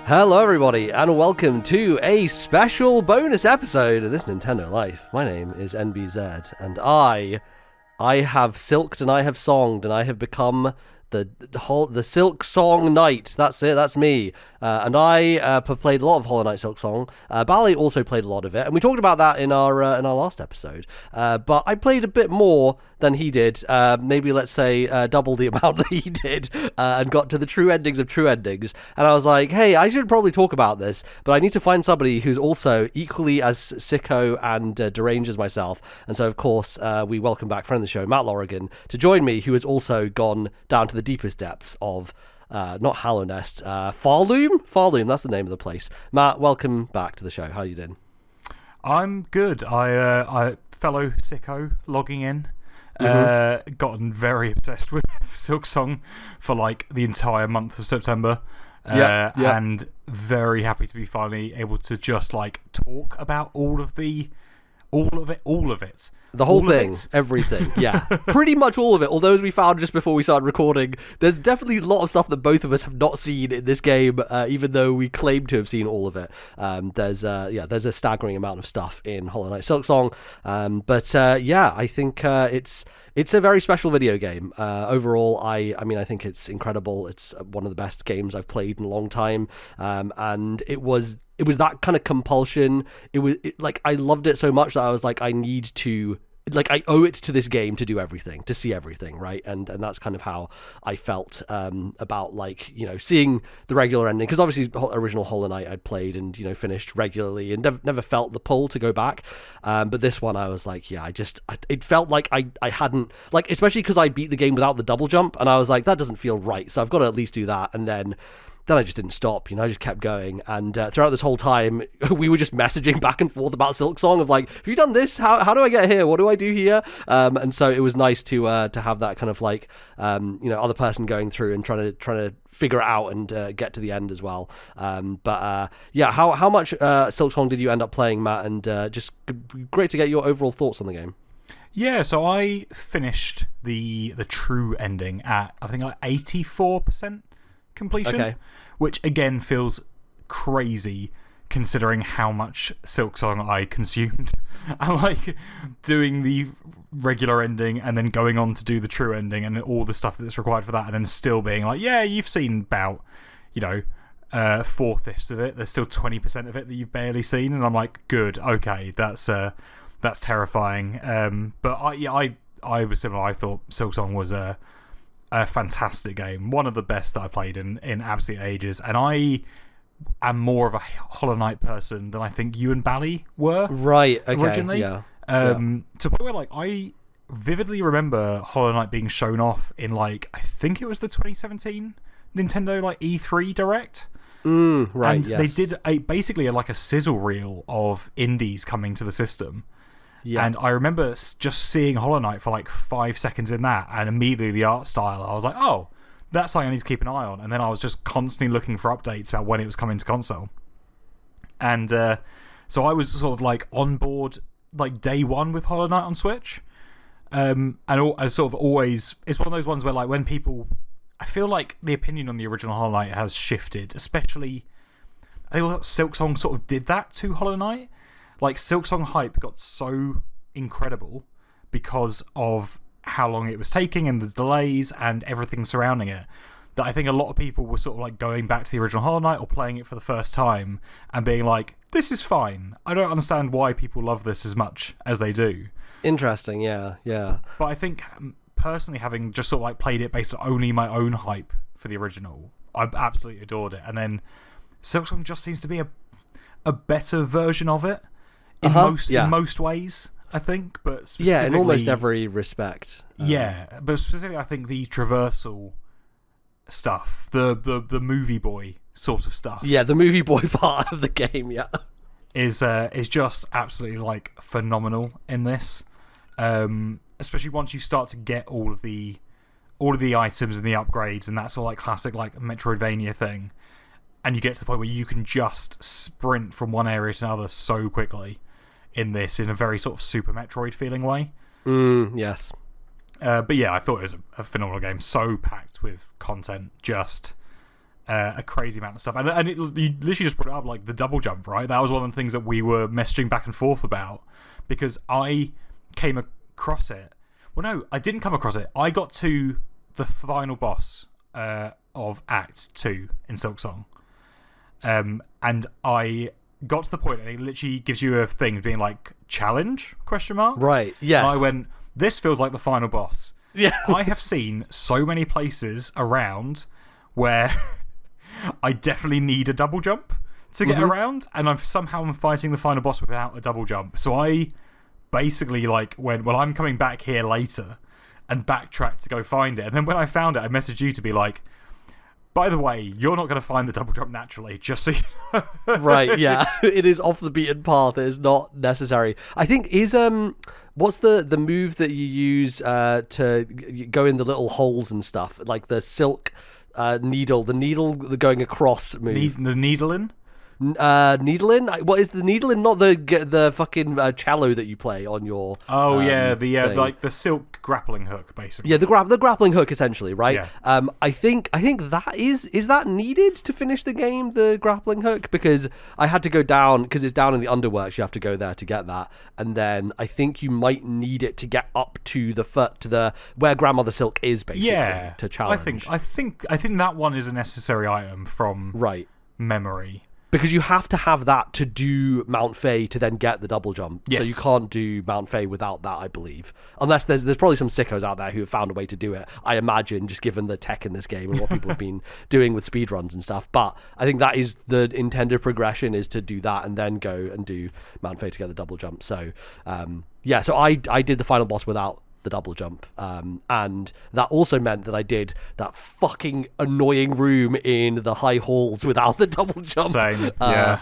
Hello everybody, and welcome to a special bonus episode of This Nintendo Life. My name is NBZ, and I have silked and I have songed and I have become the Silksong Knight. That's it, that's me. And I have played a lot of Hollow Knight Silksong. Bally also played a lot of it, and we talked about that in our last episode. But I played a bit more than he did, maybe let's say double the amount that he did, and got to the true endings of true endings. And I was like, hey, I should probably talk about this, but I need to find somebody who's also equally as sicko and deranged as myself. And so, of course, we welcome back friend of the show, Matt Lorrigan, to join me, who has also gone down to the deepest depths of not Hallow Nest, Farloom, that's the name of the place. Matt, welcome back to the show. How you doing? I'm good. I fellow sicko logging in. Gotten very obsessed with Silksong for like the entire month of September. And very happy to be finally able to just like talk about all of it. The whole thing, everything, yeah. Pretty much all of it, although as we found just before we started recording, there's definitely a lot of stuff that both of us have not seen in this game, even though we claim to have seen all of it. There's a staggering amount of stuff in Hollow Knight Silksong, I think it's a very special video game. Overall, I mean, I think it's incredible. It's one of the best games I've played in a long time, and it was that kind of compulsion. I loved it so much that I was like, I owe it to this game to do everything, to see everything, right? And that's kind of how I felt about, like, you know, seeing the regular ending, because obviously original Hollow Knight I'd played and, you know, finished regularly and never felt the pull to go back. But this one I was like, yeah, it felt like I hadn't, like, especially because I beat the game without the double jump, and I was like, that doesn't feel right, so I've got to at least do that. And then I just didn't stop, you know, I just kept going. And throughout this whole time, we were just messaging back and forth about Silksong of like, have you done this? How do I get here? What do I do here? And so it was nice to have that kind of like, other person going through and trying to figure it out and get to the end as well. How much Silksong did you end up playing, Matt? And just great to get your overall thoughts on the game. Yeah, so I finished the true ending at, I think, like 84% completion, which again feels crazy considering how much Silksong I consumed. And like doing the regular ending and then going on to do the true ending and all the stuff that's required for that, and then still being like, yeah, you've seen about, 4/5 of it. There's still 20% of it that you've barely seen, and I'm like, good, okay, that's terrifying. But I was similar. I thought Silksong was a fantastic game, one of the best that I played in absolute ages, and I am more of a Hollow Knight person than I think you and Bally were originally. To the point where, like, I vividly remember Hollow Knight being shown off in, like, I think it was the 2017 Nintendo like E3 Direct. And they did basically a sizzle reel of indies coming to the system. Yeah. And I remember just seeing Hollow Knight for like 5 seconds in that, and immediately the art style, I was like, oh, that's something I need to keep an eye on. And then I was just constantly looking for updates about when it was coming to console. And so I was sort of like on board like day one with Hollow Knight on Switch. And I sort of always, it's one of those ones where, like, when people, I feel like the opinion on the original Hollow Knight has shifted, especially, I think Silksong sort of did that to Hollow Knight. Like, Silksong hype got so incredible because of how long it was taking and the delays and everything surrounding it, that I think a lot of people were sort of like going back to the original Hollow Knight or playing it for the first time and being like, this is fine. I don't understand why people love this as much as they do. Interesting, yeah. But I think, personally, having just sort of like played it based on only my own hype for the original, I absolutely adored it. And then Silksong just seems to be a better version of it. In most ways, I think, but specifically, in almost every respect. But specifically, I think the traversal stuff, the movie boy sort of stuff. Yeah, the movie boy part of the game, is just absolutely like phenomenal in this. Especially once you start to get all of the items and the upgrades and that sort of like classic like Metroidvania thing, and you get to the point where you can just sprint from one area to another so quickly. In this, in a very sort of Super Metroid feeling way. Yes. But yeah, I thought it was a phenomenal game. So packed with content. Just a crazy amount of stuff. And you literally just brought it up, like the double jump, right? That was one of the things that we were messaging back and forth about, because I came across it. Well, no, I didn't come across it. I got to the final boss of Act 2 in Silksong. And I got to the point, and it literally gives you a thing being like, challenge, ? Right, yes. And I went, this feels like the final boss. Yeah. I have seen so many places around where I definitely need a double jump to get around, and I'm fighting the final boss without a double jump. So I basically, like, I'm coming back here later and backtrack to go find it. And then when I found it, I messaged you to be like, by the way, you're not going to find the double jump naturally, just so you know. Right, yeah. It is off the beaten path. It is not necessary. I think what's the move that you use to go in the little holes and stuff? Like the silk needle, the needle going across move. The needling? Needling? What is the needling? Not the fucking cello that you play on your. Oh yeah, like the silk grappling hook, basically. Yeah, the grappling hook, essentially, right? Yeah. I think that is that needed to finish the game, the grappling hook, because I had to go down, because it's down in the underworks. You have to go there to get that, and then I think you might need it to get up to the where Grandmother Silk is, basically. Yeah, to challenge. I think that one is a necessary item from memory. Because you have to have that to do Mount Faye to then get the double jump. Yes. So you can't do Mount Faye without that, I believe. Unless there's probably some sickos out there who have found a way to do it, I imagine, just given the tech in this game and what people have been doing with speedruns and stuff. But I think that is the intended progression, is to do that and then go and do Mount Faye to get the double jump. So, so I did the final boss without the double jump, and that also meant that I did that fucking annoying room in the high halls without the double jump. Same, yeah.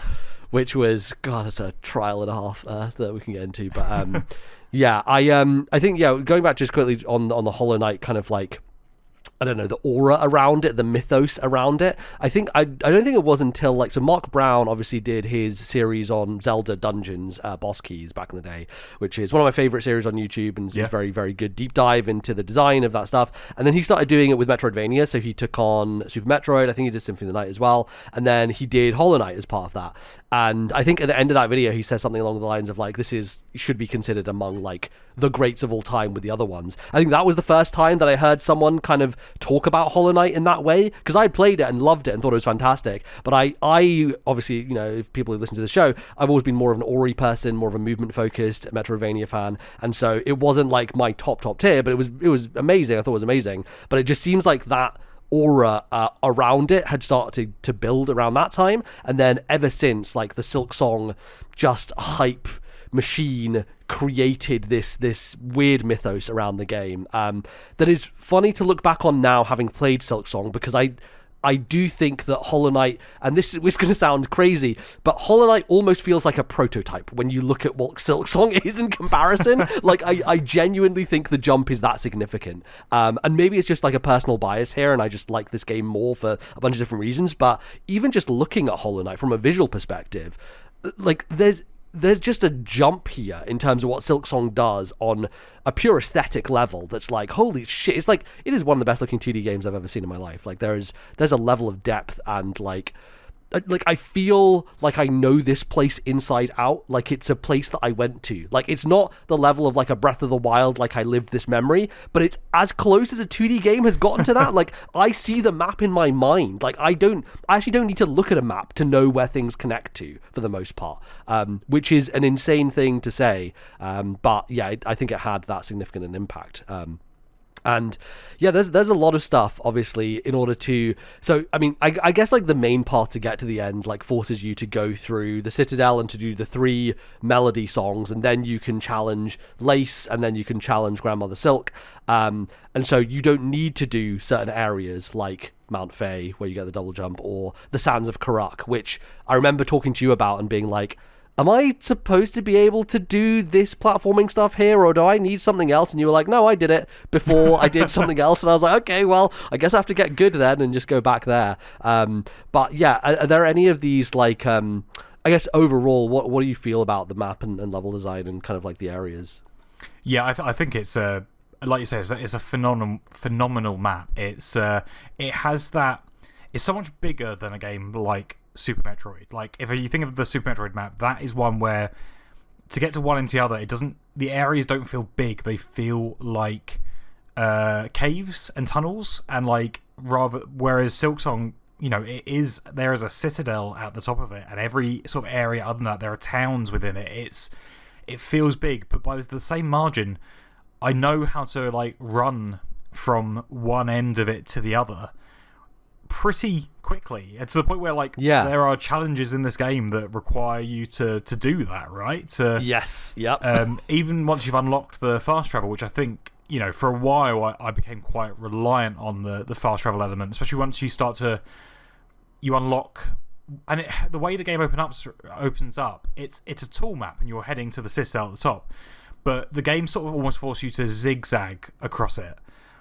Which was, God, that's a trial and a half that we can get into. But yeah, I think, yeah, going back just quickly on the Hollow Knight kind of like, I don't know, the aura around it, the mythos around it. I don't think it was until, like, so Mark Brown obviously did his series on Zelda Dungeons, Boss Keys back in the day, which is one of my favorite series on YouTube, and it's a very, very good deep dive into the design of that stuff. And then he started doing it with Metroidvania, so he took on Super Metroid, I think he did Symphony of the Night as well, and then he did Hollow Knight as part of that. And I think at the end of that video, he says something along the lines of, like, should be considered among, like, the greats of all time with the other ones. I think that was the first time that I heard someone kind of talk about Hollow Knight in that way, because I played it and loved it and thought it was fantastic. But I obviously, you know, if people who listen to the show, I've always been more of an Ori person, more of a movement-focused Metroidvania fan, and so it wasn't like my top tier, but it was amazing. I thought it was amazing. But it just seems like that aura around it had started to build around that time, and then ever since, like, the Silksong just hype machine created this weird mythos around the game that is funny to look back on now, having played Silksong, because I do think that Hollow Knight, and this is going to sound crazy, but Hollow Knight almost feels like a prototype when you look at what Silksong is in comparison. Like, I genuinely think the jump is that significant. And maybe it's just like a personal bias here, and I just like this game more for a bunch of different reasons, but even just looking at Hollow Knight from a visual perspective, like, there's just a jump here in terms of what Silksong does on a pure aesthetic level that's like, holy shit. It's like, it is one of the best looking 2D games I've ever seen in my life. Like, there's a level of depth, and like I feel like I know this place inside out. Like, it's a place that I went to. Like, it's not the level of like a Breath of the Wild, like I lived this memory, but it's as close as a 2D game has gotten to that. Like, I see the map in my mind. Like, I actually don't need to look at a map to know where things connect to, for the most part, which is an insane thing to say. But yeah, I think it had that significant an impact. And yeah, there's a lot of stuff, obviously, in order to... So, I mean, I guess, like, the main path to get to the end, like, forces you to go through the Citadel and to do the 3 melody songs, and then you can challenge Lace, and then you can challenge Grandmother Silk. And so you don't need to do certain areas, like Mount Faye, where you get the double jump, or the Sands of Karak, which I remember talking to you about and being like, am I supposed to be able to do this platforming stuff here, or do I need something else? And you were like, no, I did it before I did something else. And I was like, okay, well, I guess I have to get good then and just go back there. But yeah, are there any of these, like, I guess overall, what do you feel about the map and level design and kind of like the areas? Yeah, I think it's like you say, it's a phenomenal map. It has that. is so much bigger than a game like Super Metroid. Like, if you think of the Super Metroid map, that is one where to get to one into the other, the areas don't feel big. They feel like caves and tunnels, and like whereas Silksong, there is a citadel at the top of it, and every sort of area other than that, there are towns within it. It feels big, but by the same margin, I know how to like run from one end of it to the other pretty quickly. It's to the point where there are challenges in this game that require you to do that, right? Yes, yep. Even once you've unlocked the fast travel, which I think, for a while I became quite reliant on the fast travel element, especially once you unlock, and the way the game opens up, it's a tool map and you're heading to the citadel at the top, but the game sort of almost forces you to zigzag across it.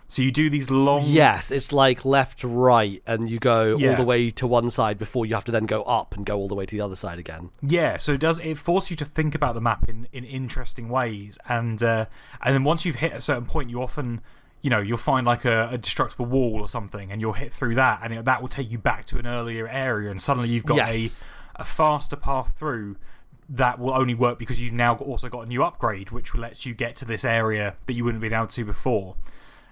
So you do these long... Yes, it's like left, right, and you go all the way to one side before you have to then go up and go all the way to the other side again. Yeah, so it forces you to think about the map in interesting ways, and then once you've hit a certain point, you often... you'll find like a destructible wall or something, and you'll hit through that, and that will take you back to an earlier area, and suddenly you've got a faster path through that will only work because you've now also got a new upgrade, which lets you get to this area that you wouldn't have been able to before.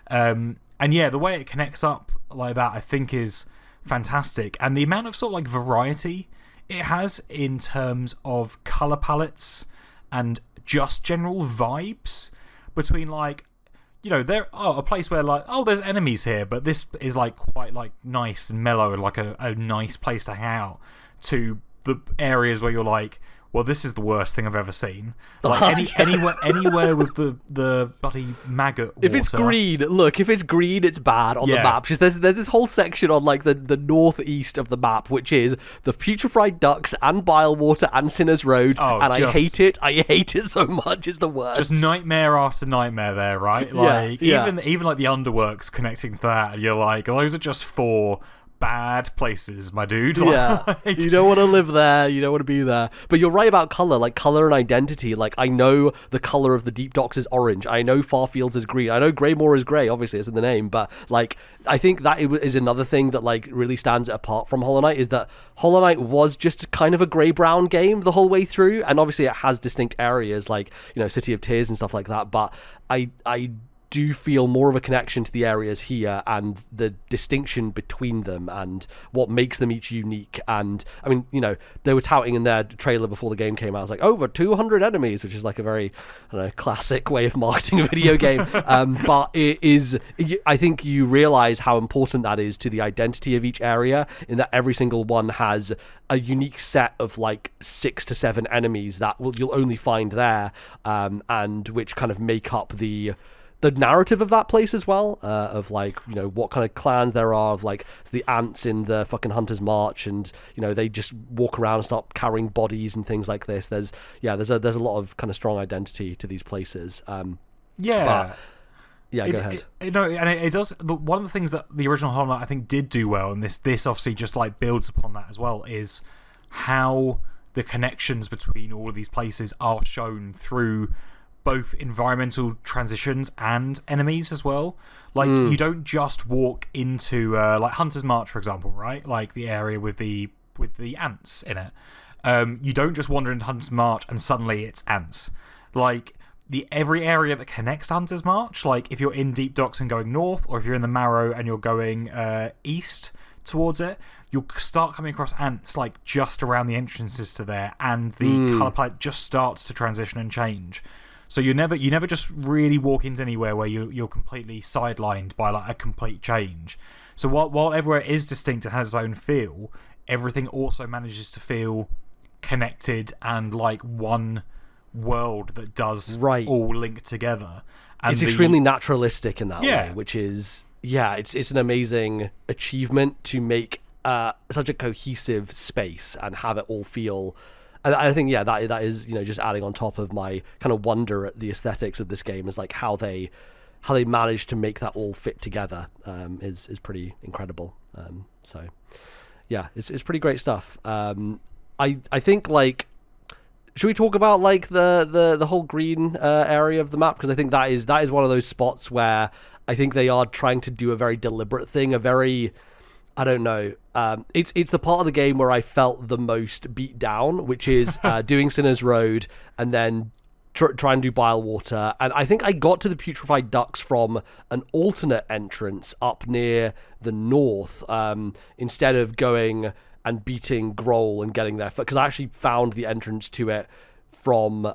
And yeah, the way it connects up like that, I think, is fantastic. And the amount of sort of like variety it has in terms of colour palettes and just general vibes between like, there a place where like, there's enemies here, but this is like quite like nice and mellow and like a nice place to hang out, to the areas where you're like, well, this is the worst thing I've ever seen. Like anywhere with the bloody maggot water. If it's green, it's bad on the map. Just there's this whole section on like the northeast of the map, which is the putrefied ducks and bile water and Sinner's Road, and I hate it. I hate it so much. It's the worst. Just nightmare after nightmare there, right? Like even like the underworks connecting to that, and you're like, those are just 4 bad places, my dude. Yeah. You don't want to live there. You don't want to be there. But you're right about colour. Like, colour and identity. Like, I know the colour of the Deep Docks is orange. I know Farfields is green. I know Greymore is grey. Obviously, it's in the name. But, like, I think that is another thing that, like, really stands apart from Hollow Knight, is that Hollow Knight was just kind of a grey-brown game the whole way through. And obviously, it has distinct areas, like, City of Tears and stuff like that. But I do feel more of a connection to the areas here and the distinction between them and what makes them each unique. And I mean, they were touting in their trailer before the game came out, it's like over 200 enemies, which is like a very classic way of marketing a video game. But it is, I think you realize how important that is to the identity of each area, in that every single one has a unique set of like 6 to 7 enemies that you'll only find there, and which kind of make up the narrative of that place as well, of like, what kind of clans there are, of like the ants in the fucking Hunter's March, and they just walk around and start carrying bodies and things like this. There's a lot of kind of strong identity to these places. Go ahead. And it does. One of the things that the original Hollow Knight, I think, did do well, and this obviously just like builds upon that as well, is how the connections between all of these places are shown through both environmental transitions and enemies as well. Like, you don't just walk into like Hunter's March, for example, right? Like the area with the ants in it. You don't just wander into Hunter's March and suddenly it's ants. Like, every area that connects to Hunter's March, like if you're in Deep Docks and going north, or if you're in the Marrow and you're going east towards it, you'll start coming across ants like just around the entrances to there, and the colour palette just starts to transition and change. So you never just really walk into anywhere where you're completely sidelined by like a complete change. So while everywhere is distinct and has its own feel, everything also manages to feel connected and like one world that does all link together. And it's extremely naturalistic in that way, which is it's an amazing achievement to make such a cohesive space and have it all feel. And I think, that is, just adding on top of my kind of wonder at the aesthetics of this game, is like how they managed to make that all fit together, is pretty incredible. So yeah, it's pretty great stuff. I think, like, should we talk about like the whole green area of the map? Because I think that is one of those spots where I think they are trying to do a very deliberate thing, a very I don't know. It's the part of the game where I felt the most beat down, which is doing Sinner's Road and then try and do Bilewater. And I think I got to the Putrefied Ducks from an alternate entrance up near the north, instead of going and beating Grohl and getting there. Because I actually found the entrance to it from...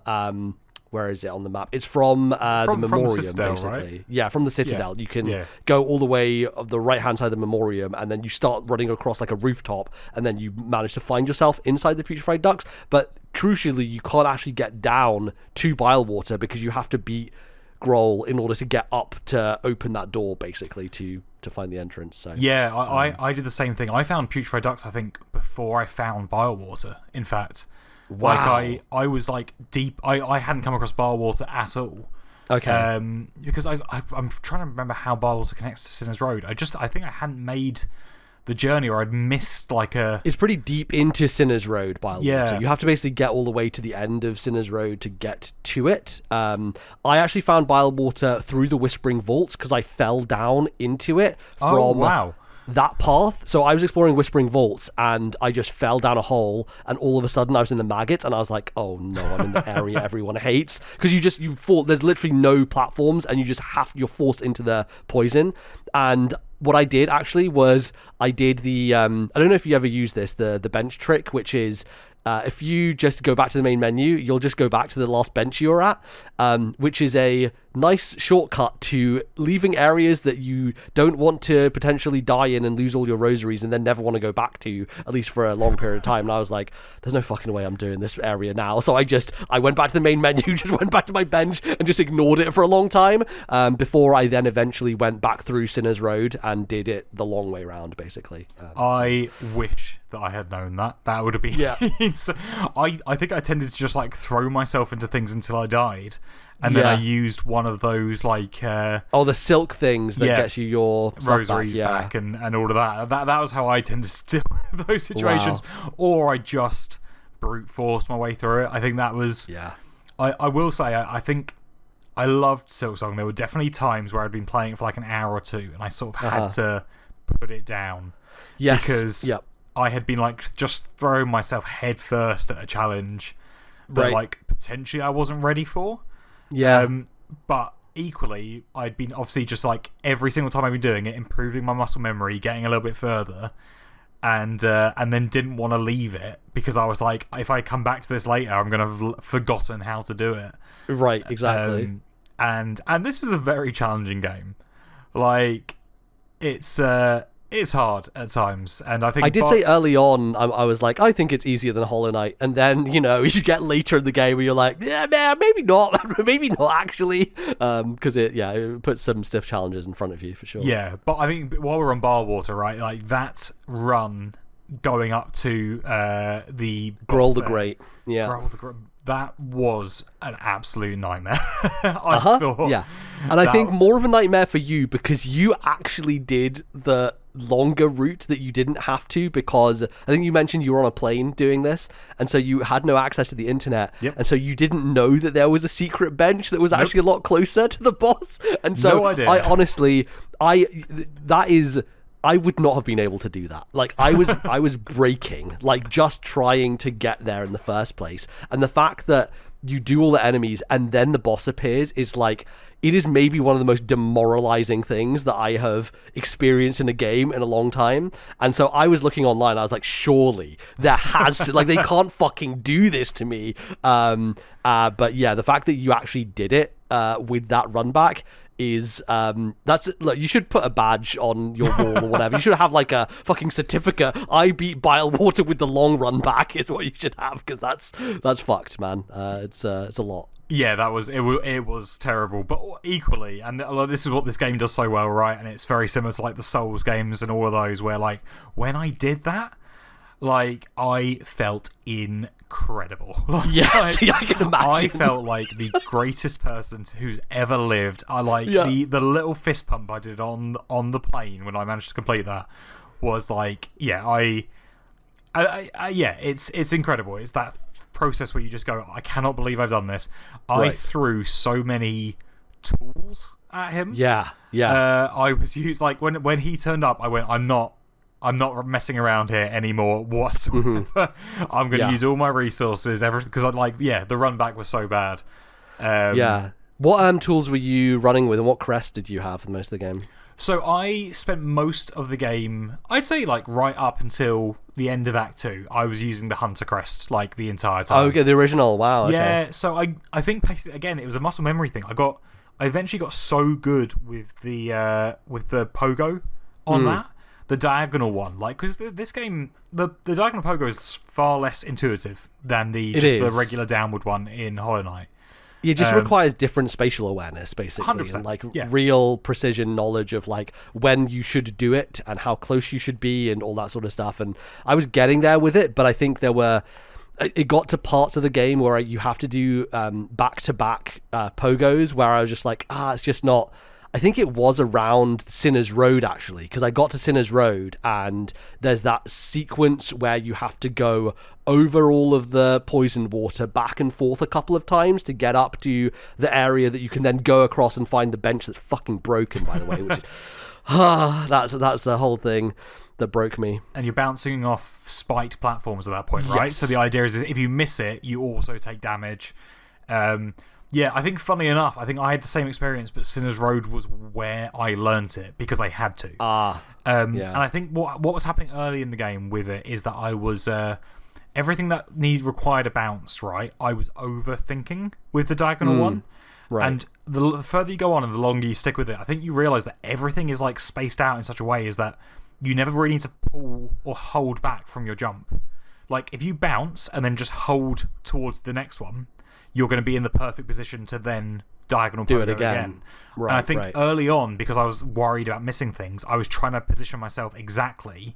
where is it on the map? It's from the Memoriam, from the Citadel, basically. right? Yeah, from the Citadel. You can go all the way of the right-hand side of the Memoriam, and then you start running across like a rooftop, and then you manage to find yourself inside the Putrefied Ducks. But crucially, you can't actually get down to Bilewater because you have to beat Grohl in order to get up to open that door, basically, to find the entrance. So yeah, I did the same thing. I found Putrefied Ducks, I think, before I found Bilewater, in fact. Wow. Like I was like deep. I hadn't come across Bilewater at all. Okay. Because I'm trying to remember how Bilewater connects to Sinner's Road. I think I hadn't made the journey, or I'd missed like a. It's pretty deep into Sinner's Road, Bilewater. Yeah. You have to basically get all the way to the end of Sinner's Road to get to it. I actually found Bilewater through the Whispering Vaults because I fell down into it from that path. So I was exploring Whispering Vaults and I just fell down a hole, and all of a sudden I was in the maggots, and I was like, oh no, I'm in the area everyone hates, because you fall, there's literally no platforms, and you're forced into the poison. And what I did actually was I did the I don't know if you ever use this, the bench trick, which is if you just go back to the main menu, you'll just go back to the last bench you were at, which is a nice shortcut to leaving areas that you don't want to potentially die in and lose all your rosaries and then never want to go back to, at least for a long period of time. And I was like, there's no fucking way I'm doing this area now. So I went back to the main menu, just went back to my bench and just ignored it for a long time, before I then eventually went back through Sinner's Road and did it the long way around, basically. I wish that I had known that. That would have been... Yeah. I think I tended to just like throw myself into things until I died. And then I used one of those like... the silk things that gets you your rosaries back and all of that. That was how I tended to deal with those situations. Wow. Or I just brute forced my way through it. I think that was... Yeah. I will say, I think I loved Silksong. There were definitely times where I'd been playing it for like an hour or two, and I sort of had to put it down. Yes. Because I had been like just throwing myself head first at a challenge that like potentially I wasn't ready for. Yeah. But equally, I'd been obviously just like every single time I've been doing it, improving my muscle memory, getting a little bit further, and then didn't want to leave it because I was like, if I come back to this later, I'm going to have forgotten how to do it. Right, exactly. And this is a very challenging game. Like, it's hard at times, and I think I did say early on, I was like, I think it's easier than Hollow Knight, and then you get later in the game where you're like, yeah, man, maybe not, maybe not actually, because it puts some stiff challenges in front of you for sure. Yeah, but I think while we're on Bilewater, right, like that run going up to the Grohl the Great, that was an absolute nightmare. I thought, and I think more of a nightmare for you because you actually did the longer route that you didn't have to, because I think you mentioned you were on a plane doing this, and so you had no access to the internet, and so you didn't know that there was a secret bench that was actually a lot closer to the boss, and so I honestly, I would not have been able to do that. Like, I was breaking, like, just trying to get there in the first place. And the fact that you do all the enemies and then the boss appears is like, it is maybe one of the most demoralizing things that I have experienced in a game in a long time. And so I was looking online, I was like, surely there has to, like, they can't fucking do this to me. But yeah, the fact that you actually did it with that run back is look, you should put a badge on your wall or whatever. You should have like a fucking certificate. I beat Bilewater with the long run back is what you should have, because that's fucked, man. It's a lot. Yeah, it was terrible, but equally, and this is what this game does so well, right? And it's very similar to like the Souls games and all of those, where like when I did that, like I felt incredible. Yes, I can imagine. I felt like the greatest person who's ever lived. I like the little fist pump I did on the plane when I managed to complete that was like, it's incredible. It's that process where you just go, I cannot believe I've done this. I threw so many tools at him. Yeah. I was used, like when he turned up, I went, I'm not I'm not messing around here anymore whatsoever. I'm going to use all my resources, everything, because the run back was so bad. What tools were you running with, and what crest did you have for most of the game? So I spent most of the game, I'd say right up until the end of Act 2, I was using the Hunter crest the entire time. Oh, okay, the original. Wow. Okay. Yeah, so I think basically, again, it was a muscle memory thing. I eventually got so good with the pogo on that, the diagonal one. Because this game, the diagonal pogo is far less intuitive than the regular downward one in Hollow Knight. It just requires different spatial awareness, basically. 100%. And real precision knowledge of when you should do it and how close you should be and all that sort of stuff. And I was getting there with it, but I think it got to parts of the game where you have to do back-to-back pogos where I was just it's just not... I think it was around Sinner's Road, actually, because I got to Sinner's Road and there's that sequence where you have to go over all of the poisoned water back and forth a couple of times to get up to the area that you can then go across and find the bench that's fucking broken, by the way. Which that's the whole thing that broke me. And you're bouncing off spiked platforms at that point, right? Yes. So the idea is if you miss it, you also take damage. Yeah, I think, funny enough, I think I had the same experience, but Sinner's Road was where I learnt it because I had to. And I think what was happening early in the game with it is that I was... everything that required a bounce, right, I was overthinking with the diagonal one. Right. And the further you go on and the longer you stick with it, I think you realise that everything is spaced out in such a way is that you never really need to pull or hold back from your jump. If you bounce and then just hold towards the next one, you're going to be in the perfect position to then diagonal do pogo it again. Right, and I think early on, because I was worried about missing things, I was trying to position myself exactly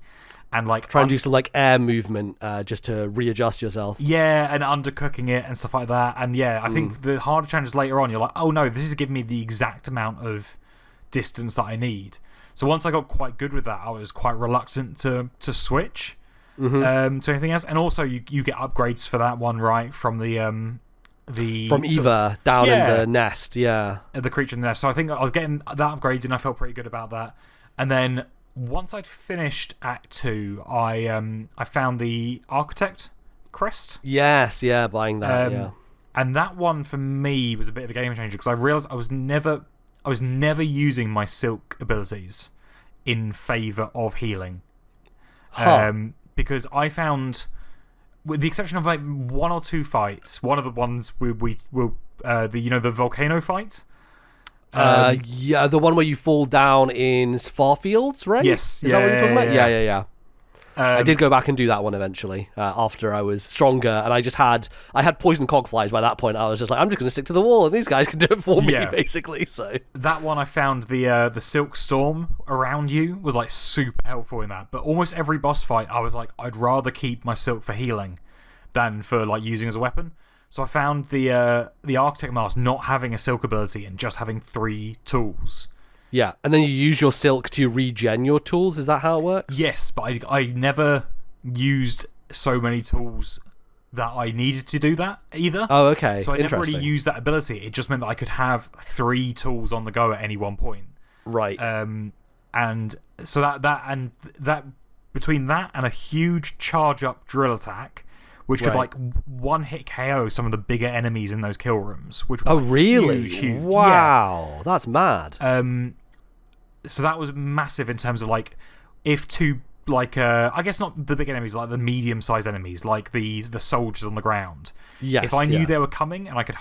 and try and do some air movement just to readjust yourself. Yeah, and undercooking it and stuff like that. And I think the harder challenges later on, you're oh no, this is giving me the exact amount of distance that I need. So once I got quite good with that, I was quite reluctant to switch to anything else. And also you get upgrades for that one, right, from from Eva down in the nest, the creature in the nest. So I think I was getting that upgrade and I felt pretty good about that. And then once I'd finished Act 2, I found the Architect crest. Yes, buying that. And that one for me was a bit of a game changer because I realised I was never using my Silk abilities in favour of healing. Because I found, with the exception of one or two fights, one of the ones the volcano fight. The one where you fall down in Farfields, right? Yes. Is that what you're talking about? Yeah. I did go back and do that one eventually after I was stronger, and I had poison cogflies by that point. I was just I'm just going to stick to the wall, and these guys can do it for me, basically. So that one I found the Silk Storm around you was super helpful in that. But almost every boss fight, I was I'd rather keep my Silk for healing than for using as a weapon. So I found the Architect Mask not having a Silk ability and just having 3 tools. Yeah, and then you use your Silk to regen your tools. Is that how it works? Yes, but I never used so many tools that I needed to do that either. Oh, okay. So I never really used that ability. It just meant that I could have 3 tools on the go at any one point. Right. And so that between that and a huge charge up drill attack, which could one hit KO some of the bigger enemies in those kill rooms. Which were really? Huge. Wow, that's mad. So that was massive in terms of if two I guess not the big enemies, the medium-sized enemies, the soldiers on the ground. Yes. If I knew they were coming and I could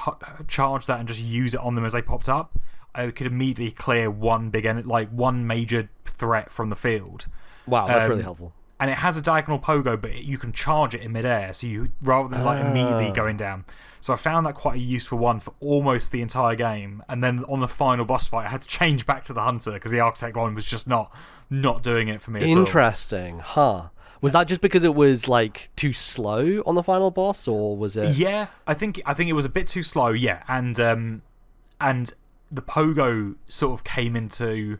charge that and just use it on them as they popped up, I could immediately clear one big one major threat from the field. Wow, that's really helpful. And it has a diagonal pogo, but you can charge it in midair, so you rather than immediately going down. So I found that quite a useful one for almost the entire game. And then on the final boss fight, I had to change back to the Hunter because the Architect one was just not doing it for me at all. Interesting, huh? Was that just because it was too slow on the final boss, or was it? Yeah, I think it was a bit too slow. Yeah, and the pogo sort of came into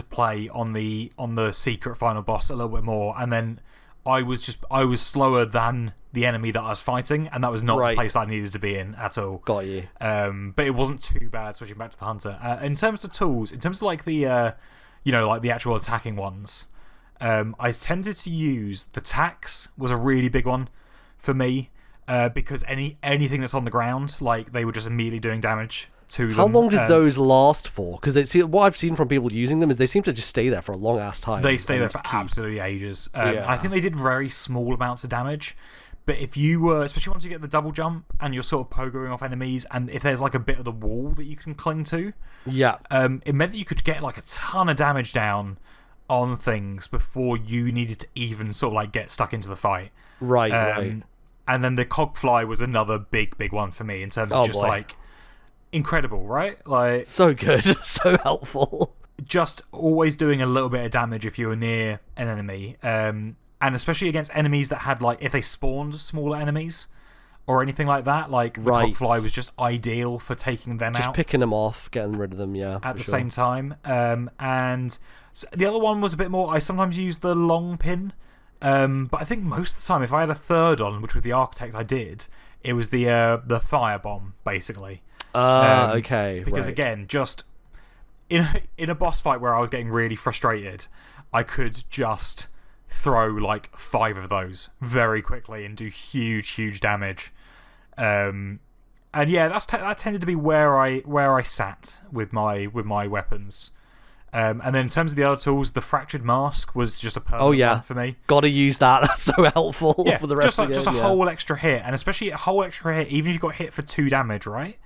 play on the secret final boss a little bit more, and then I was slower than the enemy that I was fighting, and that was not the place I needed to be in at all. Got you. But it wasn't too bad switching back to the Hunter. In terms of tools, in terms of the the actual attacking ones, I tended to use the tax was a really big one for me because anything that's on the ground, like they were just immediately doing damage to them. How long did those last for? Because what I've seen from people using them is they seem to just stay there for a long ass time. They stay there for absolutely ages. I think they did very small amounts of damage. But if you were, especially once you get the double jump and you're sort of pogoing off enemies, and if there's like a bit of the wall that you can cling to, it meant that you could get like a ton of damage down on things before you needed to even sort of like get stuck into the fight. Right, right. And then the cogfly was another big one for me in terms of like incredible, right? Like so good, so helpful. Just always doing a little bit of damage if you were near an enemy. And especially against enemies that had, like, if they spawned smaller enemies or anything like that, like, the cogfly was just ideal for taking them out. Just picking them off, getting rid of them, At the same time. And so the other one was a bit more, I sometimes use the long pin, but I think most of the time, if I had a third on, which with the Architect I did, it was the fire bomb, basically. Okay. Because, again, just in a boss fight where I was getting really frustrated, I could just throw like 5 of those very quickly and do huge damage. And yeah, that tended to be where I sat with my weapons. And then in terms of the other tools, the fractured mask was just a permanent one for me. Gotta use that. That's so helpful for the rest of the game. Just a whole extra hit, and especially a whole extra hit, even if you got hit for 2 damage, right?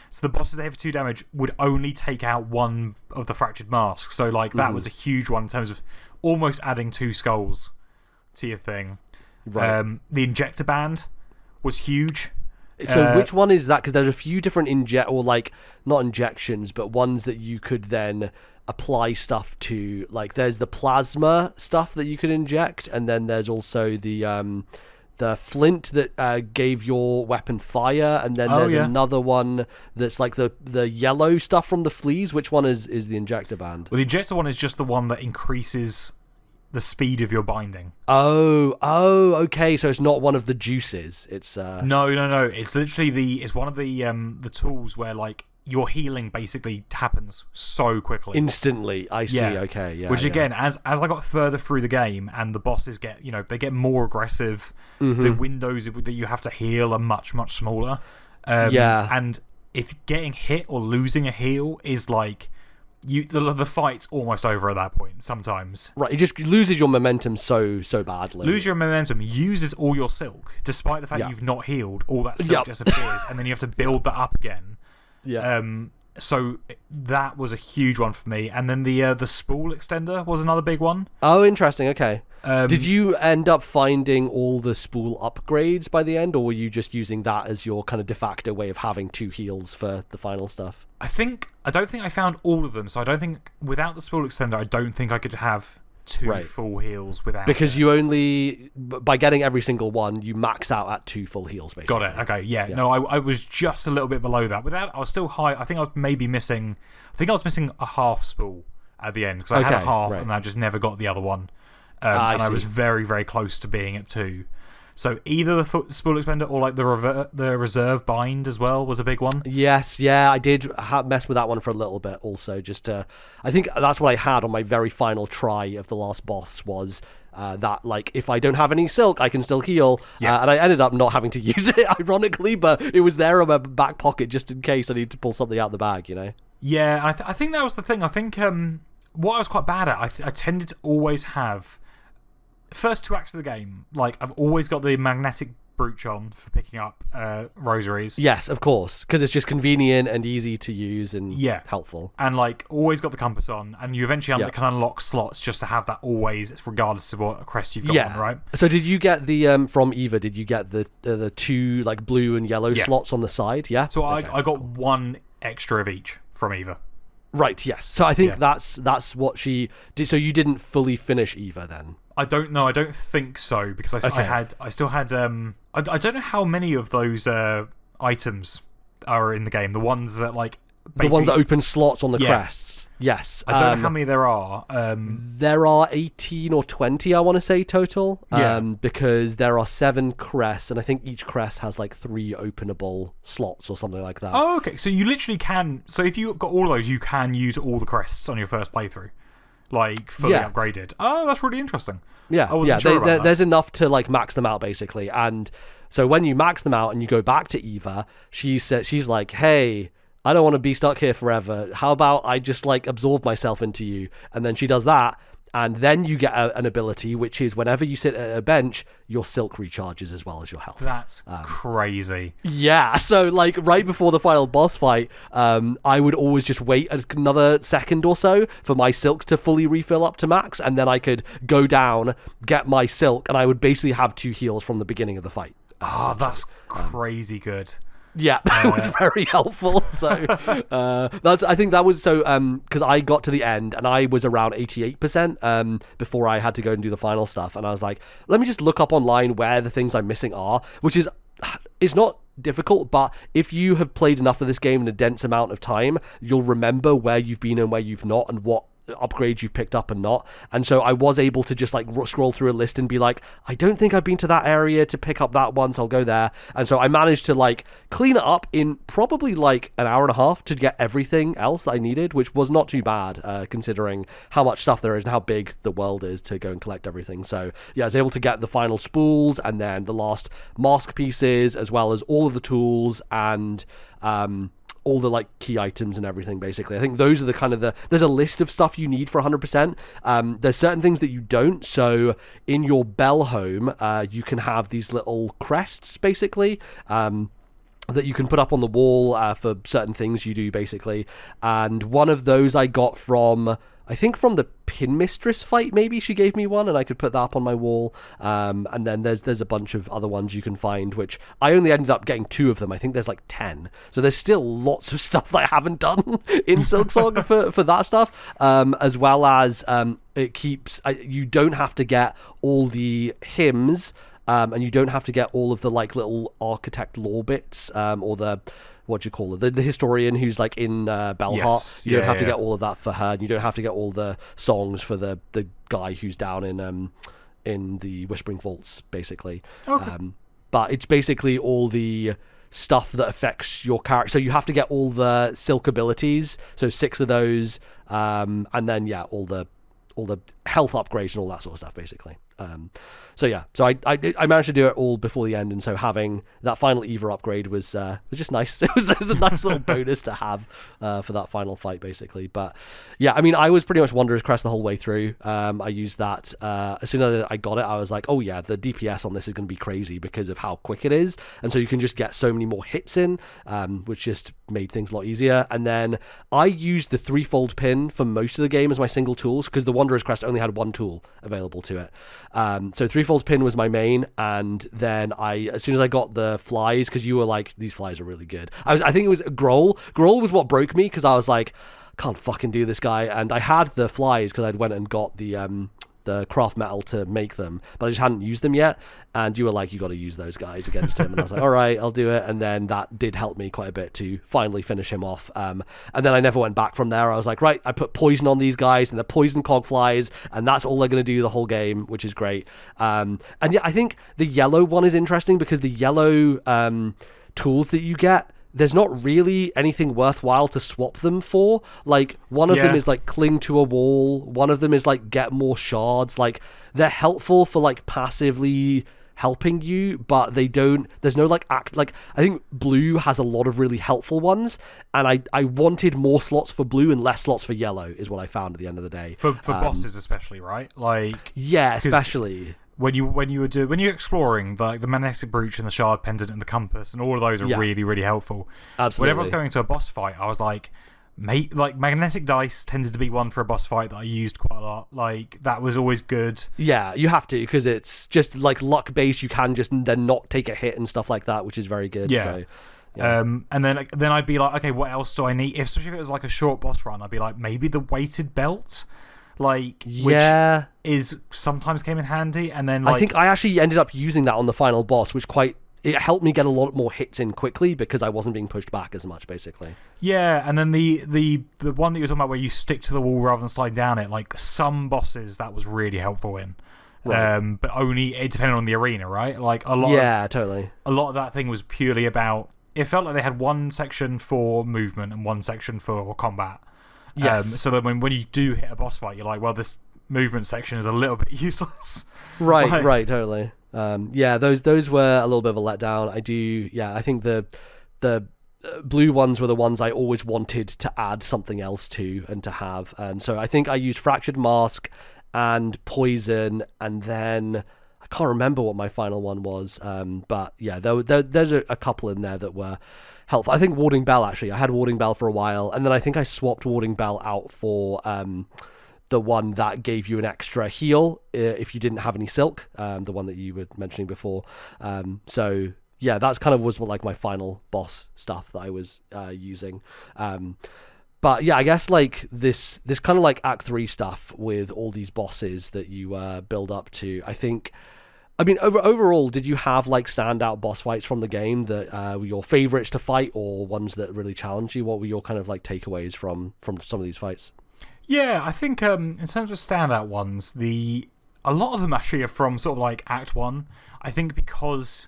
So the bosses that hit for 2 damage would only take out 1 of the fractured masks. So like that was a huge one in terms of almost adding 2 skulls to your thing. Right. The injector band was huge. So which one is that? Because there's a few different not injections, but ones that you could then apply stuff to. Like there's the plasma stuff that you could inject, and then there's also the flint that gave your weapon fire, and then there's another one that's like the yellow stuff from the fleas. Which one is the injector band? Well, the injector one is just the one that increases the speed of your binding. Oh, okay. So it's not one of the juices. It's No. It's literally it's one of the tools where like your healing basically happens so quickly, instantly. I see. Okay, yeah. Which again, as I got further through the game and the bosses get they get more aggressive, the windows that you have to heal are much smaller. And if getting hit or losing a heal is like the fight's almost over at that point sometimes. Right, it just loses your momentum so badly. Lose your momentum, uses all your silk, despite the fact you've not healed, all that silk disappears, and then you have to build that up again. So that was a huge one for me. And then the spool extender was another big one. Oh, interesting, okay. Did you end up finding all the spool upgrades by the end, or were you just using that as your kind of de facto way of having 2 heals for the final stuff? I don't think I found all of them, so I don't think, without the spool extender, I don't think I could have 2 full heals without because you only, by getting every single one, you max out at 2 full heals, basically. Got it, okay, yeah. No, I was just a little bit below that. Without, I was still high. I think I was missing a half spool at the end, because I had a half and I just never got the other one. And I was very close to being at 2. So either the spool expander or like the reserve bind as well was a big one. Yes, yeah, I did mess with that one for a little bit also. I think that's what I had on my very final try of the last boss was that like if I don't have any silk, I can still heal. And I ended up not having to use it, ironically, but it was there in my back pocket just in case I need to pull something out of the bag, Yeah, I think that was the thing. I think what I was quite bad at, I tended to always have first 2 acts of the game, like I've always got the magnetic brooch on for picking up rosaries. Yes, of course, because it's just convenient and easy to use and helpful. And like always got the compass on, and you eventually can unlock slots just to have that always, regardless of what crest you've got on, right? So did you get the from Eva? Did you get the 2 like blue and yellow slots on the side? Yeah. So I got 1 extra of each from Eva. Right. Yes. So I think that's what she did. So you didn't fully finish Eva then? I don't know. I don't think so, because I still had I don't know how many of those items are in the game. The ones that like the ones that open slots on the crests. Yes. I don't know how many there are. There are 18 or 20, I want to say, total. Because there are 7 crests, and I think each crest has like 3 openable slots or something like that. Oh, okay. So you literally can. So if you got all of those, you can use all the crests on your first playthrough. like fully upgraded. Oh, that's really interesting. Yeah, I wasn't sure about that. There's enough to like max them out basically, and so when you max them out and you go back to Eva, she's like, hey, I don't want to be stuck here forever. How about I just like absorb myself into you? And then she does that. And then you get an ability, which is whenever you sit at a bench, your silk recharges as well as your health. That's crazy. Yeah, so like right before the final boss fight, I would always just wait another second or so for my silk to fully refill up to max, and then I could go down, get my silk, and I would basically have 2 heals from the beginning of the fight. That's crazy good. Yeah, it was very helpful. So I think that was so because I got to the end and I was around 88% before I had to go and do the final stuff, and I was like, let me just look up online where the things I'm missing are, which is it's not difficult, but if you have played enough of this game in a dense amount of time, you'll remember where you've been and where you've not, and what upgrades you've picked up and not. And so I was able to just like scroll through a list and be like, I don't think I've been to that area to pick up that one, so I'll go there. And so I managed to like clean it up in probably like an hour and a half to get everything else that I needed, which was not too bad considering how much stuff there is and how big the world is to go and collect everything. So yeah, I was able to get the final spools and then the last mask pieces, as well as all of the tools and all the like key items and everything. Basically, I think those are the kind of there's a list of stuff you need for 100%. There's certain things that you don't. So in your bell home, you can have these little crests basically that you can put up on the wall for certain things you do basically. And one of those I got from, I think from the Pin Mistress fight, maybe she gave me one and I could put that up on my wall. And then there's a bunch of other ones you can find, which I only ended up getting 2 of them. I think there's like 10. So there's still lots of stuff that I haven't done in Silksong for that stuff. As well as it keeps, you don't have to get all the hymns, and you don't have to get all of the like little architect lore bits, or the, what do you call it, the historian who's like in Belheart. Yes. You don't have to get all of that for her, and you don't have to get all the songs for the guy who's down in the Whispering Vaults basically. Okay. But it's basically all the stuff that affects your character. So you have to get all the silk abilities, so 6 of those, and then yeah, all the health upgrades and all that sort of stuff basically. So yeah, so I managed to do it all before the end, and so having that final Eva upgrade was just nice. It was a nice little bonus to have for that final fight basically. But yeah, I mean, I was pretty much Wanderer's Crest the whole way through. I used that as soon as I got it, I was like, oh yeah, the DPS on this is going to be crazy because of how quick it is, and so you can just get so many more hits in, which just made things a lot easier. And then I used the 3-fold pin for most of the game as my single tools, because the Wanderer's Crest only had 1 tool available to it. So 3-fold pin was my main, and then as soon as I got the flies, because you were like, these flies are really good. I think it was Grohl. Grohl was what broke me, because I was like, can't fucking do this guy, and I had the flies because I'd went and got the craft metal to make them, but I just hadn't used them yet, and you were like, you got to use those guys against him, and I was like, all right, I'll do it. And then that did help me quite a bit to finally finish him off, and then I never went back from there. I was like, right, I put poison on these guys, and they're poison cog flies, and that's all they're going to do the whole game, which is great. And yeah, I think the yellow one is interesting, because the yellow tools that you get, there's not really anything worthwhile to swap them for. Like, one of them is like cling to a wall, one of them is like get more shards. Like, they're helpful for like passively helping you, but there's no like act. Like, I think blue has a lot of really helpful ones, and I wanted more slots for blue and less slots for yellow, is what I found at the end of the day. For bosses especially, right? Like, yeah, especially when you're exploring, like the Magnetic Brooch and the Shard Pendant and the Compass, and all of those are really, really helpful. Absolutely. Whenever I was going to a boss fight, I was like, mate, like Magnetic Dice tended to be one for a boss fight that I used quite a lot. Like, that was always good. Yeah, you have to, because it's just like luck based. You can just then not take a hit and stuff like that, which is very good. Yeah. So, yeah. And then I'd be like, okay, what else do I need? Especially if it was like a short boss run, I'd be like, maybe the weighted belt. Like, yeah, which sometimes came in handy, and then like, I think I actually ended up using that on the final boss, which it helped me get a lot more hits in quickly because I wasn't being pushed back as much, basically. Yeah, and then the one that you were talking about where you stick to the wall rather than slide down it, like some bosses that was really helpful in. Right. But only it depended on the arena, right? Like totally. A lot of that thing was purely about, it felt like they had one section for movement and one section for combat. Yes. So that when you do hit a boss fight, you're like, well, this movement section is a little bit useless. Right, right, totally. Yeah, those were a little bit of a letdown. I think the blue ones were the ones I always wanted to add something else to and to have. And so I think I used Fractured Mask and Poison, and then I can't remember what my final one was. But yeah, there's a couple in there that were helpful. I think Warding Bell, actually. I had Warding Bell for a while, and then I think I swapped Warding Bell out for the one that gave you an extra heal if you didn't have any Silk, the one that you were mentioning before. So yeah, that's kind of was like my final boss stuff that I was using. But yeah, I guess like this kind of like Act 3 stuff with all these bosses that you build up to, I mean, overall, did you have like standout boss fights from the game that were your favorites to fight, or ones that really challenged you? What were your kind of like takeaways from some of these fights? Yeah, I think in terms of standout ones, a lot of them actually are from sort of like Act 1. I think because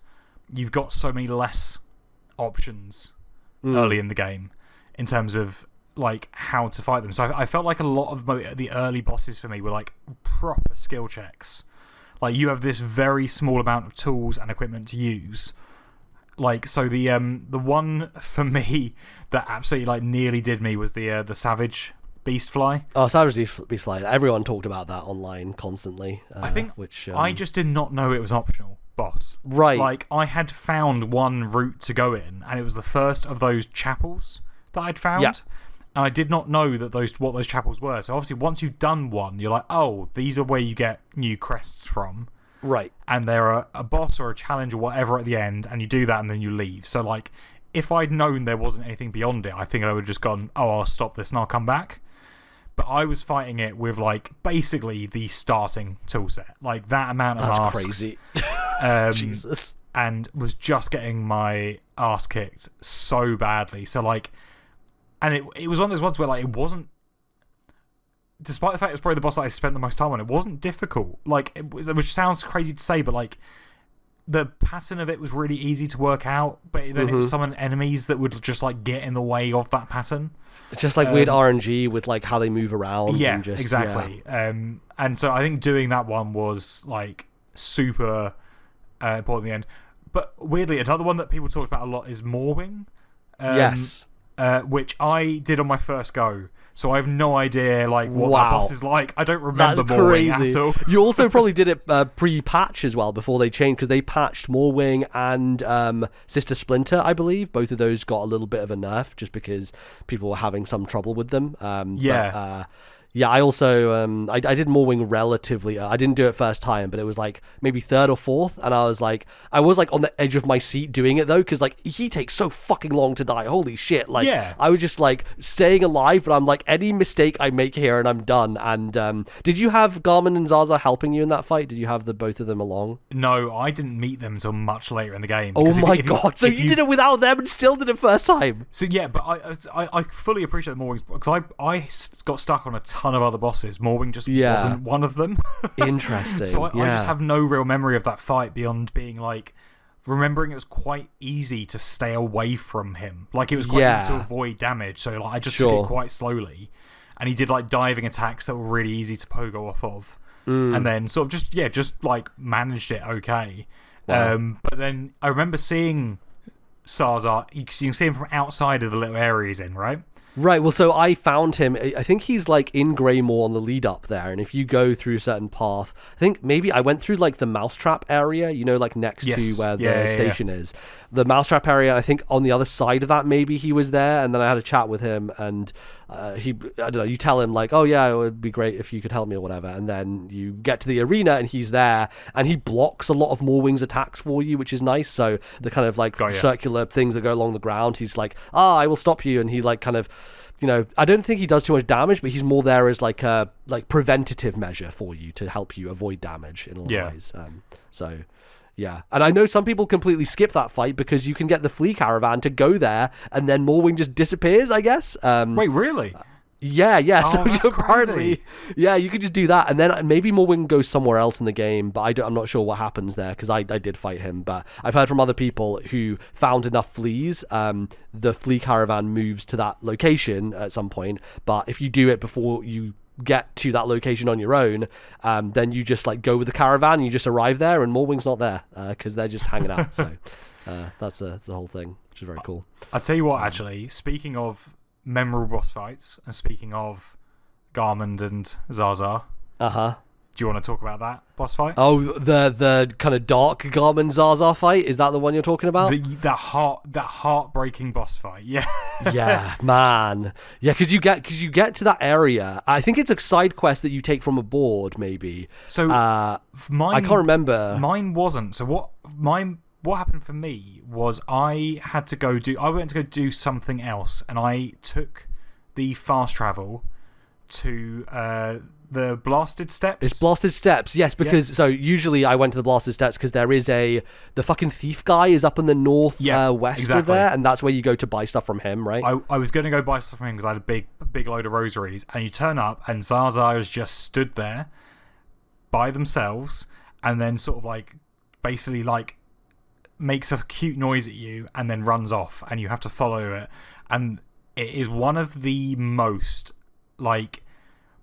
you've got so many less options early in the game in terms of like how to fight them. So I felt like a lot of the early bosses for me were like proper skill checks. Like, you have this very small amount of tools and equipment to use. Like, so the one for me that absolutely like nearly did me was the Savage Beastfly. Oh, Savage Beastfly. Everyone talked about that online constantly. I think I just did not know it was an optional boss. Right. Like, I had found one route to go in, and it was the first of those chapels that I'd found. Yeah. And I did not know that what those chapels were. So obviously, once you've done one, you're like, oh, these are where you get new crests from. Right. And they're a boss or a challenge or whatever at the end, and you do that and then you leave. So, like, if I'd known there wasn't anything beyond it, I think I would have just gone, oh, I'll stop this and I'll come back. But I was fighting it with, like, basically the starting toolset. Like, that amount of masks. Crazy. Jesus. And was just getting my ass kicked so badly. So, like, and it was one of those ones where, like, it wasn't, despite the fact it was probably the boss that I spent the most time on, it wasn't difficult. Like, which sounds crazy to say, but, like, the pattern of it was really easy to work out, but then it was summon enemies that would just, like, get in the way of that pattern. It's just like weird RNG with like how they move around. Yeah, and just, exactly. Yeah. And so I think doing that one was like super important in the end. But weirdly, another one that people talked about a lot is Morwing. Yes. Which I did on my first go. So I have no idea like what that boss is like. I don't remember Morwing at all. You also probably did it pre-patch as well before they changed, because they patched Morwing and Sister Splinter, I believe. Both of those got a little bit of a nerf just because people were having some trouble with them. Yeah, I also I did Morwing relatively. I didn't do it first time, but it was like maybe third or fourth, and I was like on the edge of my seat doing it though, because like he takes so fucking long to die. Holy shit! Like I was just like staying alive, but I'm like, any mistake I make here and I'm done. And did you have Garmin and Zaza helping you in that fight? Did you have both of them along? No, I didn't meet them until much later in the game. Oh my god! So you did it without them and still did it first time? So yeah, but I fully appreciate the Morwings, because I got stuck on a ton of other bosses. Morwing just wasn't one of them. Interesting. So I just have no real memory of that fight beyond being like remembering it was quite easy to stay away from him. Like, it was quite easy to avoid damage, so like I just took it quite slowly, and he did like diving attacks that were really easy to pogo off of, and then sort of just like managed it okay. Wow. But then I remember seeing Sarzar, you can see him from outside of the little area he's in, right? Right, well, so I found him. I think he's like in Greymoor on the lead up there, and if you go through a certain path, I think maybe I went through like the Mousetrap area, you know, like next to where the station is. The Mousetrap area, I think on the other side of that, maybe he was there, and then I had a chat with him, and I don't know, you tell him like, oh yeah, it would be great if you could help me or whatever, and then you get to the arena and he's there, and he blocks a lot of Morwing's attacks for you, which is nice. So the kind of like circular things that go along the ground, he's like, I will stop you, and he like kind of, you know, I don't think he does too much damage, but he's more there as like a preventative measure for you to help you avoid damage in a lot of ways. So yeah, and I know some people completely skip that fight because you can get the flea caravan to go there, and then Morwing just disappears, I guess. Wait, really? Yeah. Oh, that's So apparently, crazy. yeah, you could just do that, and then maybe Morwing goes somewhere else in the game. But I'm not sure what happens there because I did fight him. But I've heard from other people who found enough fleas. The flea caravan moves to that location at some point. But if you do it before you get to that location on your own, then you just like go with the caravan. And you just arrive there, and Morwing's not there because they're just hanging out. So that's the whole thing, which is very cool. I'll tell you what, actually, speaking of memorable boss fights, and speaking of Garmund and Zaza, do you want to talk about that boss fight? Oh, the kind of dark Garmin Zaza fight? Is that the one you're talking about? That heartbreaking boss fight. Yeah. Yeah, man. Yeah, because you get to that area. I think it's a side quest that you take from a board, maybe. So I can't remember. Mine wasn't. So what happened for me was I went to go do something else, and I took the fast travel to the Blasted Steps. It's Blasted Steps, yes, because so usually I went to the Blasted Steps because there is the fucking thief guy is up in the north west of there, and that's where you go to buy stuff from him, right? I was going to go buy stuff from him because I had a big load of rosaries, and you turn up and Zaza has just stood there by themselves, and then sort of like basically like makes a cute noise at you and then runs off, and you have to follow it. And it is one of the most, like,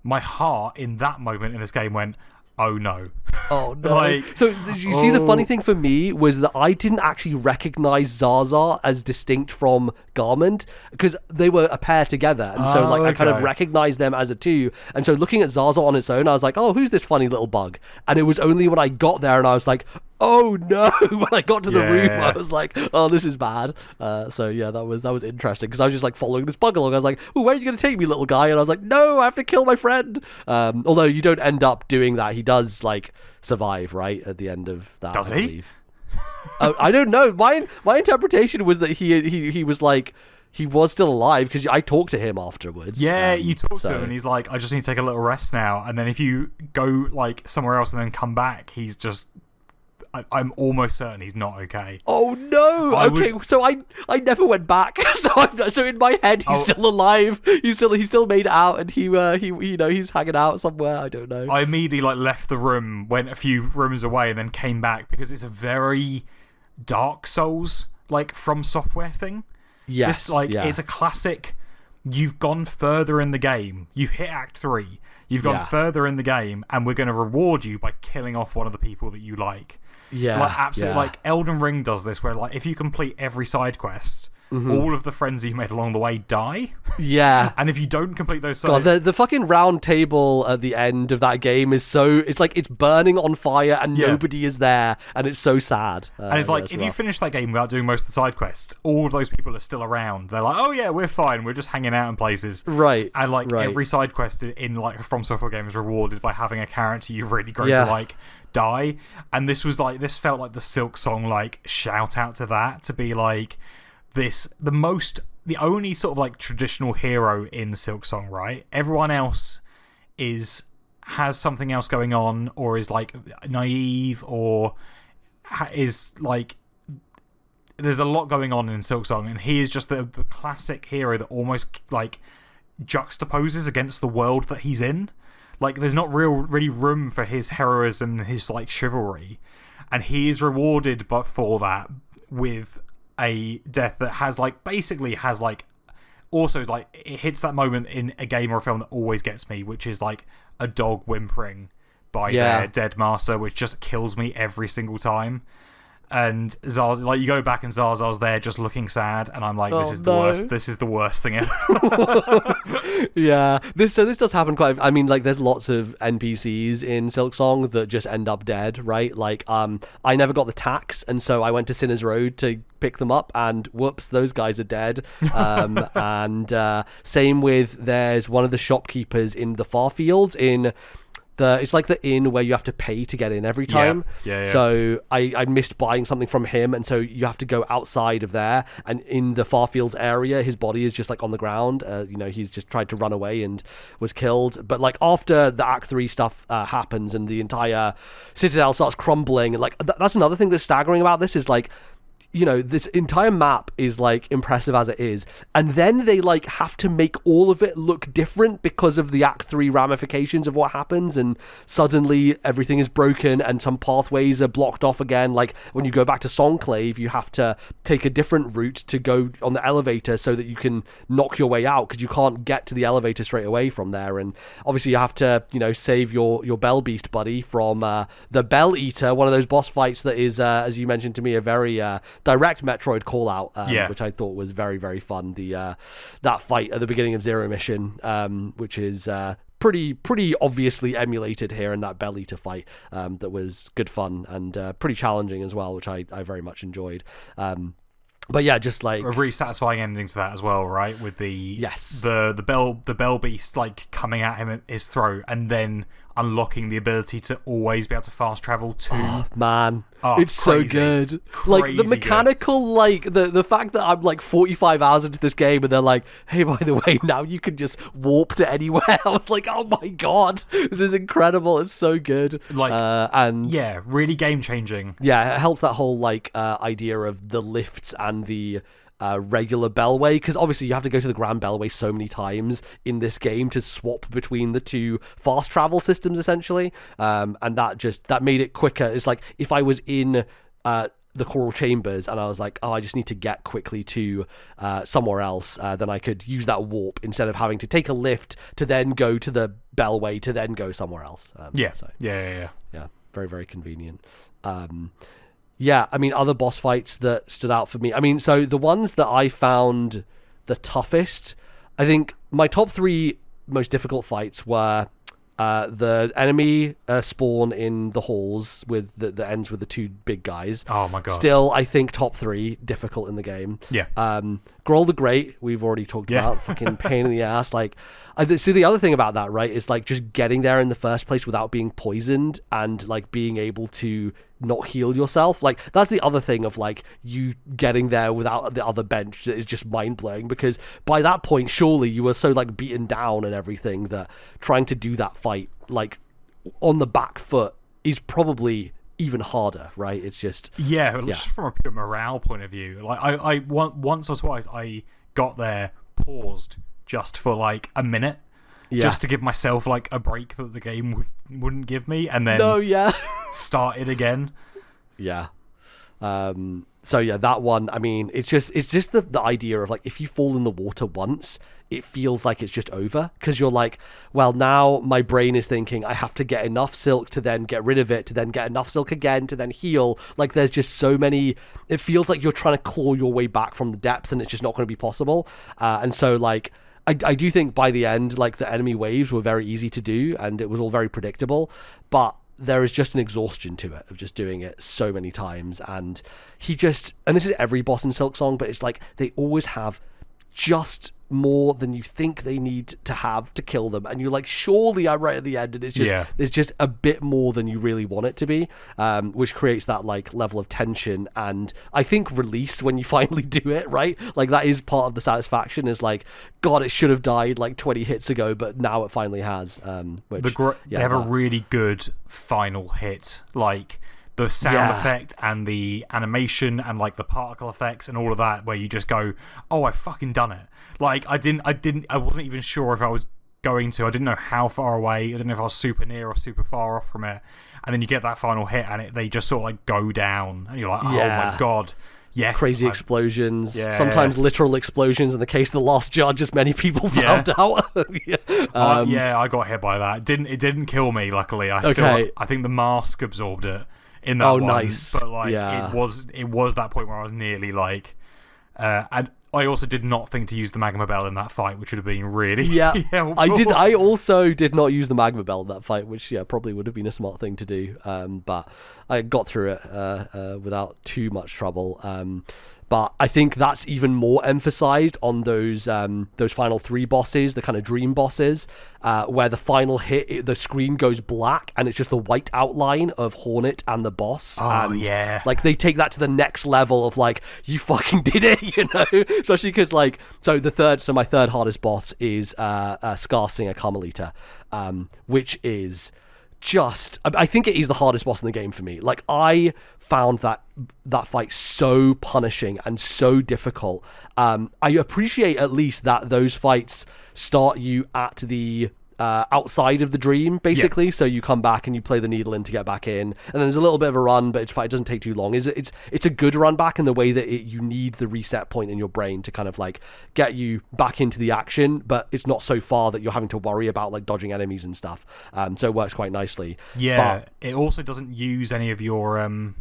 my heart in that moment in this game went, oh no. Oh no. So you see, the funny thing for me was that I didn't actually recognize Zaza as distinct from Garmund because they were a pair together, and so like I kind of recognized them as a two. And so looking at Zaza on its own, I was like, oh, who's this funny little bug? And it was only when I got there and I was like, oh no. When I got to the room, I was like, oh, this is bad. So yeah, that was interesting because I was just like following this bug along. I was like, oh, where are you going to take me, little guy? And I was like, no, I have to kill my friend. Although you don't end up doing that. He does like survive, right, at the end of that. Does he? I don't know. My interpretation was that he was like, he was still alive because I talked to him afterwards. Yeah, you talked to him and he's like, I just need to take a little rest now. And then if you go like somewhere else and then come back, he's just, I'm almost certain he's not okay. Oh no! So I never went back. So in my head he's still alive. He still made it out, and he he's hanging out somewhere. I don't know. I immediately like left the room, went a few rooms away, and then came back because it's a very Dark Souls like From Software thing. Yes, it's a classic. You've gone further in the game. You've hit Act 3. You've gone further in the game, and we're going to reward you by killing off one of the people that you like. Yeah, like absolutely. Like Elden Ring does this, where like if you complete every side quest, all of the friends that you made along the way die. Yeah, and if you don't complete those side, the fucking round table at the end of that game is it's like it's burning on fire and nobody is there, and it's so sad. And it's like if you finish that game without doing most of the side quests, all of those people are still around. They're like, oh yeah, we're fine. We're just hanging out in places, right? And like every side quest in like a From Software game is rewarded by having a character you've really grown to like die. And this felt like the Silksong like shout out to that, to be like the only sort of like traditional hero in Silksong, right? Everyone else has something else going on, or is like naive, or is like there's a lot going on in Silksong, and he is just the classic hero that almost like juxtaposes against the world that he's in. Like, there's not really room for his heroism and his, like, chivalry. And he is rewarded for that with a death that has, like, basically has, like, also, like, it hits that moment in a game or a film that always gets me, which is, like, a dog whimpering by their dead master, which just kills me every single time. And Zaza, like, you go back and Zaza's there just looking sad, and I'm like, this is the worst. This is the worst thing ever. Yeah, this does happen quite. I mean, like, there's lots of NPCs in Silksong that just end up dead, right? Like, I never got the tax, and so I went to Sinner's Road to pick them up, and whoops, those guys are dead. And same with, there's one of the shopkeepers in the Farfields in. It's like the inn where you have to pay to get in every time. Yeah. So I missed buying something from him, and so you have to go outside of there. And in the Farfields area, his body is just like on the ground. He's just tried to run away and was killed. But like after the Act 3 stuff happens and the entire citadel starts crumbling, and like that's another thing that's staggering about this is like, this entire map is like impressive as it is, and then they like have to make all of it look different because of the Act 3 ramifications of what happens, and suddenly everything is broken and some pathways are blocked off again. Like when you go back to Songclave, you have to take a different route to go on the elevator so that you can knock your way out, because you can't get to the elevator straight away from there. And obviously you have to save your Bell Beast buddy from the Bell Eater, one of those boss fights that is as you mentioned to me, a very direct Metroid call out, which I thought was very, very fun. The that fight at the beginning of Zero Mission, which is pretty obviously emulated here in that Bell Eater fight, that was good fun and pretty challenging as well, which I very much enjoyed. But yeah, just like a really satisfying ending to that as well, right? With the the Bell Beast like coming at him at his throat, and then unlocking the ability to always be able to fast travel to it's crazy. So good. Like the mechanical, like the fact that I'm like 45 hours into this game and they're like, hey, by the way, now you can just warp to anywhere. I was like, oh my god, this is incredible. It's so good. Like and yeah, really game changing. Yeah, it helps that whole like idea of the lifts and the regular Bellway, because obviously you have to go to the Grand Bellway so many times in this game to swap between the two fast travel systems essentially, and that made it quicker. It's like if I was in the Coral Chambers and I was like, oh, I just need to get quickly to somewhere else, then I could use that warp instead of having to take a lift to then go to the Bellway to then go somewhere else. Yeah, very, very convenient. Yeah, I mean, other boss fights that stood out for me. I mean, so the ones that I found the toughest, I think my top 3 most difficult fights were the enemy spawn in the halls with that ends with the 2 big guys. Oh my god! Still, I think top 3 difficult in the game. Yeah. Grohl the Great, we've already talked about. Fucking pain in the ass. Like, see, the other thing about that, right, is like just getting there in the first place without being poisoned and like being able to not heal yourself. Like, that's the other thing of like you getting there without the other bench is just mind-blowing, because by that point surely you were so like beaten down and everything that trying to do that fight like on the back foot is probably even harder, right? It's just just from a pure morale point of view. Like I once or twice I got there, paused just for like a minute, just to give myself like a break that the game wouldn't give me, and then started again. So yeah, that one, I mean, it's just the idea of like, if you fall in the water once, it feels like it's just over, because you're like, well, now my brain is thinking I have to get enough silk to then get rid of it, to then get enough silk again, to then heal. Like, there's just so many, it feels like you're trying to claw your way back from the depths, and it's just not going to be possible. And so like, I do think by the end, like, the enemy waves were very easy to do, and it was all very predictable, but there is just an exhaustion to it of just doing it so many times. And this is every boss in Silksong, but it's like they always have just more than you think they need to have to kill them, and you're like, surely I'm right at the end, and it's just there's just a bit more than you really want it to be, which creates that like level of tension, and I think release when you finally do it, right? Like, that is part of the satisfaction, is like, god, it should have died like 20 hits ago, but now it finally has. Which they have a really good final hit, like the sound effect and the animation and like the particle effects and all of that, where you just go, oh, I've fucking done it. Like, I wasn't even sure if I was going to. I didn't know how far away. I didn't know if I was super near or super far off from it. And then you get that final hit, and they just sort of like go down, and you're like, oh my god. Yes. Crazy explosions. Sometimes literal explosions in the case of the Lost Judge, as many people found out. I got hit by that. It didn't kill me, luckily. I think the mask absorbed it in that one. Nice. But like, it was that point where I was nearly like, and I also did not think to use the Magma Bell in that fight, which would have been really helpful. I also did not use the Magma Bell in that fight, which probably would have been a smart thing to do. But I got through it without too much trouble. But I think that's even more emphasized on those final 3 bosses, the kind of dream bosses, where the final hit, the screen goes black, and it's just the white outline of Hornet and the boss. Oh, and, like, they take that to the next level of, like, you fucking did it, you know? Especially because, like, so my third hardest boss is Scar Singer Carmelita, which is I think it is the hardest boss in the game for me. Like, I found that fight so punishing and so difficult. I appreciate at least that those fights start you at the outside of the dream, basically. Yeah. So you come back and you play the needle in to get back in, and then there's a little bit of a run, but it doesn't take too long. It's a good run back in the way that you need the reset point in your brain to kind of like get you back into the action, but it's not so far that you're having to worry about like dodging enemies and stuff. So it works quite nicely. Yeah, but it also doesn't use any of your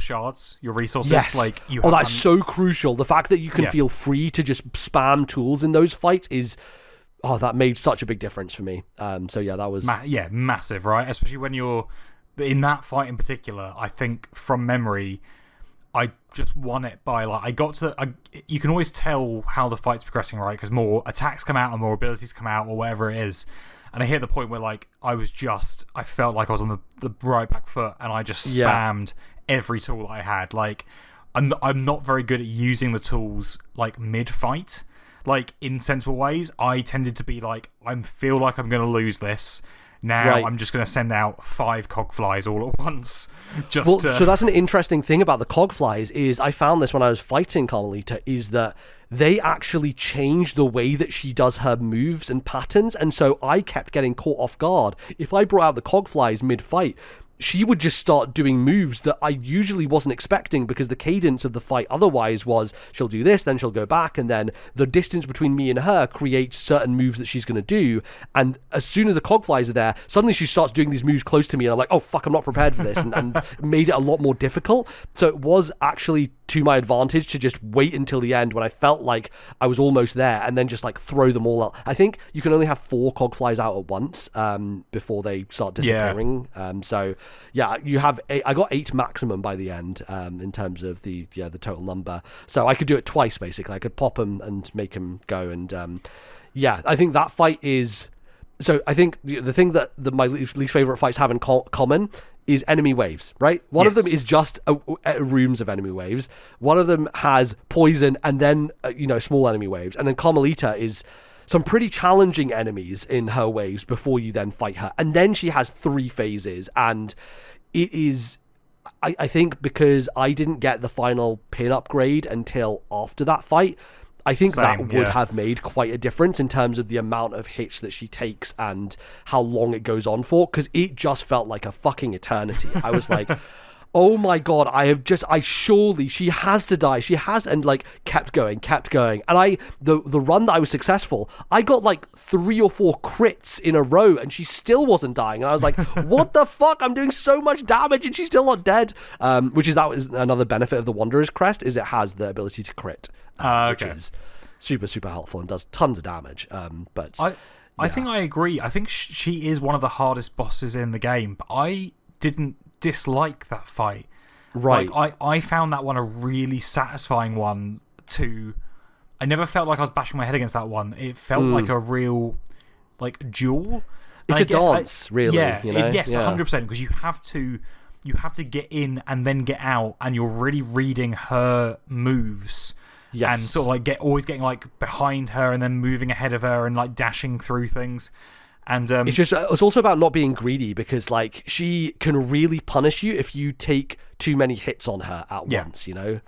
shards, your resources. Yes. Like that's so crucial. The fact that you can feel free to just spam tools in those fights is... that made such a big difference for me. So yeah, that was... massive, right? Especially when you're... In that fight in particular, I think, from memory, I just won it by, like... I got to... you can always tell how the fight's progressing, right? Because more attacks come out and more abilities come out or whatever it is. And I hit the point where, like, I felt like I was on the right back foot and I just spammed every tool that I had. Like, I'm not very good at using the tools, like, mid-fight. Like, in sensible ways, I tended to be like, I feel like I'm going to lose this. Now I'm just going to send out 5 cogflies all at once. So that's an interesting thing about the cogflies is I found this when I was fighting Carmelita, is that they actually change the way that she does her moves and patterns. And so I kept getting caught off guard. If I brought out the cogflies mid-fight, she would just start doing moves that I usually wasn't expecting, because the cadence of the fight otherwise was she'll do this, then she'll go back, and then the distance between me and her creates certain moves that she's going to do. And as soon as the cogflies are there, suddenly she starts doing these moves close to me, and I'm like, oh fuck, I'm not prepared for this, and made it a lot more difficult. So it was actually to my advantage to just wait until the end when I felt like I was almost there, and then just like throw them all out. I think you can only have 4 cogflies out at once before they start disappearing. So yeah, you have 8. I got 8 maximum by the end in terms of the total number. So I could do it twice basically. I could pop them and make them go. And I think that fight is... So I think the thing that my least favorite fights have in common is enemy waves, right? One of them is just rooms of enemy waves. One of them has poison and then small enemy waves. And then Carmelita is some pretty challenging enemies in her waves before you then fight her. And then she has 3 phases, and it is... I think because I didn't get the final pin upgrade until after that fight, I think that would have made quite a difference in terms of the amount of hits that she takes and how long it goes on for, because it just felt like a fucking eternity. I was like... oh my god, surely she has to die. She has, and like kept going. And the run that I was successful, I got like 3 or 4 crits in a row and she still wasn't dying. And I was like, what the fuck? I'm doing so much damage and she's still not dead. Which is another benefit of the Wanderer's Crest, is it has the ability to crit. Which is super, super helpful and does tons of damage. I think I agree. I think she is one of the hardest bosses in the game, but I didn't dislike that fight. Right. Like, I found that one a really satisfying one to... I never felt like I was bashing my head against that one. It felt like a real, like, duel. It's a dance, really. Yeah, you know? Yes, 100%, because you have to get in and then get out, and you're really reading her moves. Yes. And sort of like always getting like behind her and then moving ahead of her and like dashing through things. And it's also about not being greedy, because like she can really punish you if you take too many hits on her at once, So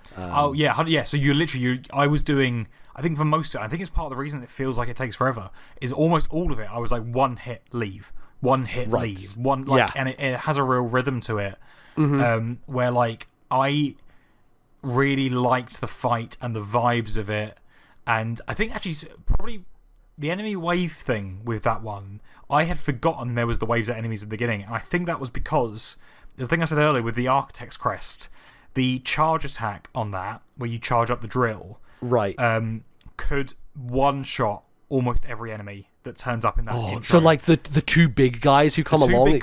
I was doing, I think for most of it, I think it's part of the reason it feels like it takes forever, is almost all of it I was like 1 hit, leave, 1 hit, leave, and it has a real rhythm to it. Where like I really liked the fight and the vibes of it. And I think actually probably the enemy wave thing with that one, I had forgotten there was the waves of enemies at the beginning. And I think that was because, the thing I said earlier with the Architect's Crest, the charge attack on that, where you charge up the drill, could one-shot almost every enemy that turns up in that intro. So like the 2 big guys who come along,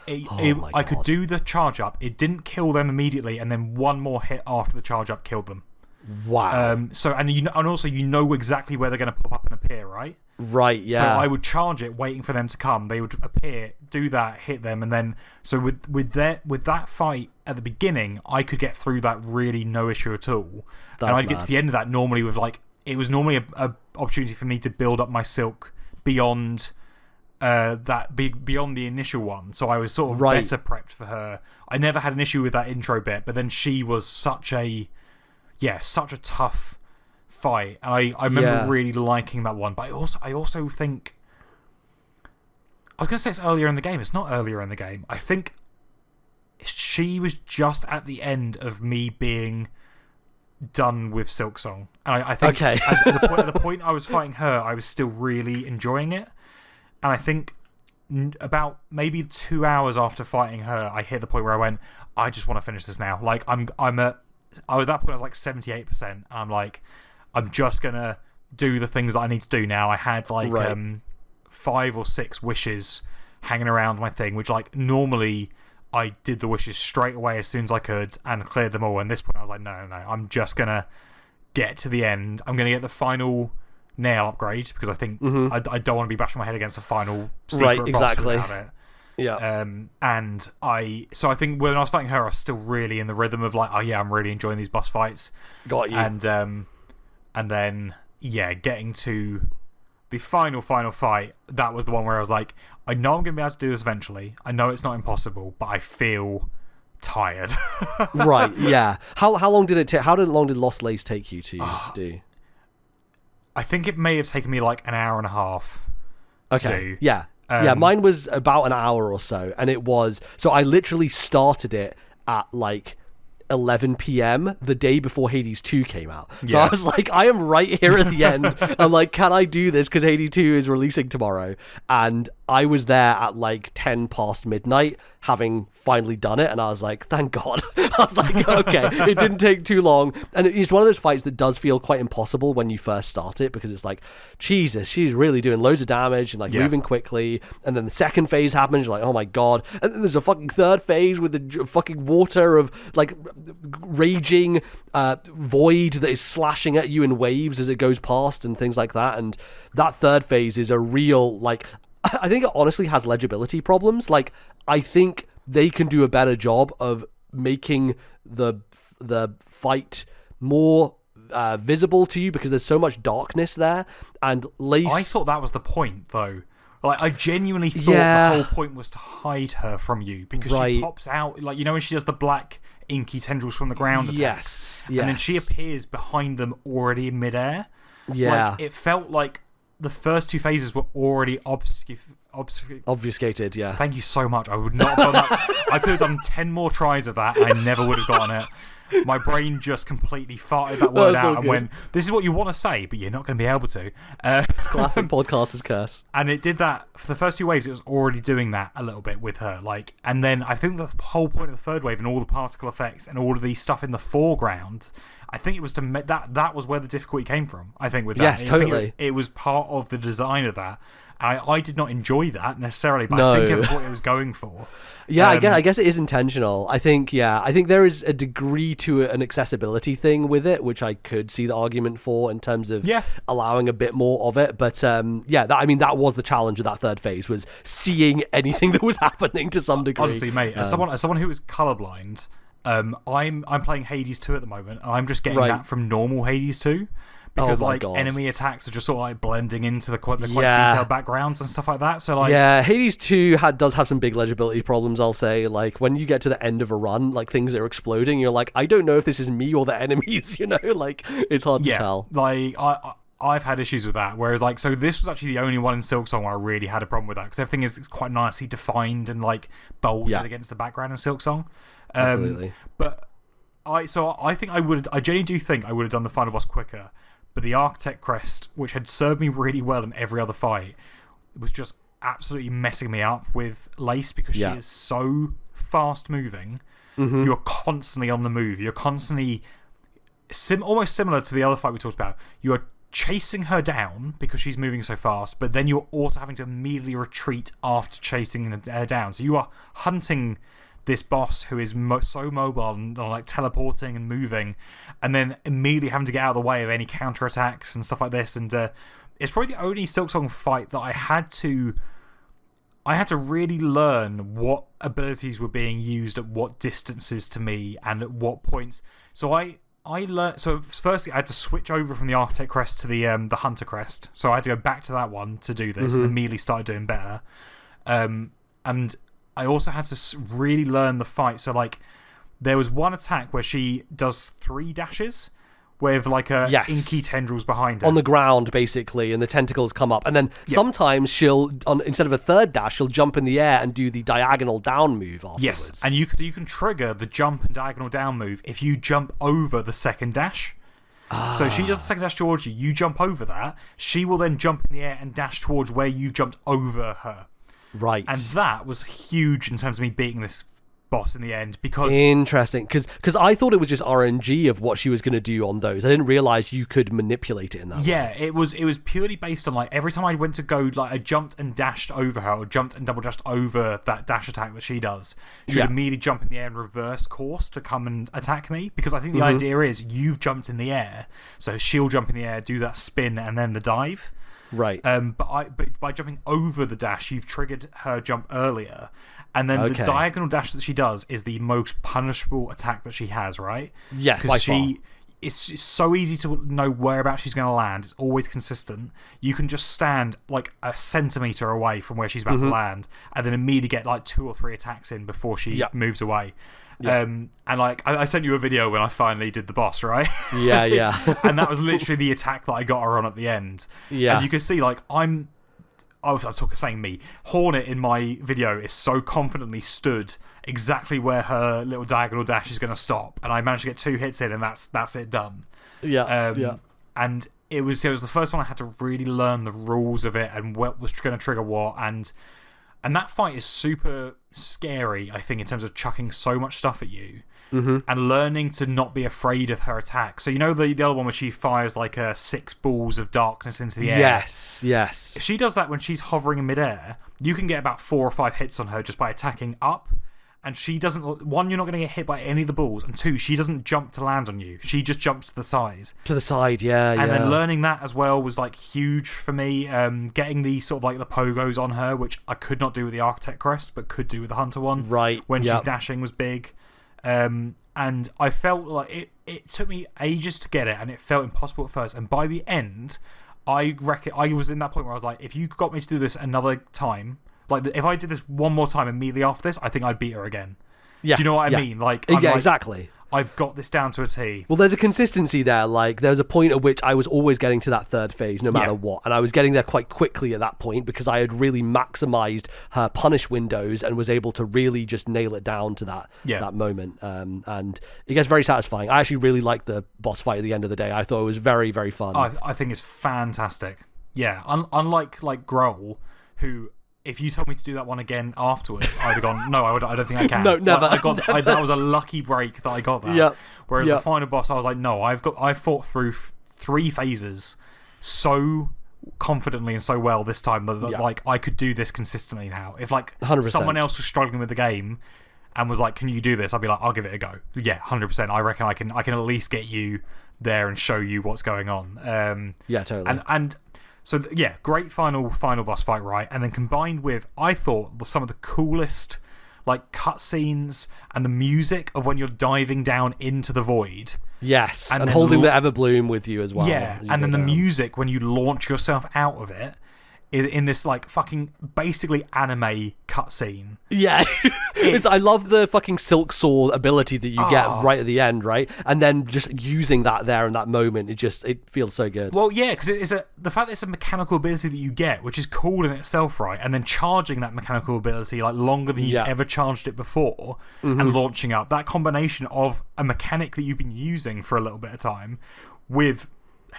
I could do the charge up, it didn't kill them immediately, and then 1 more hit after the charge up killed them. Wow. And also you know exactly where they're going to pop up and appear, right? Right, yeah. So I would charge it, waiting for them to come. They would appear, do that, hit them, and then... So with that fight at the beginning, I could get through that really no issue at all. And I'd get to the end of that normally with like... It was normally a opportunity for me to build up my silk beyond beyond the initial one, so I was sort of better prepped for her. I never had an issue with that intro bit, but then she was such a tough fight, and I remember really liking that one. But I also think I was going to say it's earlier in the game. It's not earlier in the game. I think she was just at the end of me being done with Silksong, and I think at the point I was fighting her, I was still really enjoying it. And I think about maybe 2 hours after fighting her, I hit the point where I went, I just want to finish this now. Like at that point I was like 78%. And I'm like, I'm just gonna do the things that I need to do now. I had like 5 or 6 wishes hanging around my thing, which like normally I did the wishes straight away as soon as I could and cleared them all. And this point I was like, no, I'm just gonna get to the end. I'm gonna get the final nail upgrade because I think I don't want to be bashing my head against a final secret boss without it. Yeah. And I think when I was fighting her, I was still really in the rhythm of like, oh yeah, I'm really enjoying these boss fights. Got you. And then getting to the final fight, that was the one where I was like, I know I'm going to be able to do this eventually. I know it's not impossible, but I feel tired. Right. Yeah. How long did it take? How long did Lost Lace take you to do? I think it may have taken me like an hour and a half to do. Yeah. Mine was about an hour or so, and it was... So I literally started it at like 11 p.m. the day before Hades 2 came out. So I was like, I am right here at the end. I'm like, can I do this? Because Hades 2 is releasing tomorrow. And I was there at like 10 past midnight, having finally done it, and I was like, thank God. I was like, okay, it didn't take too long. And it's one of those fights that does feel quite impossible when you first start it, because it's like, Jesus, she's really doing loads of damage and like moving quickly. And then the second phase happens, you're like, oh my God. And then there's a fucking third phase with the fucking water of like raging void that is slashing at you in waves as it goes past and things like that. And that third phase is a real, like, I think it honestly has legibility problems. Like, I think they can do a better job of making the fight more visible to you, because there's so much darkness there. And Lace... I thought that was the point, though. Like, I genuinely thought the whole point was to hide her from you, because she pops out, like, you know when she does the black inky tendrils from the ground attacks? Yes. And then she appears behind them already in midair. Yeah. Like, it felt like the first 2 phases were already obfuscated. Yeah. Thank you so much. I would not have done that. I could have done 10 more tries of that and I never would have gotten it. My brain just completely farted that word out and went, this is what you want to say, but you're not going to be able to. Classic podcaster's curse. And it did that for the first 2 waves. It was already doing that a little bit with her. Like, and then I think the whole point of the third wave and all the particle effects and all of the stuff in the foreground, I think it was to make that was where the difficulty came from. I think with that. Yes, totally. It was part of the design of that. I did not enjoy that necessarily, but I think it's what it was going for. Yeah, I guess it is intentional. I think there is a degree to an accessibility thing with it, which I could see the argument for in terms of allowing a bit more of it. But that was the challenge of that third phase, was seeing anything that was happening to some degree. Honestly, mate, as someone who is colorblind, I'm playing Hades 2 at the moment, and I'm just getting that from normal Hades 2. Because enemy attacks are just sort of like blending into the quite detailed backgrounds and stuff like that. So Hades 2 does have some big legibility problems, I'll say. Like when you get to the end of a run, like things are exploding, you're like, I don't know if this is me or the enemies, you know? Like it's hard to tell. Like I've had issues with that. Whereas so this was actually the only one in Silksong where I really had a problem with that, because everything is quite nicely defined and like bolded against the background in Silksong. Absolutely. But I genuinely do think I would have done the final boss quicker. But the Architect Crest, which had served me really well in every other fight, was just absolutely messing me up with Lace, because she is so fast moving. Mm-hmm. You're constantly on the move. You're constantly almost similar to the other fight we talked about. You are chasing her down because she's moving so fast, but then you're also having to immediately retreat after chasing her down. So you are hunting this boss who is so mobile and like teleporting and moving, and then immediately having to get out of the way of any counterattacks and stuff like this. And it's probably the only Silksong fight that I had to really learn what abilities were being used at what distances to me and at what points. So I I learned. So firstly, I had to switch over from the Architect crest to the Hunter crest. So I had to go back to that one to do this, and immediately started doing better. And I also had to really learn the fight. So like, there was one attack where she does 3 dashes with like inky tendrils behind her on the ground, basically, and the tentacles come up, and then sometimes she'll, instead of a third dash, she'll jump in the air and do the diagonal down move afterwards. Yes, and you can trigger the jump and diagonal down move if you jump over the second dash. So she does the second dash towards you, you jump over that, she will then jump in the air and dash towards where you jumped over her. Right. And that was huge in terms of me beating this boss in the end, because interesting, because I thought it was just RNG of what she was going to do on those. I didn't realize you could manipulate it in that way. It was purely based on like every time I went to go, like I jumped and dashed over her, or jumped and double dashed over that dash attack that she does, she would immediately jump in the air and reverse course to come and attack me, because I think the idea is you've jumped in the air, so she'll jump in the air, do that spin and then the dive. Right. But by jumping over the dash, you've triggered her jump earlier. And then the diagonal dash that she does is the most punishable attack that she has, right? Yeah, because it's so easy to know whereabouts she's going to land. It's always consistent. You can just stand like a centimetre away from where she's about to land, and then immediately get like 2 or 3 attacks in before she moves away. And like I sent you a video when I finally did the boss, right? Yeah. And that was literally the attack that I got her on at the end. Yeah. And you can see, like, I'm saying me. Hornet in my video is so confidently stood exactly where her little diagonal dash is going to stop, and I managed to get 2 hits in, and that's it done. And it was the first one I had to really learn the rules of it and what was going to trigger what, and that fight is super scary, I think, in terms of chucking so much stuff at you. And learning to not be afraid of her attack. So you know the other one where she fires like 6 balls of darkness into the air? Yes. If she does that when she's hovering in midair, you can get about 4 or 5 hits on her just by attacking up. And she doesn't... 1, you're not going to get hit by any of the balls. And 2, she doesn't jump to land on you. She just jumps to the side. To the side, yeah. And then learning that as well was like huge for me. Getting the sort of like the pogos on her, which I could not do with the Architect crest, but could do with the Hunter one. Right. When she's dashing was big. And I felt like it took me ages to get it, and it felt impossible at first. And by the end, I reckon I was in that point where I was like, if you got me to do this another time, like if I did this one more time immediately after this, I think I'd beat her again. Yeah. Do you know what I mean? Like, exactly. I've got this down to a T. Well, there's a consistency there. Like, there's a point at which I was always getting to that third phase, no matter what. And I was getting there quite quickly at that point because I had really maximized her punish windows and was able to really just nail it down to that moment. And it gets very satisfying. I actually really liked the boss fight at the end of the day. I thought it was very, very fun. I think it's fantastic. Yeah. Unlike like Grohl, who... If you told me to do that one again afterwards, I'd have gone, no, I don't think I can. No, never. That was a lucky break that I got that. Yep. Whereas the final boss, I was like, no, I fought through 3 phases so confidently and so well this time that like I could do this consistently now. If like 100%. someone else was struggling with the game and was like, can you do this? I'd be like, I'll give it a go. Yeah, 100%. I reckon I can at least get you there and show you what's going on. Yeah, totally. And so, yeah, great final boss fight, right? And then combined with, I thought, some of the coolest like cutscenes and the music of when you're diving down into the void. Yes, and holding the Everbloom with you as well. Yeah, and then the music when you launch yourself out of it in this like fucking basically anime cutscene. Yeah. I love the fucking Silksong ability that you get right at the end, right? And then just using that there in that moment, it feels so good. Well, yeah, because the fact that it's a mechanical ability that you get, which is cool in itself, right? And then charging that mechanical ability like longer than you've ever charged it before and launching up, that combination of a mechanic that you've been using for a little bit of time with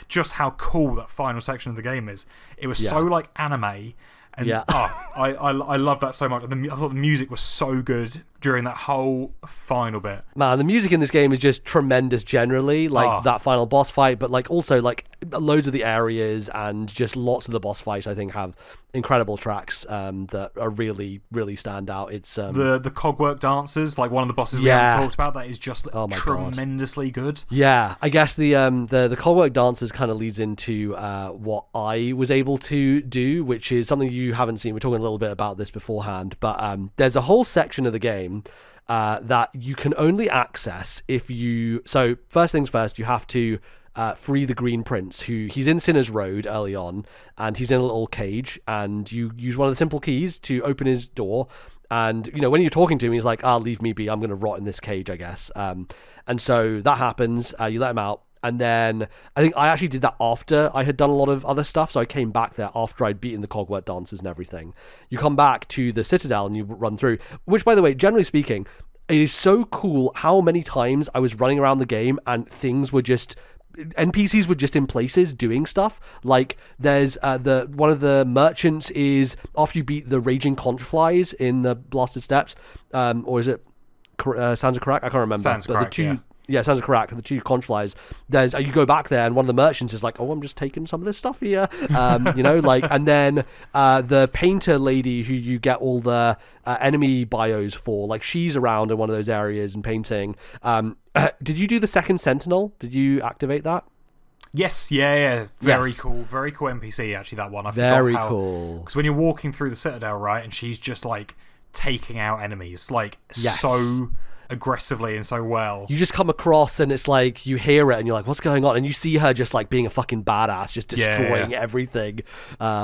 just how cool that final section of the game is. It was so like anime. And I love that so much. And I thought the music was so good during that whole final bit. Man, the music in this game is just tremendous generally, like that final boss fight, but like also like loads of the areas and just lots of the boss fights I think have incredible tracks that are really, really stand out. It's the cogwork dancers, like one of the bosses we haven't talked about, that is just tremendously good. Yeah, I guess the cogwork dancers kind of leads into what I was able to do, which is something you haven't seen. We're talking a little bit about this beforehand, but there's a whole section of the game that you can only access if you. So first things first, you have to free the Green Prince, who he's in Sinner's Road early on, and he's in a little cage, and you use one of the simple keys to open his door. And, when you're talking to him, he's like, leave me be. I'm going to rot in this cage, I guess. And so that happens. You let him out. And then I think I actually did that after I had done a lot of other stuff. So I came back there after I'd beaten the Cogwork Dancers and everything. You come back to the Citadel and you run through, which, by the way, generally speaking, it is so cool how many times I was running around the game and NPCs were just in places doing stuff. Like there's one of the merchants is after you beat the raging conchflies in the Blasted Steppes, or is it Sands of Karak? I can't remember. Sands of Karak, yeah, Sands of Karak, the two conchflies. There's you go back there and one of the merchants is like, I'm just taking some of this stuff here, and then the painter lady who you get all the enemy bios for, like she's around in one of those areas and painting. Did you do the second Sentinel? Did you activate that? Yes, yeah. Very cool NPC, actually, that one. Very cool. Because when you're walking through the Citadel, right, and she's just, like, taking out enemies, like, so aggressively and so well. You just come across and it's like, you hear it and you're like, what's going on? And you see her just, like, being a fucking badass, just destroying everything,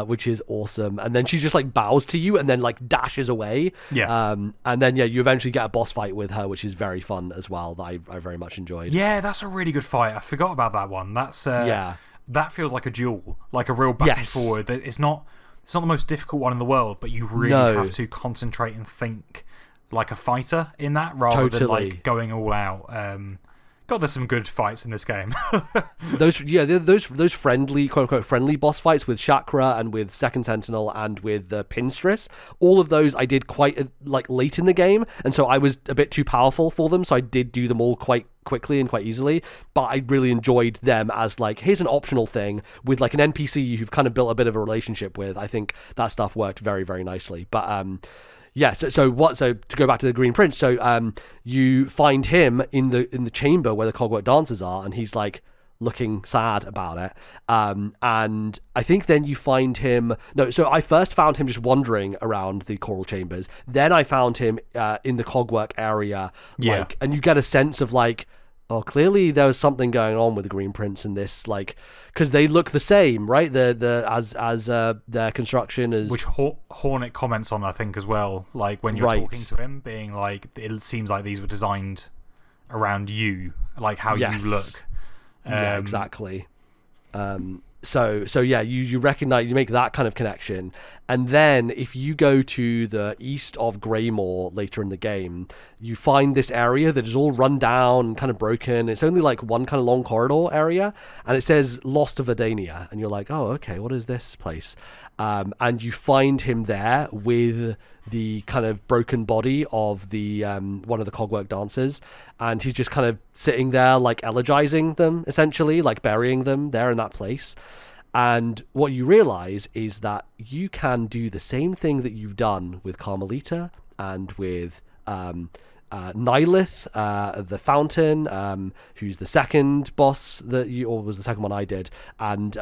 which is awesome. And then she just, like, bows to you and then, like, dashes away. Yeah. And then, you eventually get a boss fight with her, which is very fun as well, that I very much enjoyed. Yeah, that's a really good fight. I forgot about that one. That's, that feels like a duel, like a real back and forward. It's not the most difficult one in the world, but you really have to concentrate and think like a fighter in that rather than like going all out. God, there's some good fights in this game. those friendly, quote unquote friendly boss fights with Chakra and with Second Sentinel and with the Pinstress, all of those I did quite late in the game, and so I was a bit too powerful for them, so I did do them all quite quickly and quite easily, but I really enjoyed them as like, here's an optional thing with like an NPC you've kind of built a bit of a relationship with. I think that stuff worked very, very nicely. But so to go back to the Green Prince, so you find him in the chamber where the Cogwork Dancers are, and he's like looking sad about it. And I think then you find him. No, so I first found him just wandering around the choral chambers. Then I found him in the Cogwork area. And you get a sense of like, oh, clearly there was something going on with the Green Prince in this, like, because they look the same, right? As their construction is, which Hornet comments on, I think, as well. Like when you're talking to him, being like, it seems like these were designed around you, like how you look. Yeah, exactly. So you recognize, you make that kind of connection, and then if you go to the east of Greymore later in the game, you find this area that is all run down and kind of broken. It's only like one kind of long corridor area, and it says Lost to Verdania, and you're like, oh, okay, what is this place? And you find him there with the kind of broken body of the one of the Cogwork Dancers, and he's just kind of sitting there like elegizing them, essentially, like burying them there in that place. And what you realize is that you can do the same thing that you've done with Carmelita and with Nihilith, the Fountain, who's the second boss or was the second one I did, and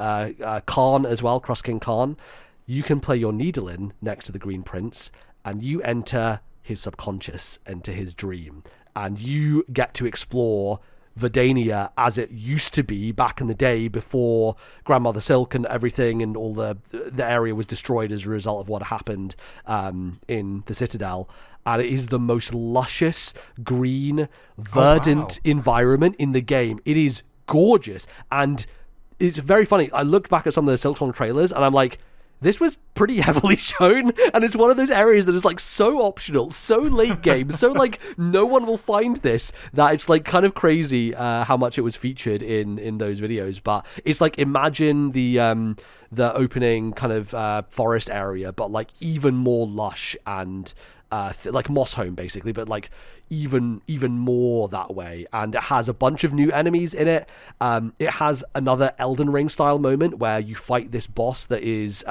Khan as well, Cross King Khan. You can play your needle in next to the Green Prince, and you enter his subconscious, enter his dream, and you get to explore Verdania as it used to be back in the day before Grandmother Silk and everything, and all the area was destroyed as a result of what happened in the Citadel. And it is the most luscious, green, verdant environment in the game. It is gorgeous, and it's very funny. I looked back at some of the Silksong trailers, and I'm like, this was pretty heavily shown, and it's one of those areas that is like so optional, so late game, so like no one will find this, that it's like kind of crazy how much it was featured in those videos. But it's like, imagine the opening kind of forest area, but like even more lush and like Moss Home basically, but like even more that way. And it has a bunch of new enemies in it. It has another Elden Ring style moment where you fight this boss that is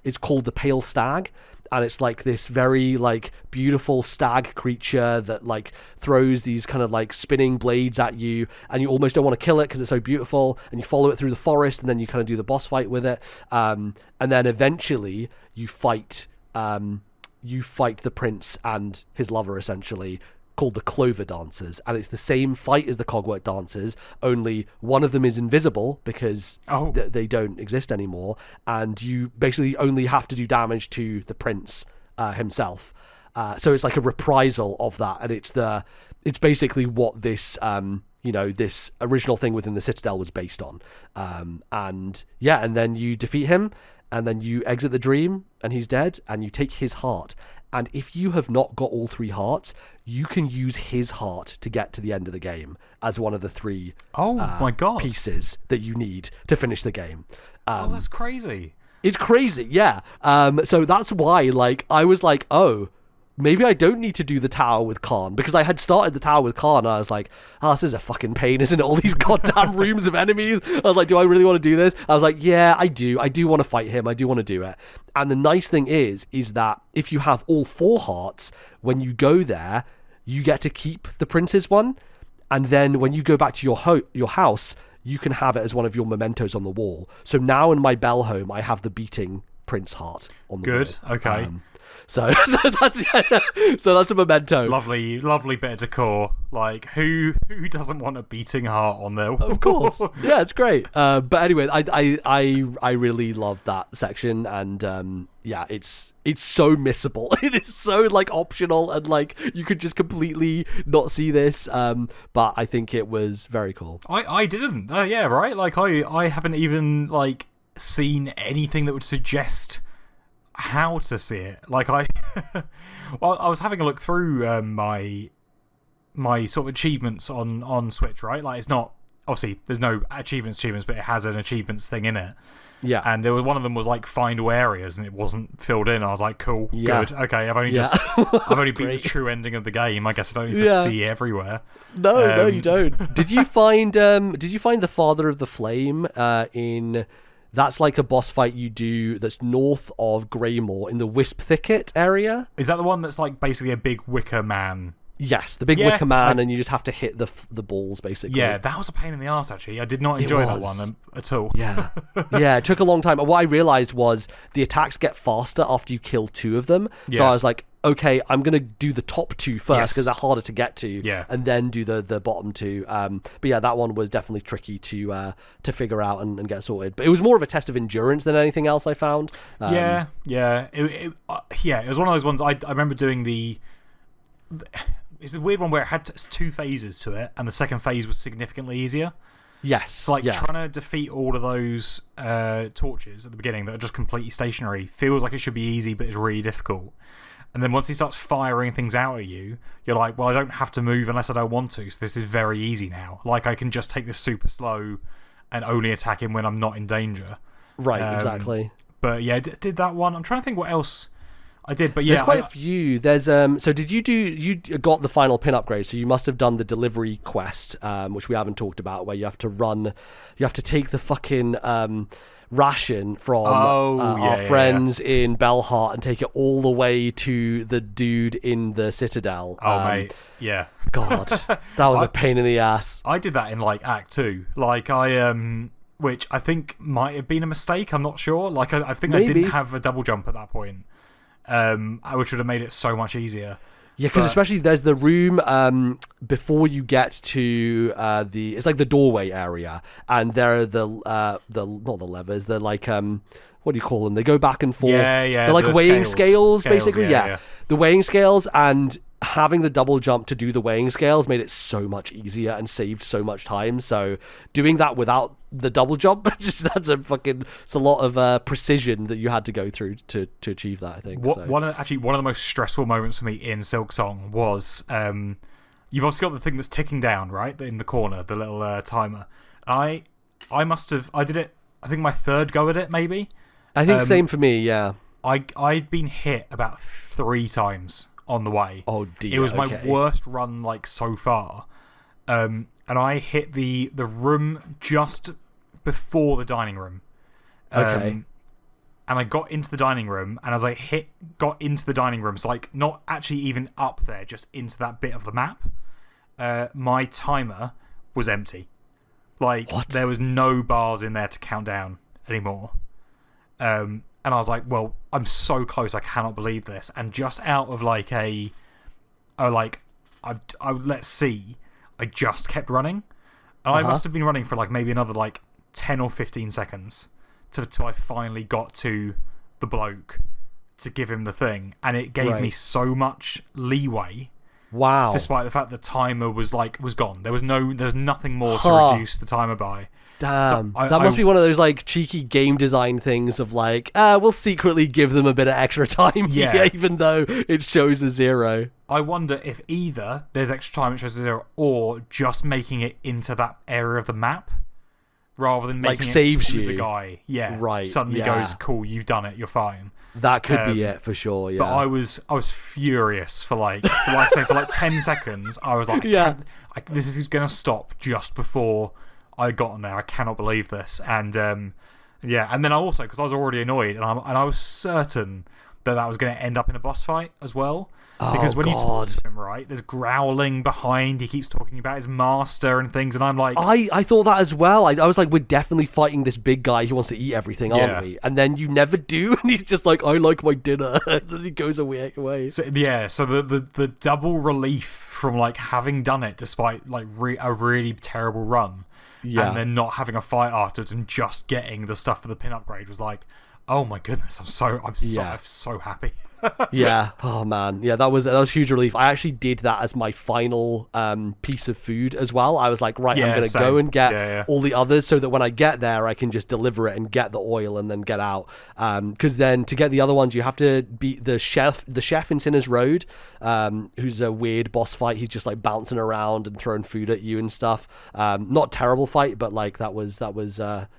it's called the Pale Stag, and it's like this very like beautiful stag creature that like throws these kind of like spinning blades at you, and you almost don't want to kill it because it's so beautiful, and you follow it through the forest, and then you kind of do the boss fight with it, and then eventually you fight the prince and his lover, essentially, called the Clover Dancers, and it's the same fight as the Cogwork Dancers, only one of them is invisible because they don't exist anymore, and you basically only have to do damage to the prince himself. So it's like a reprisal of that, and it's basically what this this original thing within the Citadel was based on. And then you defeat him, and then you exit the dream, and he's dead, and you take his heart. And if you have not got all 3 hearts, you can use his heart to get to the end of the game as one of the 3 my God. pieces that you need to finish the game. That's crazy. It's crazy, yeah. So that's why, I was like, oh, maybe I don't need to do the tower with Khan, because I had started the tower with Khan, and I was like, this is a fucking pain, isn't it? All these goddamn rooms of enemies. I was like, do I really want to do this? I was like, yeah, I do. I do want to fight him. I do want to do it. And the nice thing is that if you have all 4 hearts, when you go there, you get to keep the prince's one, and then when you go back to your house, you can have it as one of your mementos on the wall. So now in my Bell home, I have the beating prince heart on the wall. Good, okay. So that's a memento. Lovely bit of decor. Who doesn't want a beating heart on their wall? Of course, yeah, it's great. But anyway, I really love that section, and it's so missable. It is so optional, and you could just completely not see this. But I think it was very cool. I didn't. Yeah, right. I haven't even seen anything that would suggest how to see it. I was having a look through my sort of achievements on Switch, right? It's not, obviously there's no achievements, but it has an achievements thing in it. Yeah. And there was one of them was find all areas, and it wasn't filled in. I was like, cool, good, okay. I've only beat the true ending of the game. I guess I don't need to see everywhere. No, you don't. Did you find the Father of the Flame in? That's a boss fight you do that's north of Greymore in the Wisp Thicket area. Is that the one that's basically a big wicker man? Yes, the big wicker man, and you just have to hit the balls, basically. Yeah, that was a pain in the arse, actually. I did not enjoy that one at all. Yeah. Yeah, it took a long time. What I realised was the attacks get faster after you kill 2 of them. So I was like, okay, I'm going to do the top 2 first because they're harder to get to, and then do the bottom 2. But yeah, that one was definitely tricky to figure out and get sorted. But it was more of a test of endurance than anything else I found. It was one of those ones. I remember doing it's a weird one where it had 2 phases to it, and the second phase was significantly easier. Yes. So trying to defeat all of those torches at the beginning that are just completely stationary feels like it should be easy, but it's really difficult. And then once he starts firing things out at you, you're like, well, I don't have to move unless I don't want to, so this is very easy now. I can just take this super slow and only attack him when I'm not in danger. Right, exactly. But yeah, did that one. I'm trying to think what else I did, but yeah. There's quite a few. There's so did you got the final pin upgrade, so you must have done the delivery quest, which we haven't talked about, where you have to take the fucking ration from our friends in Belheart and take it all the way to the dude in the Citadel. Mate, yeah. God, that was a pain in the ass. I did that in Act 2. Which I think might have been a mistake, I'm not sure. I think Maybe. I didn't have a double jump at that point. Which would have made it so much easier. Yeah, because especially there's the room before you get to it's the doorway area, and there are the not the levers, they're what do you call them? They go back and forth. Yeah. They're weighing scales basically. Yeah. The weighing scales, and having the double jump to do the weighing scales made it so much easier and saved so much time. So doing that without the double jump, it's a lot of precision that you had to go through to achieve that, I think. One of the most stressful moments for me in Silksong was you've also got the thing that's ticking down, right, in the corner, the little timer. I did it, I think my 3rd go at it, maybe. I think same for me, yeah. I'd been hit about 3 times on the way. Oh dear. It was my worst run so far. And I hit the room just before the dining room. Okay. And I got into the dining room, and as I got into the dining room, so not actually even up there, just into that bit of the map, my timer was empty. What? There was no bars in there to count down anymore. And I was like, well, I'm so close, I cannot believe this. And just out of let's see, I just kept running. And I must have been running for like maybe another like 10 or 15 seconds till I finally got to the bloke to give him the thing. And it gave me so much leeway. Wow. Despite the fact the timer was gone. There was nothing more to reduce the timer by. Damn. So that must be one of those like cheeky game design things of like, we'll secretly give them a bit of extra time here, even though it shows a 0. I wonder if either there's extra time it shows a 0 or just making it into that area of the map rather than making like saves it to you. The guy. Yeah. Right. Suddenly goes, cool, you've done it, you're fine. That could be it for sure, yeah. But I was furious for like 10 seconds. I was like, this is going to stop just before I got in there. I cannot believe this. And and then I also, because I was already annoyed, and I was certain that was going to end up in a boss fight as well. Because when you talk to him, right, there's growling behind. He keeps talking about his master and things, and I'm like, I thought that as well. I was like, we're definitely fighting this big guy who wants to eat everything, aren't we? And then you never do, and he's just like, I like my dinner, and then he goes away. So the double relief from like having done it despite like a really terrible run, and then not having a fight afterwards and just getting the stuff for the pin upgrade was like, oh my goodness, I'm so happy. Yeah. Oh man. Yeah, that was huge relief. I actually did that as my final piece of food as well. I was like, right, I'm gonna go and get all the others so that when I get there I can just deliver it and get the oil and then get out. Because then to get the other ones you have to beat the chef in Sinner's Road, who's a weird boss fight. He's just like bouncing around and throwing food at you and stuff. Not terrible fight, but like that was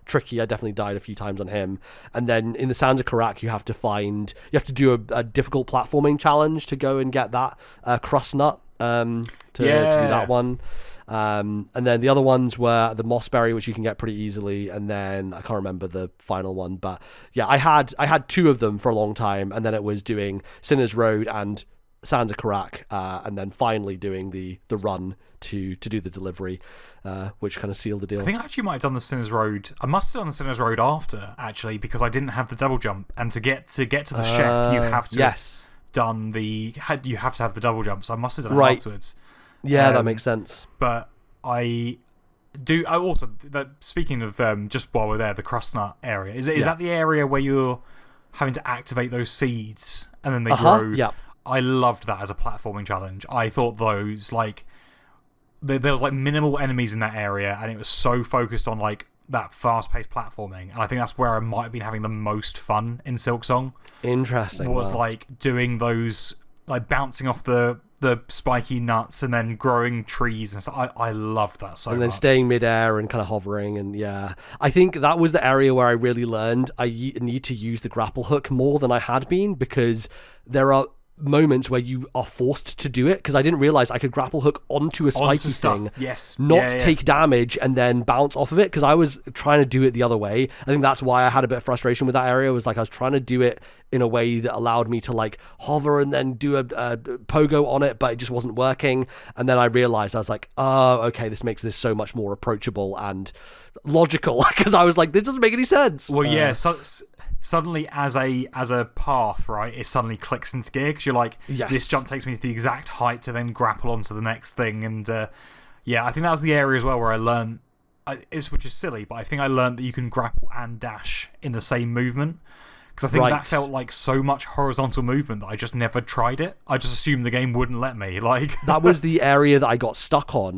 tricky. I definitely died a few times on him. And then in the Sands of Karak you have to do a difficult platforming challenge to go and get that crust nut to do that one. And then the other ones were the mossberry, which you can get pretty easily, and then I can't remember the final one, but yeah, I had 2 of them for a long time, and then it was doing Sinner's Road and Sands of Karak, and then finally doing the run to do the delivery, which kind of sealed the deal. I think I actually might have done the Sinner's Road. I must have done the Sinner's Road after, actually, because I didn't have the double jump, and to get to the chef, you have to have done you have to have the double jump. So I must have done it afterwards. Yeah, that makes sense. But I also speaking of just while we're there, the crust nut area is that the area where you're having to activate those seeds and then they grow? Yeah. I loved that as a platforming challenge. I thought those like. There was like minimal enemies in that area, and it was so focused on like that fast-paced platforming, and I think that's where I might have been having the most fun in Silksong. Interesting. Was like doing those, like bouncing off the spiky nuts and then growing trees and stuff. I loved that so much. And then staying midair and kind of hovering, and I think that was the area where I really learned I need to use the grapple hook more than I had been, because there are moments where you are forced to do it, because I didn't realize I could grapple hook onto a spiky thing, take damage and then bounce off of it, because I was trying to do it the other way. I think that's why I had a bit of frustration with that area, was like I was trying to do it in a way that allowed me to like hover and then do a pogo on it, but it just wasn't working. And then I realized, I was like, oh, okay, this makes this so much more approachable and logical, because I was like, this doesn't make any sense. Well, suddenly as a path, right, it suddenly clicks into gear, because you're like, this jump takes me to the exact height to then grapple onto the next thing. And I think that was the area as well where I learned, which is silly, but I think I learned that you can grapple and dash in the same movement, because I think that felt like so much horizontal movement that I just never tried it. I just assumed the game wouldn't let me. Like that was the area that I got stuck on.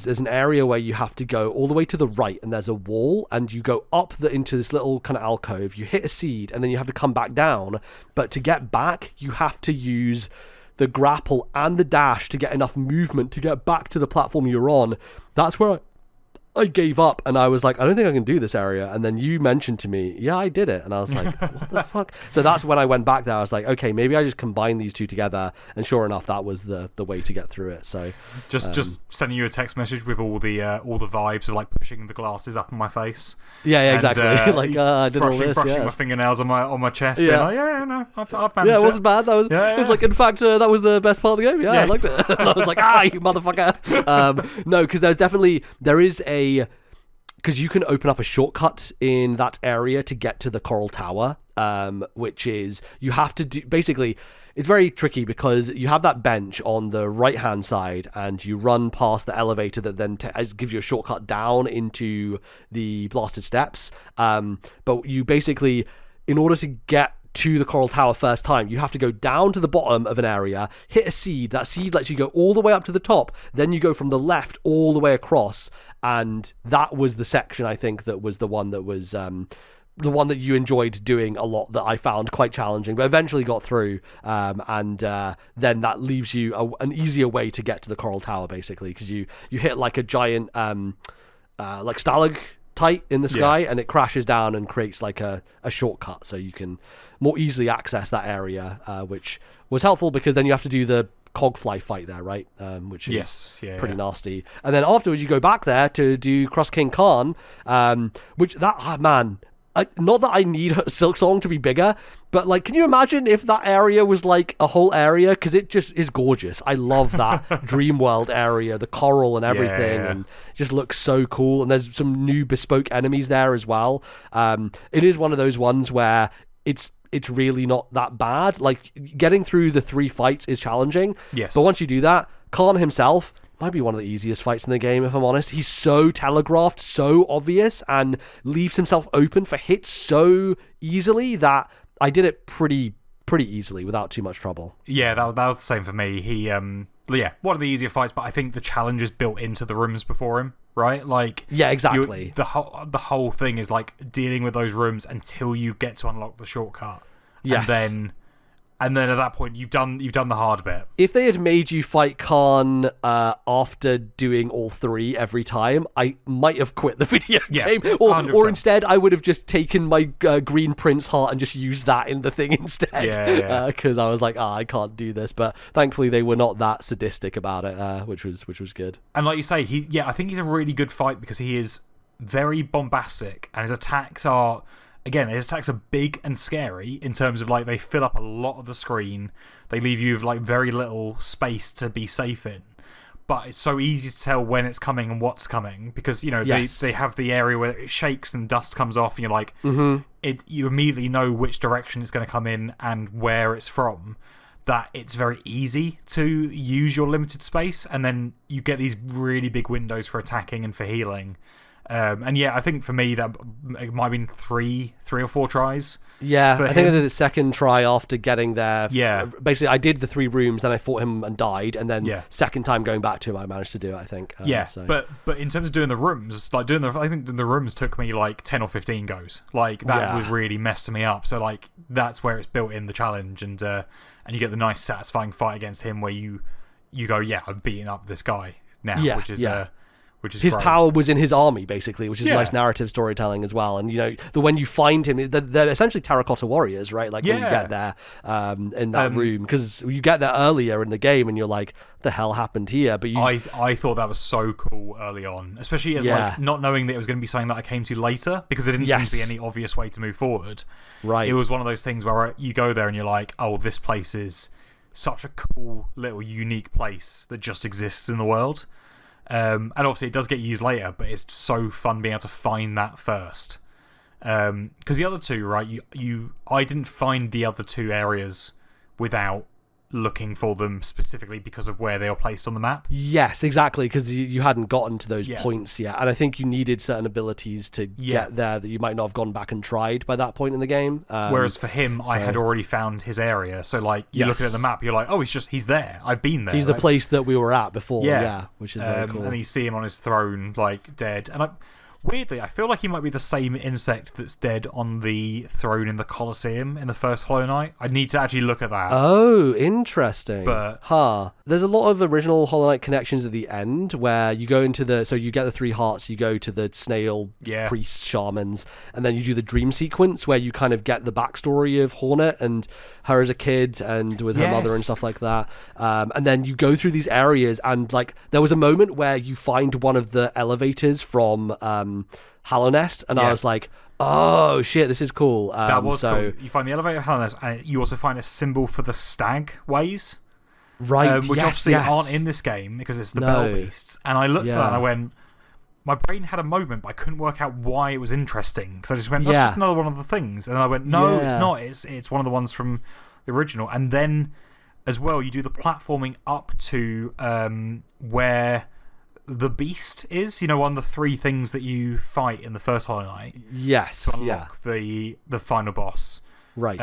There's an area where you have to go all the way to the right, and there's a wall, and you go up into this little kind of alcove. You hit a seed, and then you have to come back down. But to get back, you have to use the grapple and the dash to get enough movement to get back to the platform you're on. That's where I gave up, and I was like, I don't think I can do this area. And then you mentioned to me, yeah, I did it. And I was like, what the fuck? So that's when I went back there. I was like, okay, maybe I just combine these two together. And sure enough, that was the way to get through it. So just sending you a text message with all the vibes of like pushing the glasses up on my face. Yeah, exactly. Like I did all this. Brushing my fingernails on my chest. Yeah, like, no, I've managed it. It wasn't bad. It was like, in fact, that was the best part of the game. Yeah, I liked it. And I was like, you motherfucker. No, because there is because you can open up a shortcut in that area to get to the Coral Tower, which is you have to do basically. It's very tricky because you have that bench on the right-hand side and you run past the elevator that then gives you a shortcut down into the blasted steps. But you basically, in order to get to the Coral Tower first time, you have to go down to the bottom of an area, hit a seed. That seed lets you go all the way up to the top. Then you go from the left all the way across. And that was the section, I think, that was the one that was... the one that you enjoyed doing a lot, that I found quite challenging, but eventually got through. And then that leaves you an easier way to get to the Coral Tower, basically, because you hit like a giant like stalactite in the sky, and it crashes down and creates like a shortcut, so you can more easily access that area, which was helpful because then you have to do the cogfly fight there, right? Which is pretty nasty. And then afterwards you go back there to do Cross King Khan, which not that I need Silksong to be bigger, but like, can you imagine if that area was like a whole area? Because it just is gorgeous. I love that dream world area, the coral and everything, and it just looks so cool. And there's some new bespoke enemies there as well. It is one of those ones where it's really not that bad. Like, getting through the 3 fights is challenging. Yes. But once you do that, Khan himself might be one of the easiest fights in the game, if I'm honest. He's so telegraphed, so obvious, and leaves himself open for hits so easily that I did it pretty easily without too much trouble. Yeah, that was the same for me. He, one of the easier fights, but I think the challenge is built into the rooms before him, right? Like, yeah, exactly. The whole thing is like dealing with those rooms until you get to unlock the shortcut. Yes. And then at that point, you've done the hard bit. If they had made you fight Khan after doing all 3 every time, I might have quit the video game. Or instead, I would have just taken my green prince heart and just used that in the thing instead. Because I was like, I can't do this. But thankfully, they were not that sadistic about it, which was good. And like you say, I think he's a really good fight because he is very bombastic, and his attacks are... Again, his attacks are big and scary in terms of, like, they fill up a lot of the screen. They leave you with, like, very little space to be safe in. But it's so easy to tell when it's coming and what's coming because, you know, they have the area where it shakes and dust comes off and you're like, you immediately know which direction it's going to come in and where it's from. That it's very easy to use your limited space, and then you get these really big windows for attacking and for healing. And I think for me that it might have been three or 4 tries. Yeah, I think I did a second try after getting there. Yeah. Basically, I did the 3 rooms, then I fought him and died, and then second time going back to him, I managed to do it, I think. But in terms of doing the rooms, like I think the rooms took me like 10 or 15 goes. Like, that was really messed me up. So, like, that's where it's built in the challenge, and you get the nice, satisfying fight against him where you go, I've beaten up this guy now, which is his great. power was in his army, basically, which is nice narrative storytelling as well. And, you know, when you find him, they're essentially terracotta warriors, right? Like, when you get there in that room, because you get there earlier in the game and you're like, what the hell happened here? But I thought that was so cool early on, especially as like not knowing that it was going to be something that I came to later, because there didn't seem to be any obvious way to move forward. Right. It was one of those things where you go there and you're like, oh, this place is such a cool little unique place that just exists in the world. And obviously it does get used later, but it's so fun being able to find that first. Because the other 2, right, I didn't find the other 2 areas without looking for them specifically because of where they were placed on the map. Yes, exactly, because you hadn't gotten to those points yet, and I think you needed certain abilities to get there that you might not have gone back and tried by that point in the game. Whereas for him, I had already found his area, so like you look at the map, you're like, oh, he's there. I've been there. He's the place that we were at before. Which is very cool. And you see him on his throne, like dead, and weirdly, I feel like he might be the same insect that's dead on the throne in the Colosseum in the first Hollow Knight. I'd need to actually look at that. Oh, interesting. But there's a lot of original Hollow Knight connections at the end where you go into so you get the 3 hearts, you go to the snail priest shamans, and then you do the dream sequence where you kind of get the backstory of Hornet and her as a kid and with her mother and stuff like that. And then you go through these areas, and like there was a moment where you find one of the elevators from Hallow Nest, and I was like, oh shit, this is cool. That was cool. You find the elevator of Hallow Nest, and you also find a symbol for the stag ways, right? Which obviously aren't in this game because it's the Bell Beasts. And I looked at that and I went, my brain had a moment, but I couldn't work out why it was interesting. Because I just went, that's just another one of the things. And I went, no, it's not. It's one of the ones from the original. And then, as well, you do the platforming up to where the beast is. You know, one of the 3 things that you fight in the first Hollow Knight. Yes. To unlock the final boss. Right.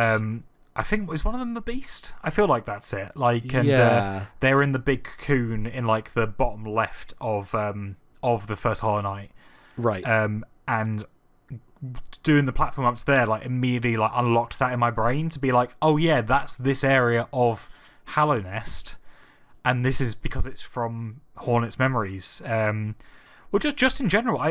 I think, was one of them the beast? I feel like that's it. Like, and they're in the big cocoon in like the bottom left of the first Hollow Knight. Right. And doing the platform ups there, like, immediately like unlocked that in my brain to be like, oh yeah, that's this area of Hallow Nest, and this is because it's from Hornet's memories. Well, just in general,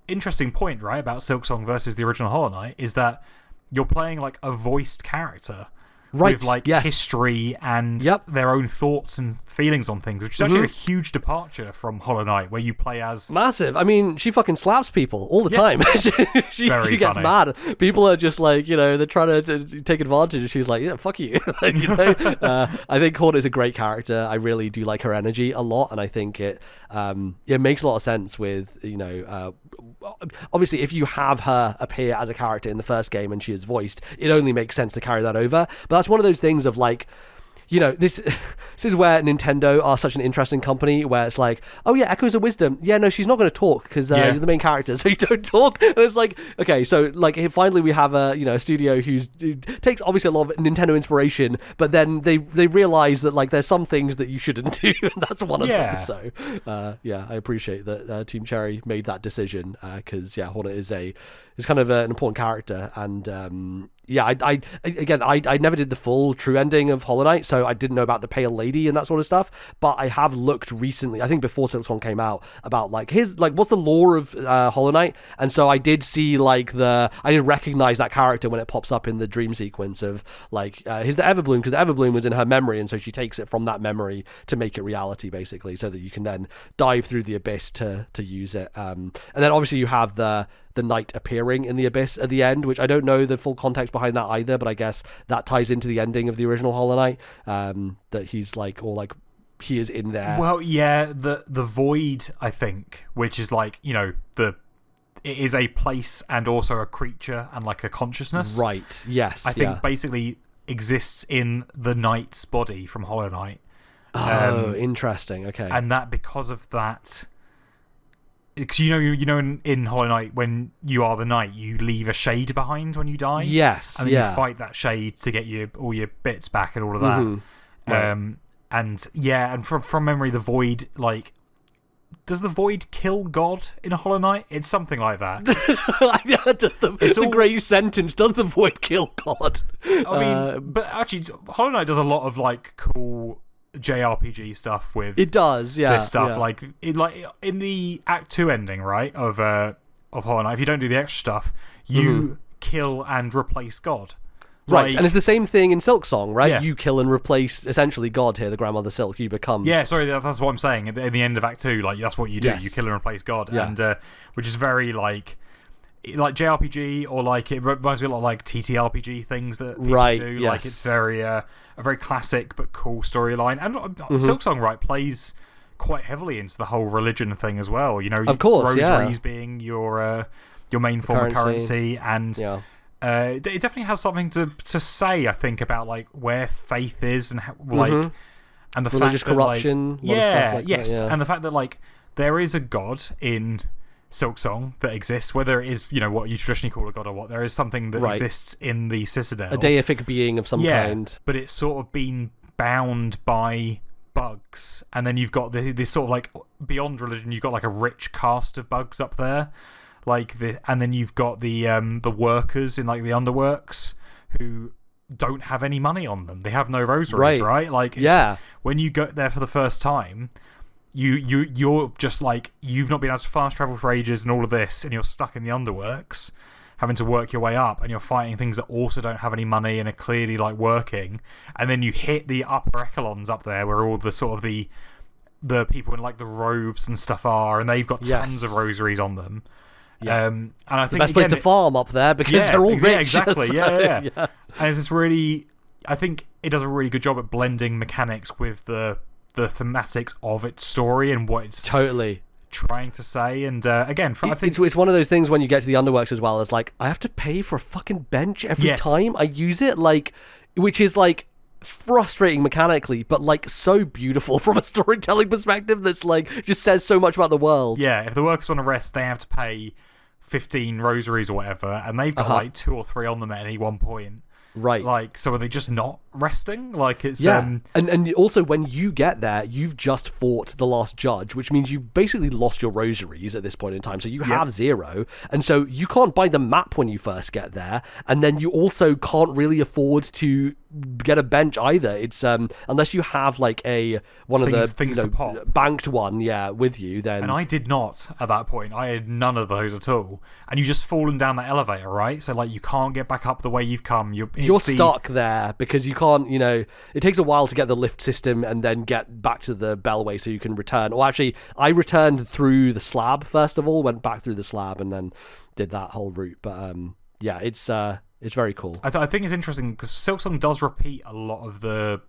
interesting point, right, about Silksong versus the original Hollow Knight is that you're playing like a voiced character. Right, with like history and their own thoughts and feelings on things, which is actually a huge departure from Hollow Knight, where you play as massive. I mean, she fucking slaps people all the time. she gets mad. People are just like, they're trying to take advantage, and she's like, yeah, fuck you. Like, I think Hornet's a great character. I really do like her energy a lot, and I think it makes a lot of sense with obviously, if you have her appear as a character in the first game and she is voiced, it only makes sense to carry that over. But that's one of those things of like, this is where Nintendo are such an interesting company, where it's like, oh yeah, Echoes of Wisdom. Yeah, no, she's not going to talk because you're the main character, so you don't talk. And it's like, okay, so like finally we have a studio who takes obviously a lot of Nintendo inspiration, but then they realize that like there's some things that you shouldn't do, and that's one of them. So I appreciate that Team Cherry made that decision, because Hornet is kind of an important character, and I never did the full true ending of Hollow Knight, so I didn't know about the Pale Lady and that sort of stuff, but I have looked recently, I think before Silksong came out, about like what's the lore of Hollow Knight, and so I did see like I did recognize that character when it pops up in the dream sequence of like here's the Everbloom, because the Everbloom was in her memory, and so she takes it from that memory to make it reality, basically, so that you can then dive through the abyss to use it, and then obviously you have the knight appearing in the abyss at the end, which I don't know the full context behind that either, but I guess that ties into the ending of the original Hollow Knight, that he's like, or like he is in there. Well, yeah, the void, I think, which is like, it is a place and also a creature and like a consciousness. Right, yes. I think basically exists in the knight's body from Hollow Knight. Oh, interesting, okay. And that because of that... Because in Hollow Knight, when you are the knight, you leave a shade behind when you die. Yes, and then you fight that shade to get all your bits back and all of that. Right. And from memory, the void, like, does the void kill God in a Hollow Knight? It's something like that. It's a great sentence. Does the void kill God? I mean, but actually, Hollow Knight does a lot of like cool JRPG stuff with this stuff, like in the Act 2 ending, right, of Hollow Knight, if you don't do the extra stuff, you kill and replace God, right? Like, and it's the same thing in Silksong, right? Yeah. You kill and replace essentially God here, the Grandmother Silk. You become that's what I'm saying. In the end of Act 2, like, that's what you do. Yes. You kill and replace God, and which is very like JRPG, or like it reminds me a lot of like TTRPG things that people do. Yes. Like, it's very a very classic but cool storyline, and Silksong, right, plays quite heavily into the whole religion thing as well. Of course, rosaries being your main form of currency, and it definitely has something to say, I think, about like where faith is and how, like and the religious fact that corruption, and the fact that like there is a god in Silksong that exists, whether it is what you traditionally call a god or what, there is something that exists in the Citadel, a deific being of some kind, but it's sort of been bound by bugs, and then you've got this sort of like beyond religion, you've got like a rich cast of bugs up there, and then you've got the workers in like the underworks who don't have any money on them. They have no rosaries, right? Like, when you go there for the first time, you're just like, you've not been able to fast travel for ages and all of this, and you're stuck in the underworks having to work your way up, and you're fighting things that also don't have any money and are clearly like working, and then you hit the upper echelons up there where all the sort of the people in like the robes and stuff are, and they've got tons of rosaries on them. And I think the best place to farm up there, because they're all rich. Exactly. And it's this really, I think it does a really good job at blending mechanics with the thematics of its story and what it's trying to say. And again, I think it's one of those things when you get to the underworks as well. It's like, I have to pay for a fucking bench every time I use it, like, which is like frustrating mechanically, but like so beautiful from a storytelling perspective. That's like just says so much about the world. Yeah, if the workers want to rest, they have to pay 15 rosaries or whatever, and they've got like 2 or 3 on them at any one point. Right. Like, so are they just not resting? Like, it's and also when you get there, you've just fought the last judge, which means you've basically lost your rosaries at this point in time. So you have 0, and so you can't buy the map when you first get there, and then you also can't really afford to get a bench either. It's unless you have like one of the things to pop. Banked one, with you. Then, and I did not at that point. I had none of those at all. And you just fallen down that elevator, right? So like you can't get back up the way you've come. You're stuck there because you can't. It takes a while to get the lift system and then get back to the bellway so you can return. Or actually, I returned through the slab first of all, went back through the slab, and then did that whole route. But it's very cool. I think it's interesting because Silksong does repeat a lot of the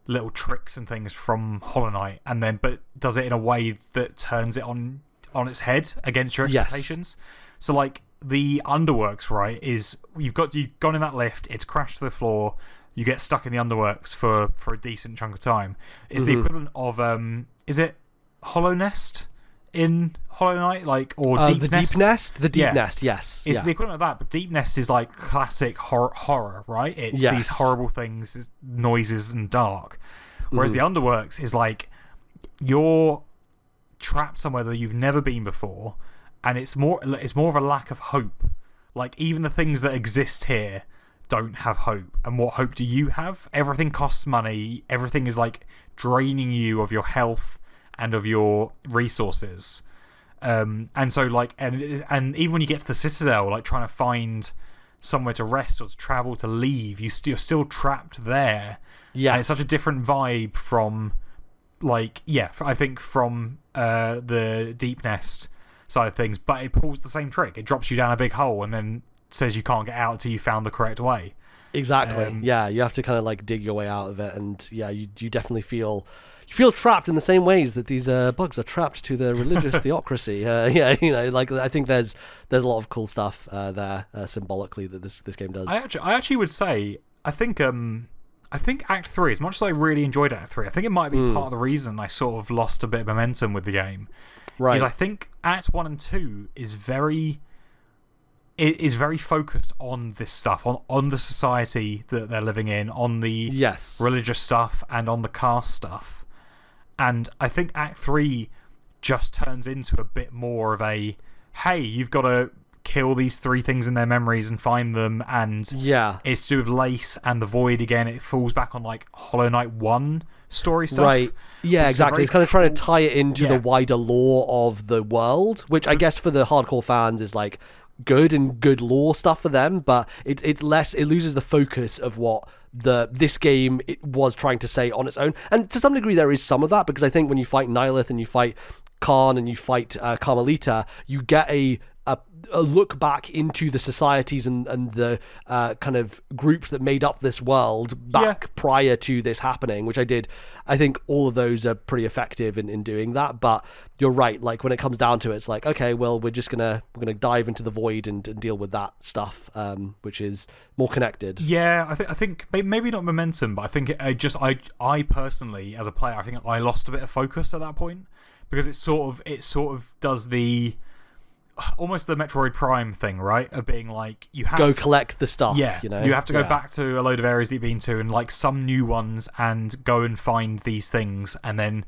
little tricks and things from Hollow Knight, but does it in a way that turns it on its head against your expectations. So like the underworks, right, is you've gone in that lift, it's crashed to the floor, you get stuck in the underworks for a decent chunk of time. It's the equivalent of is it Hollow Nest in Hollow Knight, like, or Deep Nest? Deep Nest? The Deep Nest, yes. It's the equivalent of that, but Deep Nest is like classic horror, right? It's these horrible things, noises and dark. Whereas the Underworks is like you're trapped somewhere that you've never been before, and it's more of a lack of hope. Like, even the things that exist here don't have hope. And what hope do you have? Everything costs money. Everything is like draining you of your health and of your resources. And so like, and even when you get to the Citadel, like trying to find somewhere to rest or to travel, to leave, you're still trapped there. Yeah. And it's such a different vibe from like, I think from the Deep Nest side of things, but it pulls the same trick. It drops you down a big hole and then says you can't get out until you found the correct way. Exactly. You have to kind of like dig your way out of it, and you definitely feel trapped in the same ways that these bugs are trapped to the religious theocracy. Like I think there's a lot of cool stuff there symbolically that this game does. I actually would say I think Act 3, as much as I really enjoyed Act 3, I think it might be part of the reason I sort of lost a bit of momentum with the game. Right. Is I think Act 1 and 2 is very focused on this stuff, on the society that they're living in, on the religious stuff, and on the caste stuff. And I think Act 3 just turns into a bit more of a, hey, you've got to kill these 3 things in their memories and find them, and it's to do with Lace and the Void again. It falls back on like Hollow Knight 1 story stuff. Right. Yeah, exactly. It's kind of trying to tie it into the wider lore of the world, which I guess for the hardcore fans is like good lore stuff for them, but it loses the focus of what this game it was trying to say on its own. And to some degree there is some of that, because I think when you fight Nihilith and you fight Khan and you fight Carmelita, you get a look back into the societies and the kind of groups that made up this world back prior to this happening, which I think all of those are pretty effective in doing that. But you're right, like when it comes down to it, it's like, okay, well, we're gonna dive into the Void and deal with that stuff, which is more connected. Yeah, I think maybe not momentum, but I think I personally, as a player, I think I lost a bit of focus at that point, because it sort of does the almost the Metroid Prime thing, right? Of being like, you have go collect the stuff. Yeah, you have to go back to a load of areas that you've been to and like some new ones, and go and find these things, and then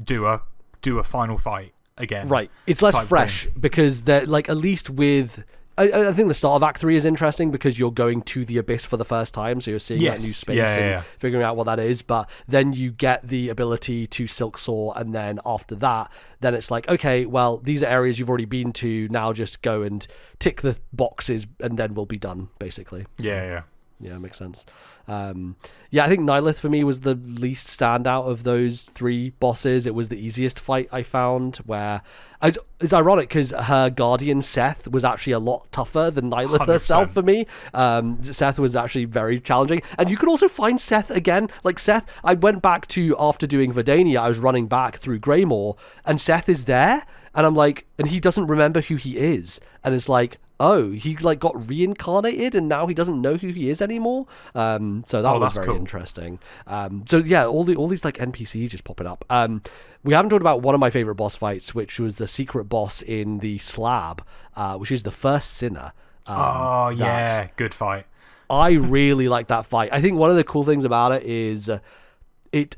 do a final fight again. Right. It's less fresh because they're like, at least with. I think the start of Act 3 is interesting because you're going to the Abyss for the first time, so you're seeing that new space and figuring out what that is, but then you get the ability to Silksong, and then after that, then it's like, okay, well, these are areas you've already been to, now just go and tick the boxes, and then we'll be done, basically. So, Yeah, makes sense. Yeah, I think Nihilith for me was the least standout of those 3 bosses. It was the easiest fight I found, where it's ironic because her guardian Seth was actually a lot tougher than Nihilith herself for me. Seth was actually very challenging, and you could also find Seth again. Like Seth, I went back to, after doing Verdania, I was running back through Greymoor, and Seth is there, and I'm like, and he doesn't remember who he is, and it's like, oh, he like got reincarnated and now he doesn't know who he is anymore. So that was very interesting. So yeah, all these like NPCs just popping up. We haven't talked about one of my favorite boss fights, which was the secret boss in the slab, which is the first sinner. Yeah, good fight. I really like that fight. I think one of the cool things about it is it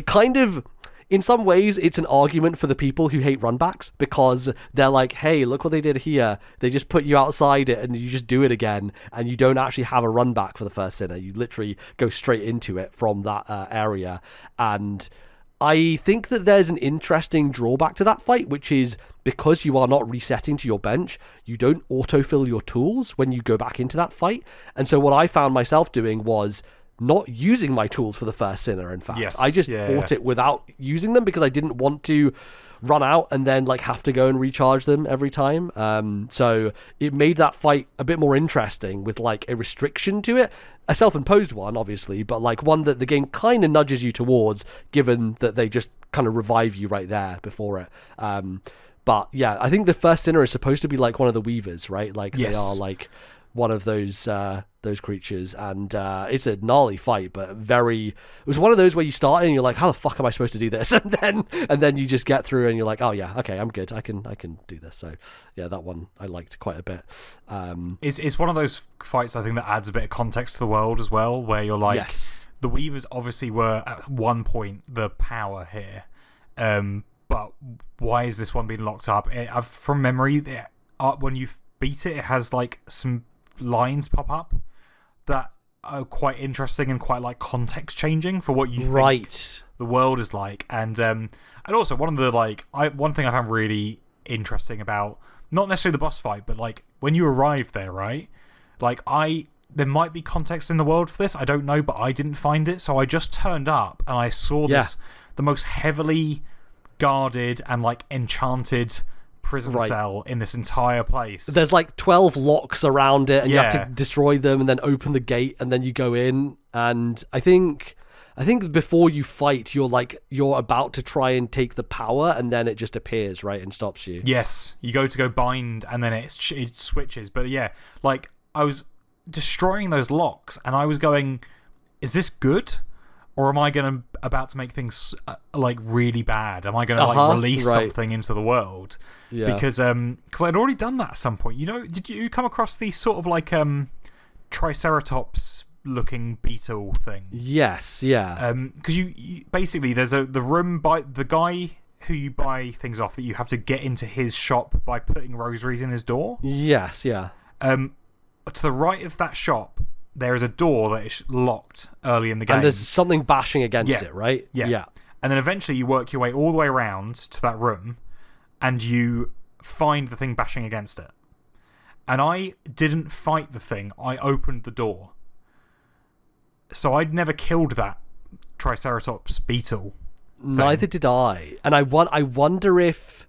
kind of, in some ways, it's an argument for the people who hate runbacks, because they're like, hey, look what they did here. They just put you outside it and you just do it again, and you don't actually have a run back for the first sinner. You literally go straight into it from that area. And I think that there's an interesting drawback to that fight, which is because you are not resetting to your bench, you don't autofill your tools when you go back into that fight. And so what I found myself doing was not using my tools for the first sinner. In fact, I just fought it without using them because I didn't want to run out and then like have to go and recharge them every time. So it made that fight a bit more interesting with like a restriction to it, a self-imposed one obviously, but like one that the game kind of nudges you towards, given that they just kind of revive you right there before it. But yeah, I think the first sinner is supposed to be like one of the weavers, right? Like they are like one of those creatures, and it's a gnarly fight, but it was one of those where you start and you're like, how the fuck am I supposed to do this? And then you just get through and you're like, oh yeah, okay, I'm good, I can do this. So yeah, that one I liked quite a bit. It's one of those fights I think that adds a bit of context to the world as well, where you're like, the weavers obviously were at one point the power here, but why is this one being locked up? From memory, when you beat it, it has like some lines pop up that are quite interesting and quite like context changing for what you think the world is like. And also one of the one thing I found really interesting about, not necessarily the boss fight, but like when you arrive there, right? Like there might be context in the world for this, I don't know, but I didn't find it. So I just turned up and I saw the most heavily guarded and like enchanted prison cell in this entire place. There's like 12 locks around it, and you have to destroy them and then open the gate, and then you go in. And I think before you fight, you're about to try and take the power, and then it just appears, right, and stops you. Yes, you go bind, and then it switches. But yeah, like I was destroying those locks, and I was going, is this good? Or am I about to make things like really bad? Am I going to like release something into the world? Yeah. Because I'd already done that at some point. You know, did you come across the sort of like Triceratops looking beetle thing? Yes, yeah. Because you basically there's the room by the guy who you buy things off, that you have to get into his shop by putting rosaries in his door. Yes, yeah. To the right of that shop, there is a door that is locked early in the game. And there's something bashing against it, right? Yeah. And then eventually you work your way all the way around to that room and you find the thing bashing against it. And I didn't fight the thing, I opened the door. So I'd never killed that Triceratops beetle thing. Neither did I. And I wonder if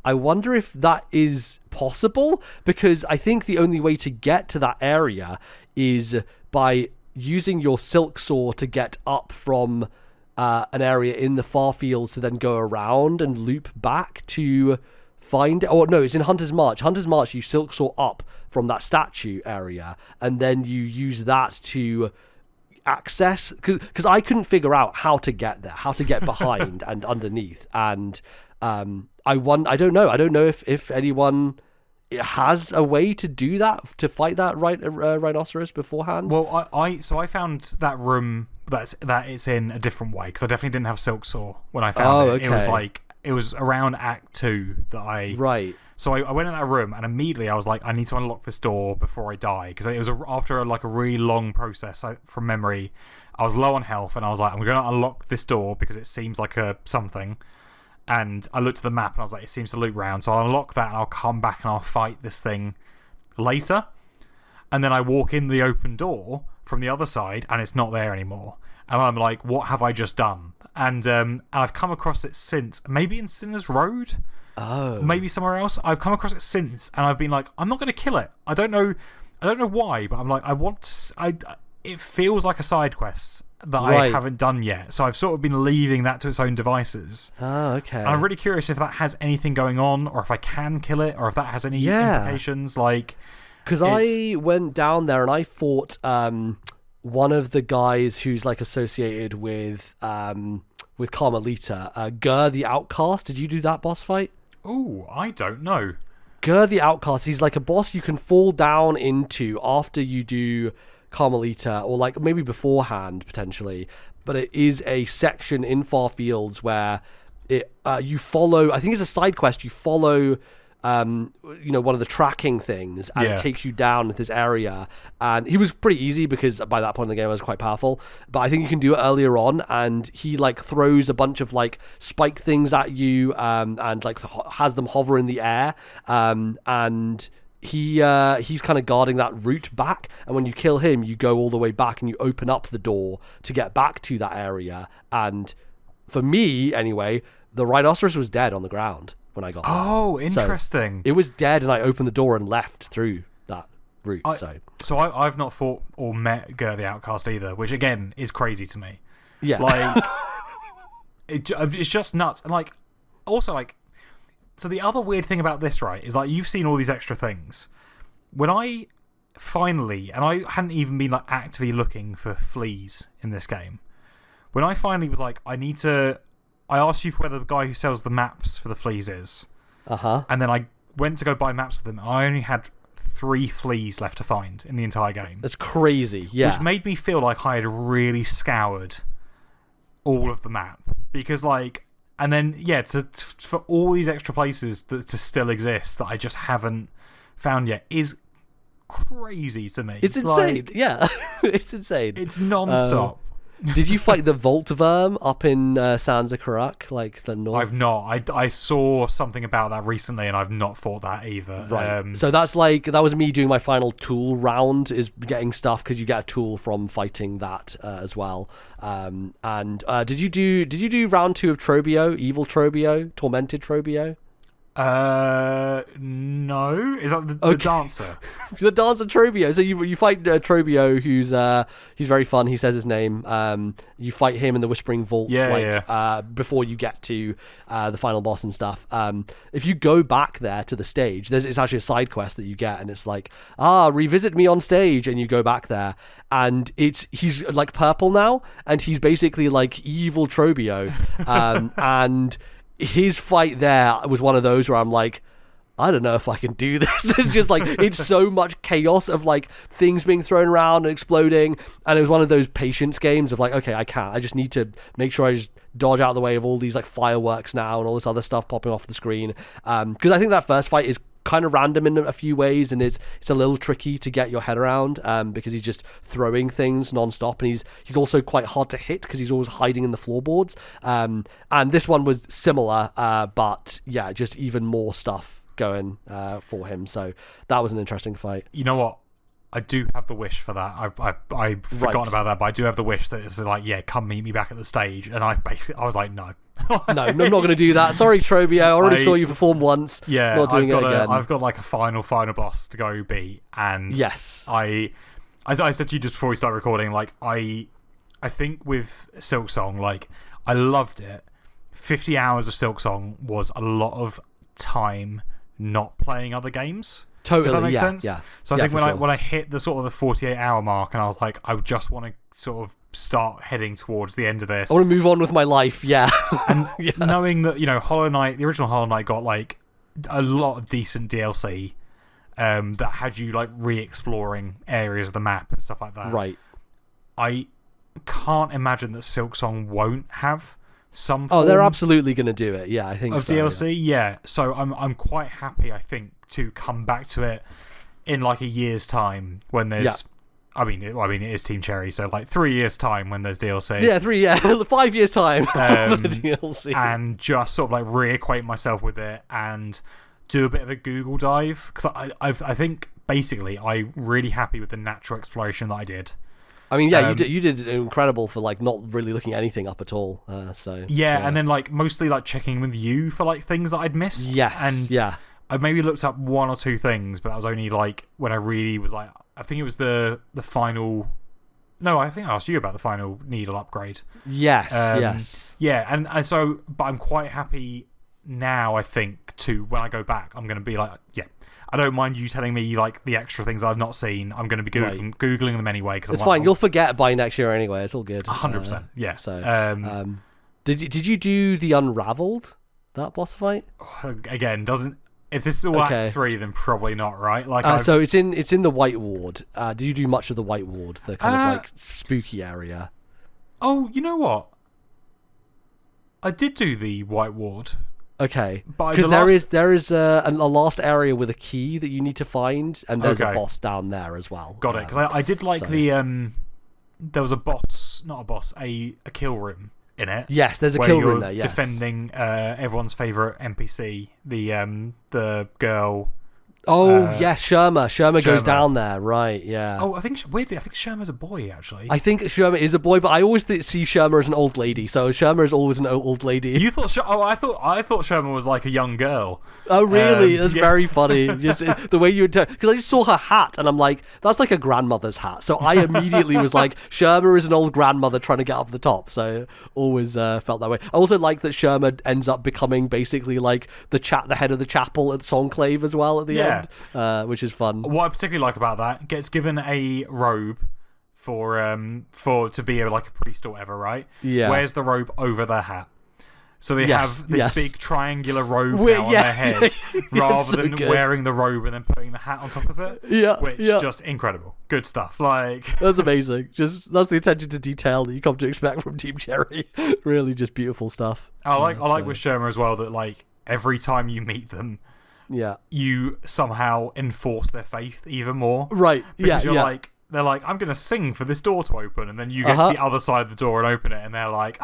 that is possible, because I think the only way to get to that area is by using your silk saw to get up from an area in the far fields to then go around and loop back to find it. Oh no, it's in Hunter's March. Hunter's March, you silk saw up from that statue area, and then you use that to access, because I couldn't figure out how to get there, how to get behind and underneath, and I don't know if anyone has a way to do that, to fight that rhinoceros beforehand. Well, I found that room that it's in a different way, because I definitely didn't have silk saw when I found it. Okay. It was around Act 2 that I... Right. So I went in that room, and immediately I was like, I need to unlock this door before I die, because it was after a really long process. From memory, I was low on health, and I was like, I'm going to unlock this door because it seems like something. And I looked at the map and I was like, it seems to loop round. So I'll unlock that and I'll come back and I'll fight this thing later. And then I walk in the open door from the other side, and it's not there anymore. And I'm like, what have I just done? And I've come across it since, maybe in Sinner's Road, maybe somewhere else. I've come across it since, and I've been like, I'm not going to kill it. I don't know why, but I'm like, I want to. It feels like a side quest that I haven't done yet, so I've sort of been leaving that to its own devices. Oh, okay. And I'm really curious if that has anything going on, or if I can kill it, or if that has any implications. Like, because I went down there and I fought one of the guys who's like associated with Carmelita, Gur the Outcast. Did you do that boss fight? Oh, I don't know. Gur the Outcast. He's like a boss you can fall down into after you do Carmelita, or like maybe beforehand potentially, but it is a section in Far Fields where you follow, I think it's a side quest, you follow one of the tracking things, and it takes you down this area. And he was pretty easy because by that point in the game I was quite powerful, but I think you can do it earlier on, and he like throws a bunch of like spike things at you, and like has them hover in the air, and he's kind of guarding that route back, and when you kill him you go all the way back and you open up the door to get back to that area. And for me anyway, the rhinoceros was dead on the ground when I got there. Oh, interesting. So it was dead, and I opened the door and left through that route. So I've not fought or met Gur the Outcast either, which again is crazy to me. Yeah. Like, it's just nuts. And like, also like, so the other weird thing about this, right, is like you've seen all these extra things. When I finally, and I hadn't even been like actively looking for fleas in this game, when I finally was like, I asked you for whether the guy who sells the maps for the fleas is. And then I went to go buy maps with them. I only had 3 fleas left to find in the entire game. That's crazy, yeah. Which made me feel like I had really scoured all of the map. Because, like, and then, yeah, for all these extra places that to still exist that I just haven't found yet is crazy to me. It's insane, yeah. It's insane. It's non-stop. Did you fight the Vault Worm up in Sanzakarak, like the north? I've not. I saw something about that recently, and I've not fought that either. Right. So that was me doing my final tool round, is getting stuff, because you get a tool from fighting that as well. And did you do round 2 of Trobio, Evil Trobio, Tormented Trobio? No. Is that the dancer? The dancer Trobio. So you fight Trobio, who's he's very fun. He says his name. You fight him in the Whispering Vaults, before you get to the final boss and stuff. If you go back there to the stage, it's actually a side quest that you get, and it's like, revisit me on stage, and you go back there, and he's like purple now, and he's basically like evil Trobio, and his fight there was one of those where I'm like, I don't know if I can do this. It's just like, it's so much chaos of like things being thrown around and exploding. And it was one of those patience games of like, okay, I can't. I just need to make sure I just dodge out of the way of all these like fireworks now and all this other stuff popping off the screen. Because I think that first fight is kind of random in a few ways, and it's a little tricky to get your head around, because he's just throwing things non-stop, and he's also quite hard to hit because he's always hiding in the floorboards. And this one was similar, but yeah, just even more stuff going for him. So that was an interesting fight. You know what? I do have the wish for that. I've forgotten about that, but I do have the wish that it's like, yeah, come meet me back at the stage. And I was like, no. No, I'm not going to do that. Sorry, Trobio. I already saw you perform once. Yeah, not doing it again. I've got like a final boss to go beat. And yes, as I said to you just before we start recording, like I think with Silksong, like I loved it. 50 hours of Silksong was a lot of time not playing other games. Totally, if that makes sense. Yeah. So I think when I hit the sort of the 48-hour mark, and I was like, I just want to sort of start heading towards the end of this. I want to move on with my life. Yeah. And knowing that, Hollow Knight, the original Hollow Knight, got like a lot of decent DLC that had you like re-exploring areas of the map and stuff like that. Right. I can't imagine that Silksong won't have some form they're absolutely going to do it. Yeah, I think of DLC. Yeah. So I'm quite happy, I think, to come back to it in like a year's time when there's I mean it is Team Cherry, so like 3 years time when there's DLC. Yeah, 5 years time for the DLC. And just sort of like reacquaint myself with it and do a bit of a Google dive, because I think basically I'm really happy with the natural exploration that I did. I mean, yeah, you did incredible for like not really looking anything up at all. And then like mostly like checking with you for like things that I'd missed. Yes, and I maybe looked up one or two things, but that was only like when I really was like, I think it was the final. No, I think I asked you about the final needle upgrade. Yes, yes. Yeah, and so, but I'm quite happy now, I think, to when I go back, I'm going to be like, yeah, I don't mind you telling me like the extra things I've not seen. I'm going to be Googling them anyway. Cause it's fine. You'll forget by next year anyway. It's all good. 100%. Yeah. So, did you do the Unraveled, that boss fight? Again, doesn't. If this is all Act 3, then probably not, right? Like, so it's in the White Ward. Did you do much of the White Ward, the kind of like spooky area? Oh, you know what? I did do the White Ward. Okay, because there is a last area with a key that you need to find, and there's a boss down there as well. Got it. Because I did like the there was a boss, not a boss, a kill room in it. Yes, there's a kill room there. Yes, defending everyone's favorite NPC, the girl. Oh yes, Sherma goes down there, right? Yeah. Oh, weirdly, I think Sherma's a boy actually. I think Sherma is a boy, but I always see Sherma as an old lady. So Sherma is always an old lady. You thought? I thought Sherma was like a young girl. Oh really? That's very funny. Just the way you because I just saw her hat and I'm like, that's like a grandmother's hat. So I immediately was like, Sherma is an old grandmother trying to get up the top. So always felt that way. I also like that Sherma ends up becoming basically like the head of the chapel at Songclave as well at the end. Which is fun. What I particularly like about that, gets given a robe for to be like a priest or whatever, right? Yeah. Wears the robe over their hat. So they have this big triangular robe now on their head, rather than wearing the robe and then putting the hat on top of it. Which is just incredible. Good stuff. Like that's amazing. That's the attention to detail that you come to expect from Team Cherry. Really, just beautiful stuff. I like with Sherma as well that like every time you meet them, you somehow enforce their faith even more. Right. Because they're like, I'm going to sing for this door to open. And then you get to the other side of the door and open it. And they're like,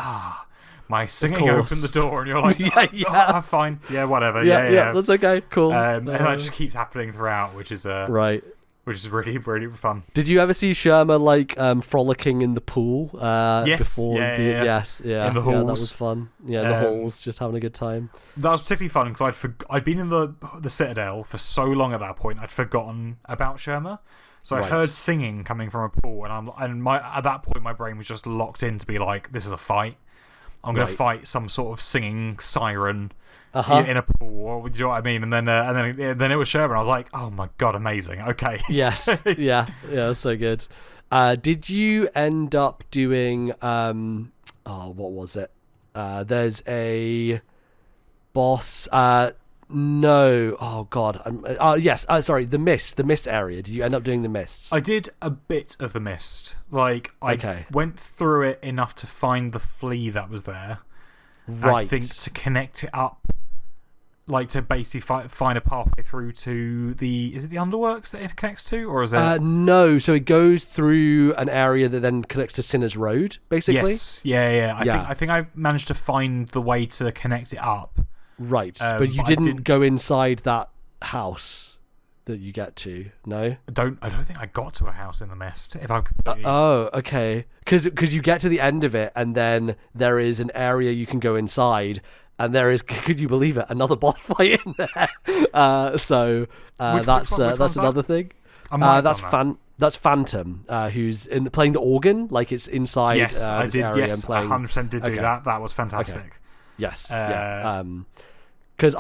my singing opened the door. And you're like, fine. Yeah, whatever. Yeah. That's okay. Cool. And that just keeps happening throughout, which is right. Which is really, really fun. Did you ever see Sherma like frolicking in the pool? Yes. Yes. In the halls. Yeah, that was fun. Yeah, the halls, just having a good time. That was particularly fun because I'd been in the Citadel for so long at that point, I'd forgotten about Sherma. So I heard singing coming from a pool, and at that point my brain was just locked in to be like, this is a fight. I'm going to fight some sort of singing siren. In a pool, do you know what I mean? And then it was Sherman. I was like, oh my god, amazing. Okay. Yes. Yeah, that's so good. Did you end up doing what was it? There's a boss. No. Oh god. Yes. Sorry. The mist area. Did you end up doing the mists? I did a bit of the mist. Like I went through it enough to find the flea that was there. Right. I think to connect it up. Like to basically find a pathway through to is it the underworks that it connects to, or is it? No, so it goes through an area that then connects to Sinner's Road, basically. Yes, yeah. I think I managed to find the way to connect it up. Right, but you didn't go inside that house that you get to. No, I don't think I got to a house in the mist. If I'm completely... okay, because you get to the end of it, and then there is an area you can go inside. And there is, could you believe it, another boss fight in there. That's another thing. That's Phantom, who's playing the organ, like it's inside. Yes, I did. Area Yes, playing... 100% did do that. That was fantastic. Okay. Yes, because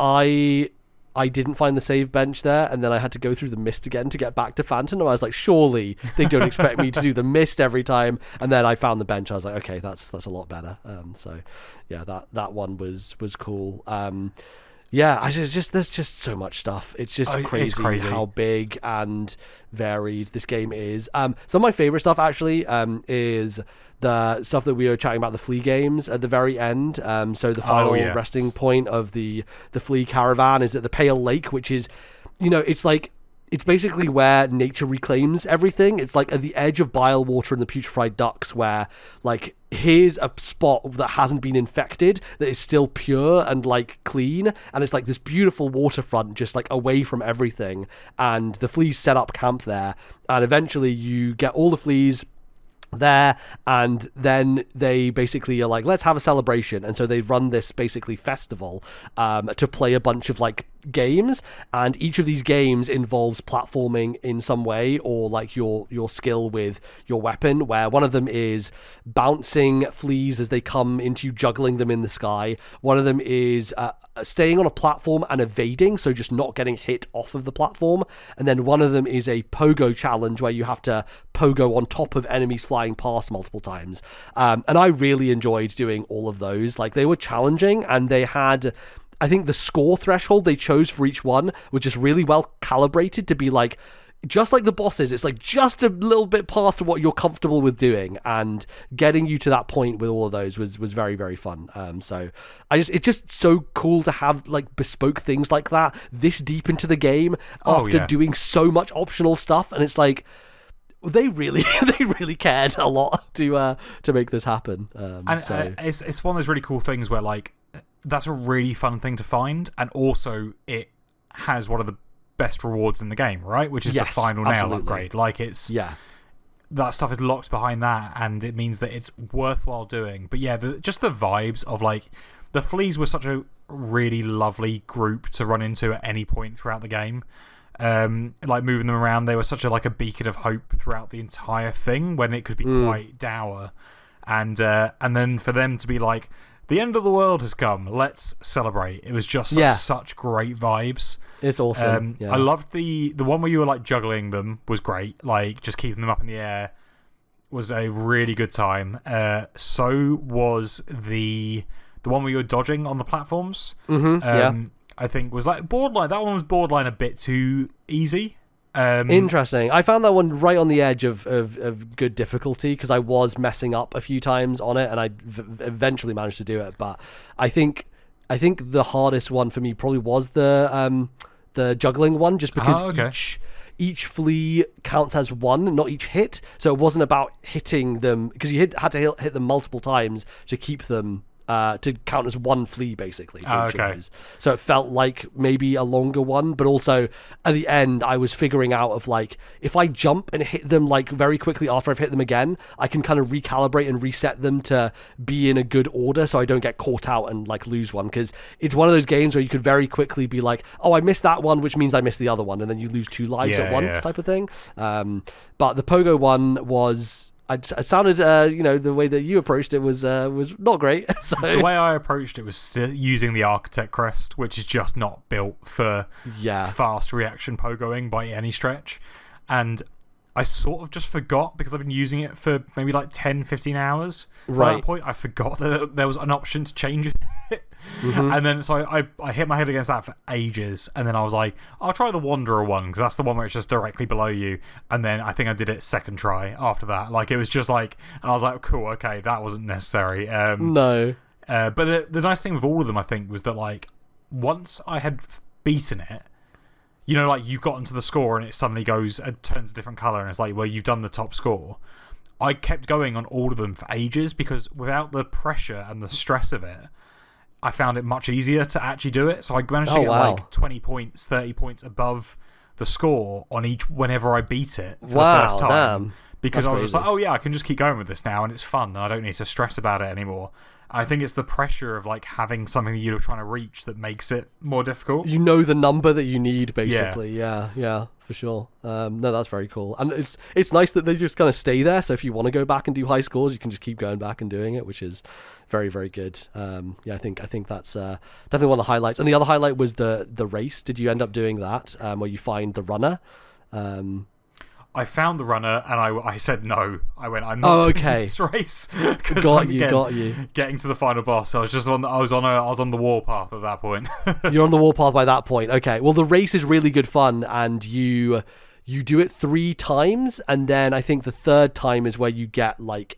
I didn't find the save bench there, and then I had to go through the mist again to get back to Phantom. And I was like, surely they don't expect me to do the mist every time. And then I found the bench. I was like, okay, that's a lot better. So yeah, that one was cool. There's just so much stuff. It's just crazy how big and varied this game is. Some of my favorite stuff actually is the stuff that we were chatting about, the flea games at the very end. So the final resting point of the flea caravan is at the Pale Lake, which is, it's basically where nature reclaims everything. It's like at the edge of Bilewater and the Putrefied Ducks, where like here's a spot that hasn't been infected, that is still pure and like clean, and it's like this beautiful waterfront just like away from everything, and the fleas set up camp there, and eventually you get all the fleas there, and then they basically are like, let's have a celebration, and so they run this basically festival to play a bunch of like games, and each of these games involves platforming in some way, or like your skill with your weapon, where one of them is bouncing fleas as they come into you, juggling them in the sky. One of them is staying on a platform and evading, so just not getting hit off of the platform. And then one of them is a pogo challenge, where you have to pogo on top of enemies flying past multiple times. And I really enjoyed doing all of those. Like, they were challenging, and they had, I think the score threshold they chose for each one was just really well calibrated to be like, just like the bosses, it's like just a little bit past what you're comfortable with doing, and getting you to that point with all of those was very, very fun. So it's just so cool to have like bespoke things like that this deep into the game after doing so much optional stuff, and it's like they really cared a lot to make this happen. It's one of those really cool things where like that's a really fun thing to find, and also it has one of the best rewards in the game, right? Which is the final nail upgrade. Like, it's that stuff is locked behind that, and it means that it's worthwhile doing. But yeah, just the vibes of like the fleas were such a really lovely group to run into at any point throughout the game. Like moving them around, they were such a beacon of hope throughout the entire thing when it could be quite dour, and then for them to be like, the end of the world has come, let's celebrate. It was just such great vibes. It's awesome. I loved the one where you were like juggling them was great. Like, just keeping them up in the air was a really good time. So was the one where you were dodging on the platforms. I think was like borderline. That one was borderline a bit too easy. Interesting. I found that one right on the edge of good difficulty, because I was messing up a few times on it, and I eventually managed to do it. But I think the hardest one for me probably was the juggling one, just because each flea counts as one, not each hit. So it wasn't about hitting them, because you had to hit them multiple times to keep them to count as one flea, basically. So it felt like maybe a longer one, but also at the end I was figuring out of like, if I jump and hit them like very quickly after I've hit them again, I can kind of recalibrate and reset them to be in a good order, so I don't get caught out and like lose one, because it's one of those games where you could very quickly be like, oh, I missed that one, which means I missed the other one, and then you lose 2 lives at once type of thing. But the pogo one was, it sounded, the way that you approached it was not great. So the way I approached it was using the Architect crest, which is just not built for fast reaction pogoing by any stretch. And I sort of just forgot, because I've been using it for maybe like 10-15 hours. Right. At that point, I forgot that there was an option to change it. And then so I hit my head against that for ages, and then I was like, I'll try the Wanderer one, because that's the one where it's just directly below you. And then I think I did it second try after that. Like, it was just like, and I was like, cool, okay, that wasn't necessary. No. But the nice thing with all of them, I think, was that like, once I had beaten it, you know, like, you've gotten to the score and it suddenly goes and turns a different colour, and it's like, well, you've done the top score. I kept going on all of them for ages, because without the pressure and the stress of it, I found it much easier to actually do it. So I managed to get like 20 points, 30 points above the score on each whenever I beat it for the first time. Damn. Because I was just like, oh yeah, I can just keep going with this now, and it's fun, and I don't need to stress about it anymore. I think it's the pressure of like having something that you're trying to reach that makes it more difficult. You know the number that you need, basically. Yeah, for sure. No, that's very cool, and it's nice that they just kind of stay there. So if you want to go back and do high scores, you can just keep going back and doing it, which is very, very good. I think that's definitely one of the highlights. And the other highlight was the race. Did you end up doing that, where you find the runner? I found the runner, and I said no. I went, I'm not doing this race, because got you. Getting to the final boss. I was on the warpath at that point. You're on the warpath by that point. Okay. Well, the race is really good fun, and you do it 3 times, and then I think the 3rd time is where you get like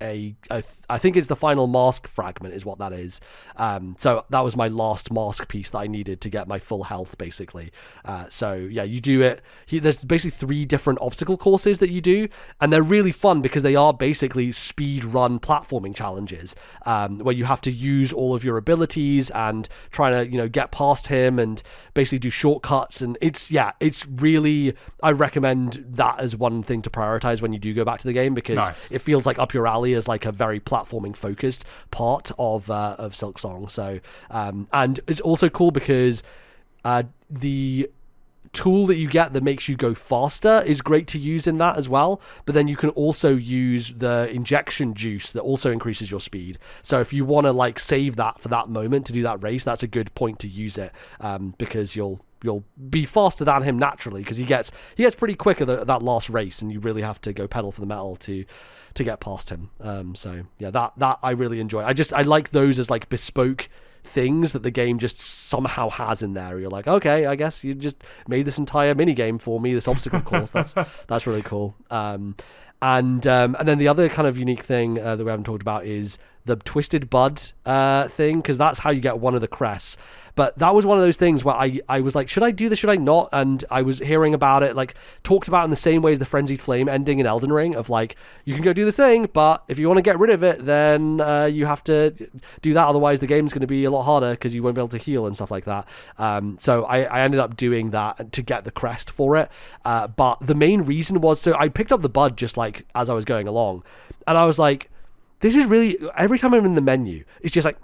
I think it's the final mask fragment is what that is. So that was my last mask piece that I needed to get my full health, basically. So yeah, you do it. There's basically 3 different obstacle courses that you do, and they're really fun because they are basically speed run platforming challenges, where you have to use all of your abilities and try to get past him and basically do shortcuts. And it's really, I recommend recommend that as one thing to prioritize when you do go back to the game, because it feels like up your alley as like a very platforming focused part of Silksong. So and it's also cool because the tool that you get that makes you go faster is great to use in that as well, but then you can also use the injection juice that also increases your speed. So if you want to like save that for that moment to do that race, that's a good point to use it, because you'll be faster than him naturally, because he gets pretty quick at that last race, and you really have to go pedal for the metal to get past him. So yeah, that I really enjoy. I like those as like bespoke things that the game just somehow has in there. You're like, okay, I guess you just made this entire mini game for me, this obstacle course. That's really cool. And then the other kind of unique thing that we haven't talked about is the twisted bud thing, because that's how you get one of the crests. But that was one of those things where I was like, should I do this, should I not? And I was hearing about it, like, talked about in the same way as the Frenzied Flame ending in Elden Ring, of like, you can go do this thing, but if you want to get rid of it, then you have to do that, otherwise the game's going to be a lot harder because you won't be able to heal and stuff like that. So I ended up doing that to get the crest for it. But the main reason was, so I picked up the bud just like as I was going along, and I was like, this is really, every time I'm in the menu, it's just like,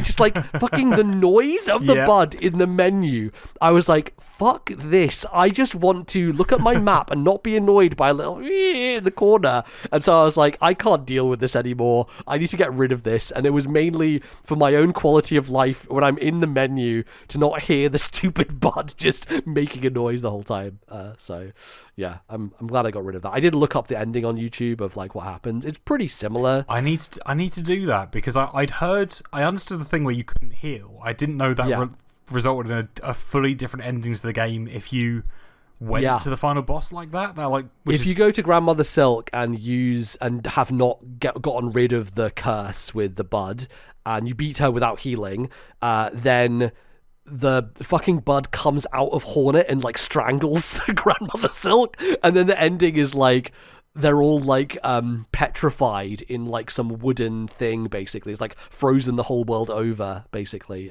just like fucking the noise of the bud in the menu. I was like, fuck this. I just want to look at my map and not be annoyed by a little in the corner. And so I was like, I can't deal with this anymore. I need to get rid of this. And it was mainly for my own quality of life when I'm in the menu to not hear the stupid bud just making a noise the whole time. So yeah, I'm glad I got rid of that. I did look up the ending on YouTube of like what happens. It's pretty similar. I need to do that, because I understood the thing where you couldn't heal. I didn't know that resulted in a fully different ending to the game if you went to the final boss like that. If you go to Grandmother Silk and have not gotten rid of the curse with the bud, and you beat her without healing, then the fucking bud comes out of Hornet and like strangles Grandmother Silk, and then the ending is like they're all like petrified in like some wooden thing. Basically, it's like frozen the whole world over. Basically,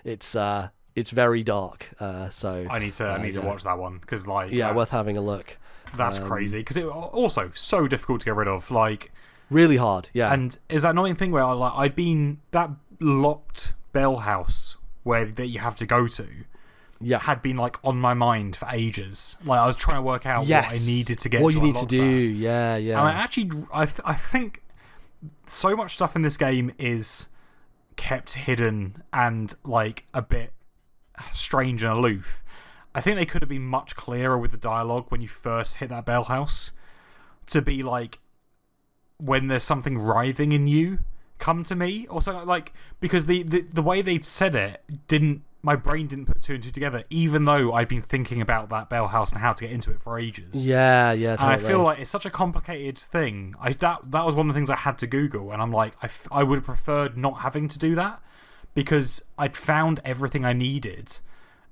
it's very dark. So I need to watch that one, because like worth having a look. That's crazy, because it also so difficult to get rid of. Like really hard. Yeah, and is that annoying thing where I'd been that locked bell house that you have to go to, had been like on my mind for ages. Like I was trying to work out what I needed to get what to you need to do. That. And I think so much stuff in this game is kept hidden and like a bit strange and aloof. I think they could have been much clearer with the dialogue when you first hit that bell house, to be like, when there's something writhing in you, come to me, or something like, because the way they'd said it my brain didn't put two and two together, even though I'd been thinking about that bell house and how to get into it for ages. Yeah, totally. And I feel like it's such a complicated thing. That was one of the things I had to Google, and I'm like, I would have preferred not having to do that, because I'd found everything I needed.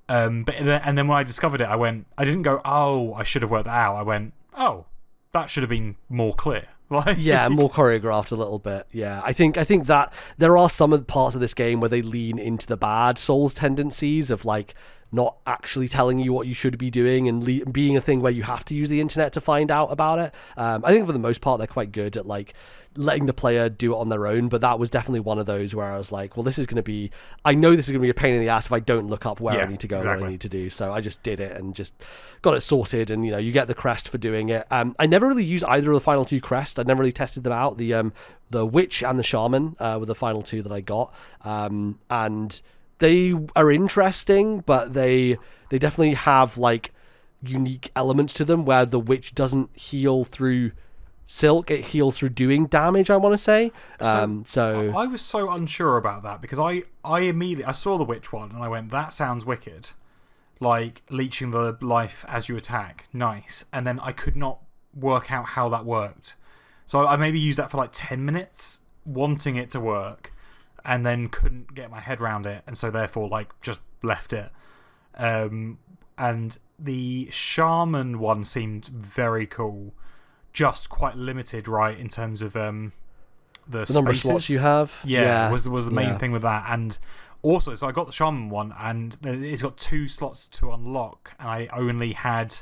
And then when I discovered it, I didn't go, oh, I should have worked that out. I went, oh, that should have been more clear. Like, more choreographed a little bit. Yeah, I think that there are some of the parts of this game where they lean into the bad Souls tendencies of like not actually telling you what you should be doing, and being a thing where you have to use the internet to find out about it. I think for the most part they're quite good at like letting the player do it on their own, but that was definitely one of those where I was like, well, I know this is going to be a pain in the ass if I don't look up where I need to go and what I need to do. So I just did it and just got it sorted, and you get the crest for doing it. I never really used either of the final two crests. I never really tested them out. The witch and the shaman were the final two that I got, and they are interesting, but they definitely have like unique elements to them, where the witch doesn't heal through Silk, it heals through doing damage, I want to say. So I was so unsure about that, because I immediately saw the witch one and I went, that sounds wicked, like leeching the life as you attack, nice. And then I could not work out how that worked, so I maybe used that for like 10 minutes wanting it to work, and then couldn't get my head around it, and so therefore like just left it. And the shaman one seemed very cool, just quite limited, right, in terms of the number of slots you have. Was the main thing with that. And also, so I got the shaman one, and it's got 2 slots to unlock, and I only had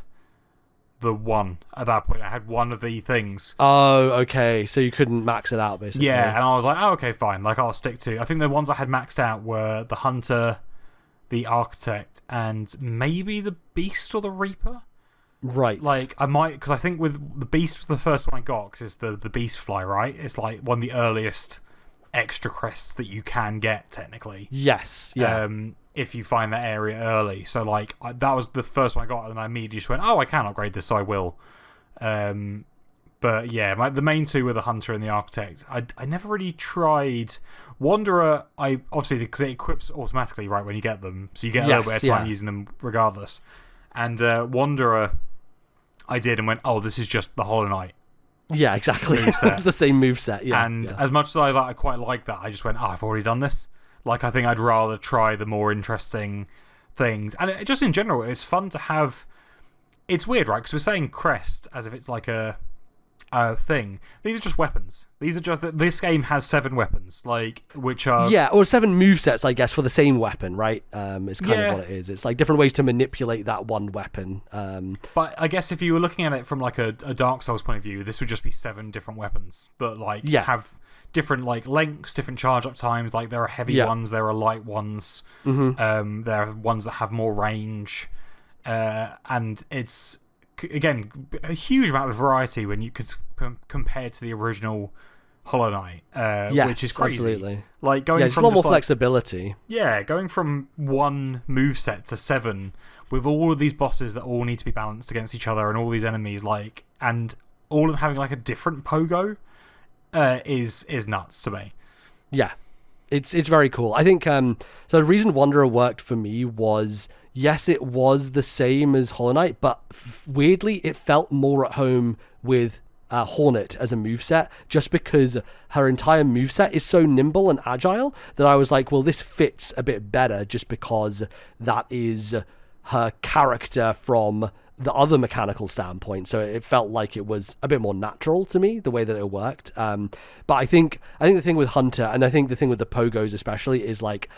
the one at that point. I had one of the things. Oh, okay. So you couldn't max it out, basically. Yeah, and I was like, oh, okay, fine. Like, I'll stick to... I think the ones I had maxed out were the Hunter, the Architect, and maybe the Beast or the Reaper. Right. Like, I might... Because I think with the Beast was the first one I got, because it's the Beast Fly, right? It's like one of the earliest extra crests that you can get, technically. Yes, yeah. If you find that area early. So, like, that was the first one I got, and I immediately just went, oh, I can upgrade this, so I will. But, yeah, the main two were the Hunter and the Architect. I never really tried... Wanderer, obviously, because it equips automatically, right, when you get them. So you get a little bit of time using them regardless. And Wanderer, I did and went, oh, this is just the Hollow Knight. Yeah, exactly. It's the same moveset, yeah. And as much as I quite like that, I just went, oh, I've already done this. Like, I think I'd rather try the more interesting things. And just in general, it's fun to have... It's weird, right? Because we're saying crest as if it's like a thing. These are just weapons. These are just... This game has 7 weapons, like, which are... Yeah, or 7 movesets, I guess, for the same weapon, right? It's kind of what it is. It's like different ways to manipulate that one weapon. But I guess if you were looking at it from like a Dark Souls point of view, this would just be 7 different weapons that like have different like lengths, different charge up times. Like there are heavy ones, there are light ones. There are ones that have more range, and it's again a huge amount of variety when you could compare to the original Hollow Knight, which is crazy. Absolutely. Like going from a lot more flexibility. Yeah, going from 1 moveset to 7 with all of these bosses that all need to be balanced against each other and all these enemies, like, and all of them having like a different pogo, is nuts to me. Yeah, it's very cool. I think so. The reason Wanderer worked for me was, yes, it was the same as Hollow Knight, but weirdly, it felt more at home with Hornet as a moveset, just because her entire moveset is so nimble and agile that I was like, well, this fits a bit better just because that is her character from the other mechanical standpoint. So it felt like it was a bit more natural to me, the way that it worked. But I think the thing with Hunter, and I think the thing with the pogos especially, is like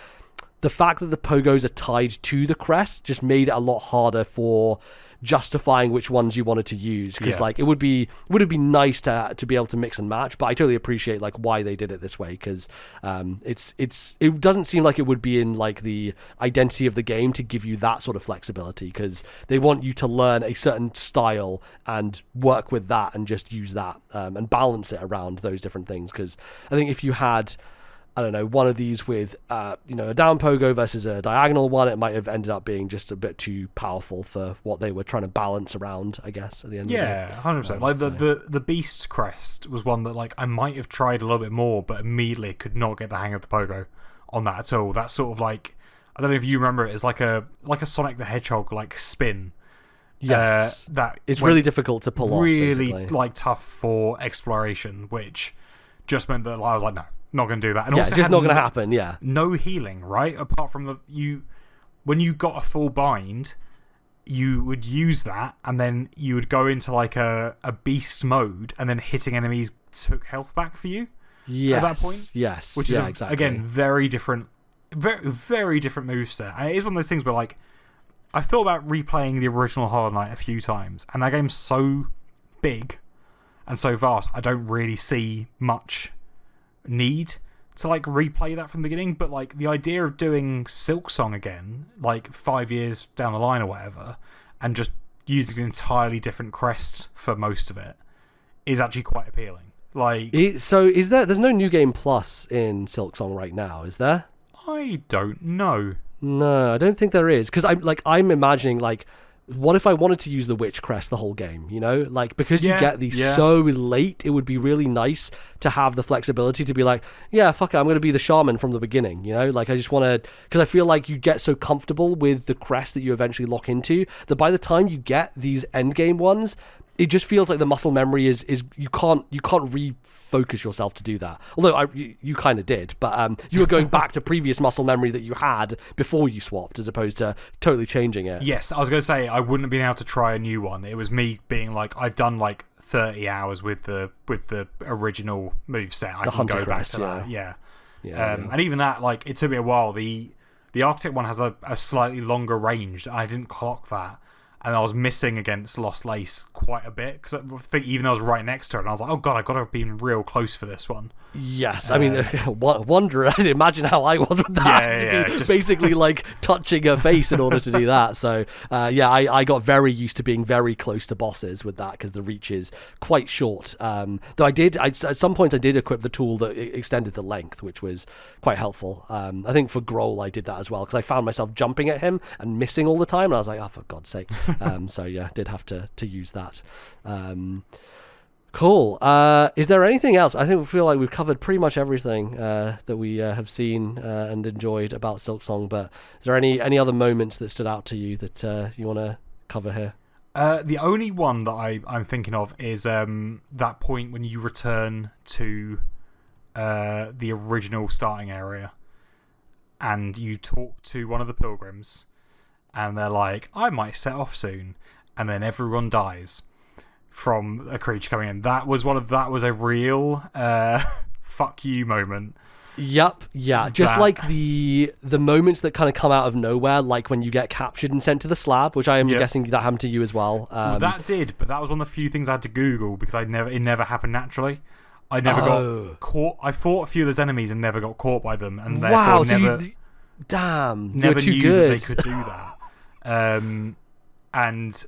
the fact that the pogos are tied to the crest just made it a lot harder for justifying which ones you wanted to use, because like it would have been nice to be able to mix and match, but I totally appreciate like why they did it this way, because it doesn't seem like it would be in like the identity of the game to give you that sort of flexibility, because they want you to learn a certain style and work with that and just use that and balance it around those different things. Because I think if you had, I don't know, one of these with a down pogo versus a diagonal one, it might have ended up being just a bit too powerful for what they were trying to balance around, I guess, at the end of the day. Yeah, 100%. Like the Beast crest was one that like I might have tried a little bit more, but immediately could not get the hang of the pogo on that at all. That's sort of like, I don't know if you remember it, it's like a Sonic the Hedgehog like spin. Yes. That it's really difficult to pull off. Really like tough for exploration, which just meant that I was like, no. Not going to do that. And also just not going to happen, yeah. No healing, right? Apart from when you got a full bind, you would use that, and then you would go into like a beast mode, and then hitting enemies took health back for you at that point. Yes. Which is, exactly. again, very different, very, very different moveset. And it is one of those things where, like, I thought about replaying the original Hollow Knight a few times, and that game's so big and so vast, I don't really see much need to like replay that from the beginning. But like the idea of doing Silksong again, like 5 years down the line or whatever, and just using an entirely different crest for most of it is actually quite appealing. Like, so is there's no New Game Plus in Silksong right now, is there? I don't know. No, I don't think there is, because I'm imagining like, what if I wanted to use the Witch Crest the whole game, Like, because you get these so late, it would be really nice to have the flexibility to be like, yeah, fuck it, I'm going to be the shaman from the beginning, Like, I just want to... Because I feel like you get so comfortable with the crest that you eventually lock into, that by the time you get these endgame ones, it just feels like the muscle memory is you can't refocus yourself to do that. Although you kind of did, but you were going back to previous muscle memory that you had before you swapped, as opposed to totally changing it. Yes, I was going to say I wouldn't have been able to try a new one. It was me being like, I've done like 30 hours with the original moveset. I can go back to that. Yeah. And even that, like, it took me a while. The Arctic one has a slightly longer range. I didn't clock that. and I was missing against Lost Lace quite a bit, because I think even though I was right next to her, and I was like, oh god, I got to be real close for this one. Yes, I mean, wonder. Imagine how I was with that. Just... basically like touching her face in order to do that. So I got very used to being very close to bosses with that, because the reach is quite short. Though at some points I did equip the tool that extended the length, which was quite helpful. I think for Grohl I did that as well, because I found myself jumping at him and missing all the time, and I was like, oh, for God's sake. So yeah, did have to use that. Cool. Is there anything else? I think we feel like we've covered pretty much everything that we have seen and enjoyed about Silksong, but is there any other moments that stood out to you that you want to cover here? The only one that I'm thinking of is that point when you return to the original starting area and you talk to one of the pilgrims, and they're like, I might set off soon, and then everyone dies from a creature coming in. That was a real fuck you moment. Yep, yeah. Just like the moments that kind of come out of nowhere, like when you get captured and sent to the slab, which I am guessing that happened to you as well. That did, but that was one of the few things I had to Google, because it never happened naturally. I never got caught. I fought a few of those enemies and never got caught by them, and therefore never knew that they could do that. And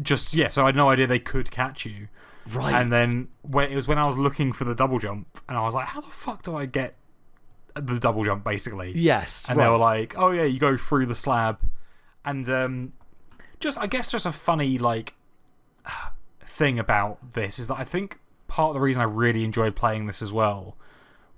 just, so I had no idea they could catch you. Right. And then it was when I was looking for the double jump, and I was like, how the fuck do I get the double jump, basically? Yes. And they were like, oh yeah, you go through the slab. And I guess just a funny thing about this is that I think part of the reason I really enjoyed playing this as well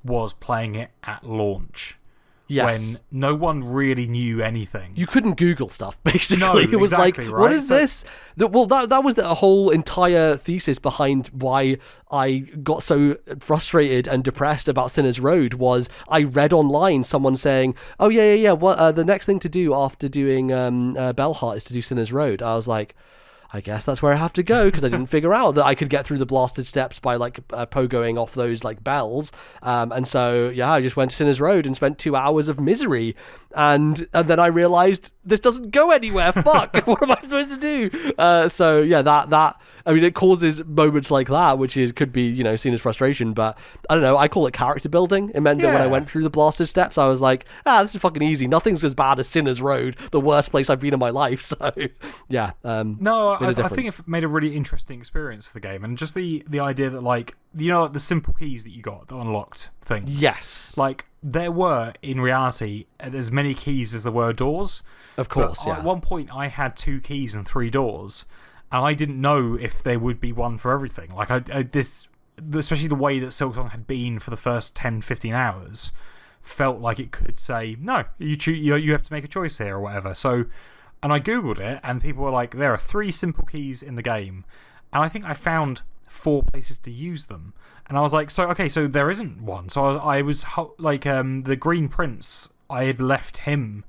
was playing it at launch. Yes. When no one really knew anything. You couldn't Google stuff, basically. No, it was exactly, like, right? what is this? Well, that was the whole entire thesis behind why I got so frustrated and depressed about Sinner's Road, was I read online someone saying, oh, yeah, what, the next thing to do after doing Bellheart is to do Sinner's Road. I was like, I guess that's where I have to go, because I didn't figure out that I could get through the blasted steps by pogoing off those bells. And so I just went to Sinner's Road and spent 2 hours of misery, and then I realized this doesn't go anywhere. Fuck, what am I supposed to do? That I mean, it causes moments like that, which could be seen as frustration, but I don't know. I call it character building. It meant that when I went through the blasted steps, I was like, this is fucking easy. Nothing's as bad as Sinner's Road, the worst place I've been in my life. So no. I think it made a really interesting experience for the game, and just the idea that the simple keys that you got that unlocked things. Yes. There were, in reality, as many keys as there were doors. Of course, but at one point I had 2 keys and 3 doors, and I didn't know if there would be one for everything. Especially the way that Silksong had been for the first 10-15 hours, felt like it could say, no, you have to make a choice here or whatever. So... And I Googled it, and people were like, there are 3 simple keys in the game. And I think I found 4 places to use them. And I was like, so there isn't one. So I was the Green Prince, I had left him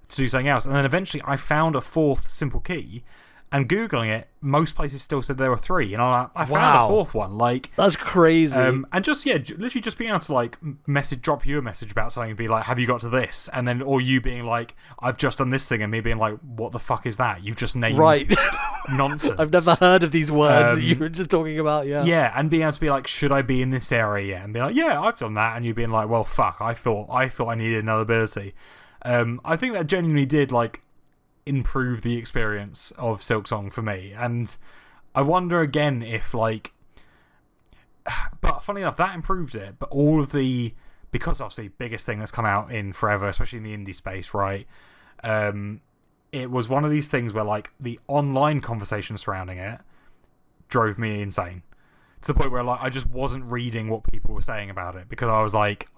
to do something else. And then eventually I found a 4th simple key. And Googling it, most places still said there were 3. And I found a 4th one. That's crazy. And just, literally just being able to, drop you a message about something and be like, have you got to this? And then, or you being like, I've just done this thing, and me being like, what the fuck is that? You've just named nonsense. I've never heard of these words that you were just talking about, Yeah, and being able to be like, should I be in this area yet? And be like, yeah, I've done that. And you being like, well, fuck, I thought I needed another ability. I think that genuinely did, improve the experience of Silksong for me. And I wonder again if but funny enough, that improved it, but all of because obviously biggest thing that's come out in forever, especially in the indie space, right? It was one of these things where the online conversation surrounding it drove me insane, to the point where I just wasn't reading what people were saying about it, because I was like,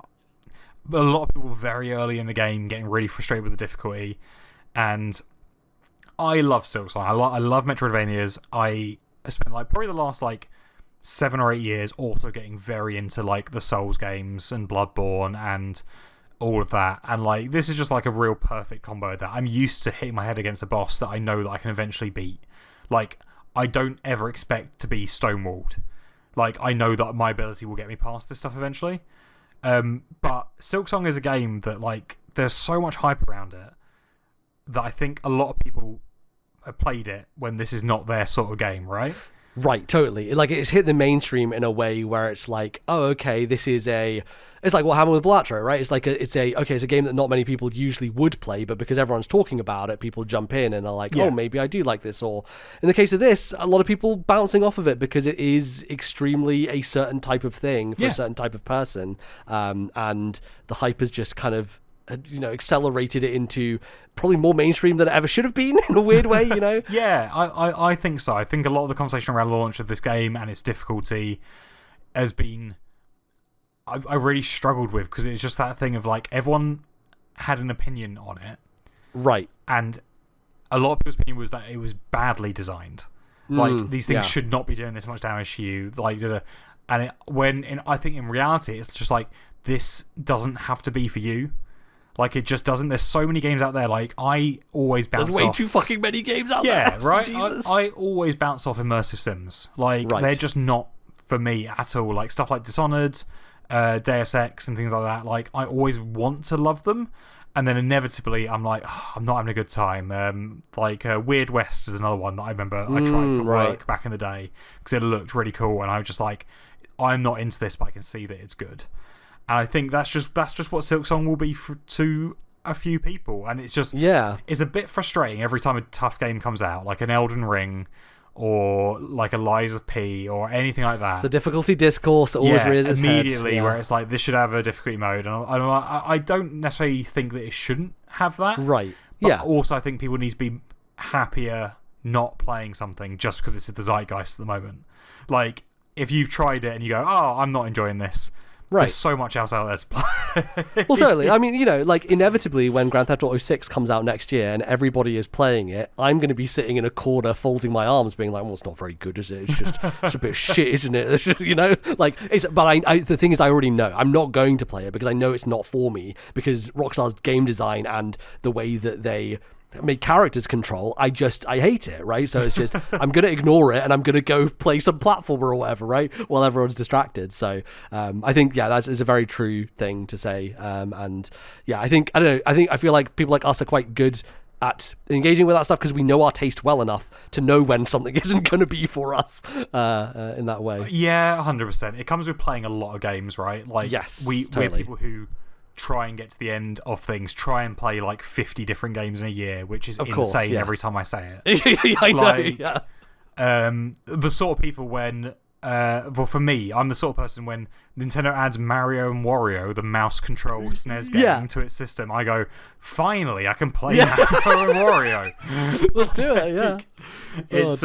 a lot of people very early in the game getting really frustrated with the difficulty. And I love Silksong. I love Metroidvanias. I spent probably the last 7 or 8 years also getting very into the Souls games and Bloodborne and all of that. And this is just a real perfect combo of that. I'm used to hitting my head against a boss that I know that I can eventually beat. I don't ever expect to be stonewalled. I know that my ability will get me past this stuff eventually. But Silksong is a game that there's so much hype around it that I think a lot of people played it when this is not their sort of game, right? Right, totally. Like, it's hit the mainstream in a way where it's like, oh, okay, this is it's like what happened with Balatro, right? It's like it's a game that not many people usually would play, but because everyone's talking about it, people jump in and are like, oh, maybe I do like this. Or in the case of this, a lot of people bouncing off of it because it is extremely a certain type of thing for a certain type of person, and the hype has just kind of accelerated it into probably more mainstream than it ever should have been in a weird way, Yeah, I think so. I think a lot of the conversation around the launch of this game and its difficulty has been I really struggled with, because it's just that thing of like everyone had an opinion on it, right? And a lot of people's opinion was that it was badly designed. Like, these things should not be doing this much damage to you. Like, and I think in reality, it's just like, this doesn't have to be for you. Like, it just doesn't. There's so many games out there. Like, I always bounce off. There's way too fucking many games out there. Yeah, right? I always bounce off immersive sims. Like, they're just not for me at all. Like, stuff like Dishonored, Deus Ex, and things like that. Like, I always want to love them. And then inevitably, I'm like, oh, I'm not having a good time. Weird West is another one that I remember I tried for work back in the day because it looked really cool. And I was just like, I'm not into this, but I can see that it's good. And I think that's just what Silksong will be to a few people. And it's just, it's a bit frustrating every time a tough game comes out, like an Elden Ring or like a Lies of P or anything like that. The difficulty discourse always rears its immediately head. Where it's like, this should have a difficulty mode. And I don't necessarily think that it shouldn't have that. Right. But also I think people need to be happier not playing something just because it's the zeitgeist at the moment. Like, if you've tried it and you go, oh, I'm not enjoying this, there's so much else out there to play. Well, totally. I mean, like, inevitably, when Grand Theft Auto 6 comes out next year and everybody is playing it, I'm going to be sitting in a corner folding my arms being like, well, it's not very good, is it? It's just it's a bit of shit, isn't it? It's just, but the thing is, I already know. I'm not going to play it because I know it's not for me, because Rockstar's game design and the way that they make characters control, I hate it, right? So it's just, I'm going to ignore it and I'm going to go play some platformer or whatever, right? While everyone's distracted. So I think, that is a very true thing to say. I feel like people like us are quite good at engaging with that stuff because we know our taste well enough to know when something isn't going to be for us in that way. Yeah, 100%. It comes with playing a lot of games, right? Like, we're people who try and get to the end of things, try and play like 50 different games in a year, which is insane every time I say it. I know. The sort of people when for me, I'm the sort of person when Nintendo adds Mario and Wario, the mouse-controlled SNES game, to its system, I go, finally, I can play Mario and Wario. Let's do it, It's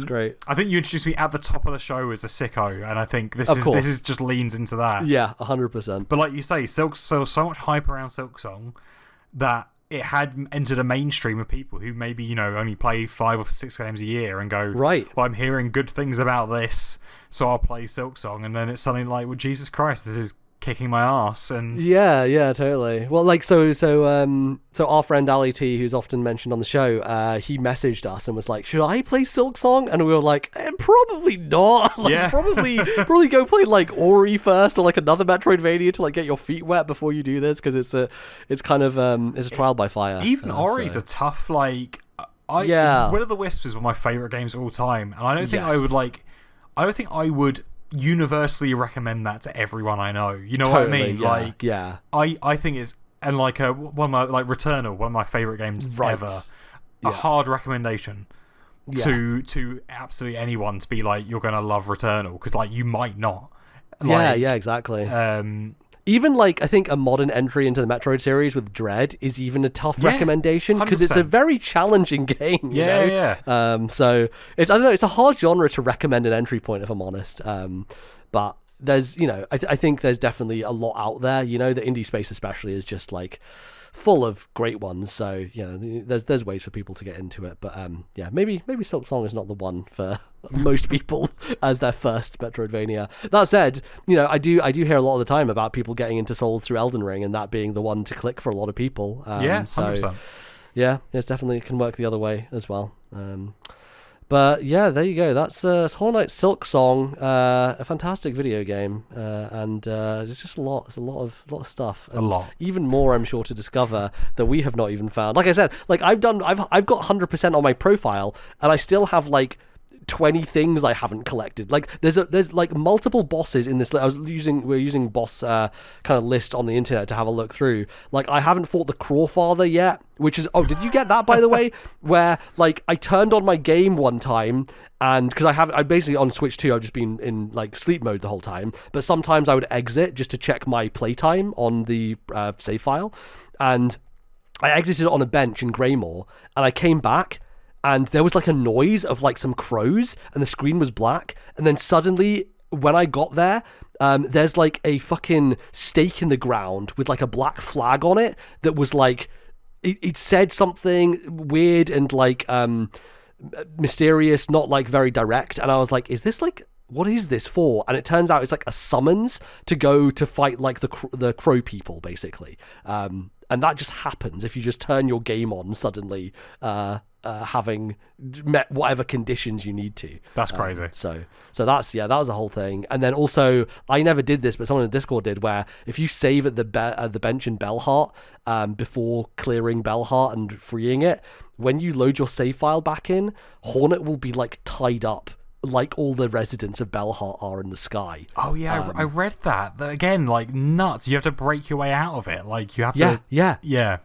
great. I think you introduced me at the top of the show as a sicko, and I think this is just leans into that. Yeah, 100%. But like you say, so much hype around Silksong that it had entered a mainstream of people who maybe, only play 5 or 6 games a year and go, right, well, I'm hearing good things about this, so I'll play Silksong. And then it's suddenly like, well, Jesus Christ, this is kicking my ass. And yeah, totally. Well, like, so our friend Ali T, who's often mentioned on the show, he messaged us and was like, should I play Silksong? And we were like, probably not. Probably go play like Ori first, or like another Metroidvania to like get your feet wet before you do this, because it's kind of it's a trial by fire. Even Ori's a tough, like, Will of the Wisps is one of my favorite games of all time, and I don't think I would universally recommend that to everyone I know. You know what I mean? Yeah, I think it's, and like one of my, like, Returnal, one of my favorite games ever. A hard recommendation to absolutely anyone to be like, you're gonna love Returnal, because like you might not. Yeah, exactly. Even like, I think a modern entry into the Metroid series with Dread is even a tough recommendation, because it's a very challenging game. You know? So it's, I don't know, it's a hard genre to recommend an entry point, if I'm honest. But there's, I think there's definitely a lot out there. The indie space especially is just like full of great ones. So there's ways for people to get into it. But maybe Silksong is not the one for most people as their first Metroidvania. That said, I do hear a lot of the time about people getting into Souls through Elden Ring, and that being the one to click for a lot of people. 100%. So, it's definitely, it can work the other way as well. But yeah, there you go. That's Hollow Knight Silksong, a fantastic video game, and there's just a lot. There's a lot of stuff. And a lot, even more, I'm sure, to discover that we have not even found. Like I said, like I've got 100% on my profile, and I still have like 20 things I haven't collected. Like there's like multiple bosses in this. We're using boss kind of list on the internet to have a look through. Like I haven't fought the Crawfather yet, which is, oh, did you get that, by the way? Where like I turned on my game one time, and because I basically on Switch 2 I've just been in like sleep mode the whole time, but sometimes I would exit just to check my playtime on the save file, and I exited on a bench in Greymore, and I came back, and there was like a noise of like some crows, and the screen was black, and then suddenly when I got there, there's like a fucking stake in the ground with like a black flag on it that was like, it said something weird and like mysterious, not like very direct, and I was like, is this like, what is this for? And it turns out it's like a summons to go to fight like the crow people, basically, and that just happens if you just turn your game on suddenly, having met whatever conditions you need to. That's crazy. So that's, that was a whole thing. And then also, I never did this, but someone in Discord did, where if you save at the bench in Bellheart before clearing Bellheart and freeing it, when you load your save file back in, Hornet will be like tied up like all the residents of Bellheart are in the sky. Oh yeah, I read that. Again, like nuts. You have to break your way out of it. Like you have to. Yeah.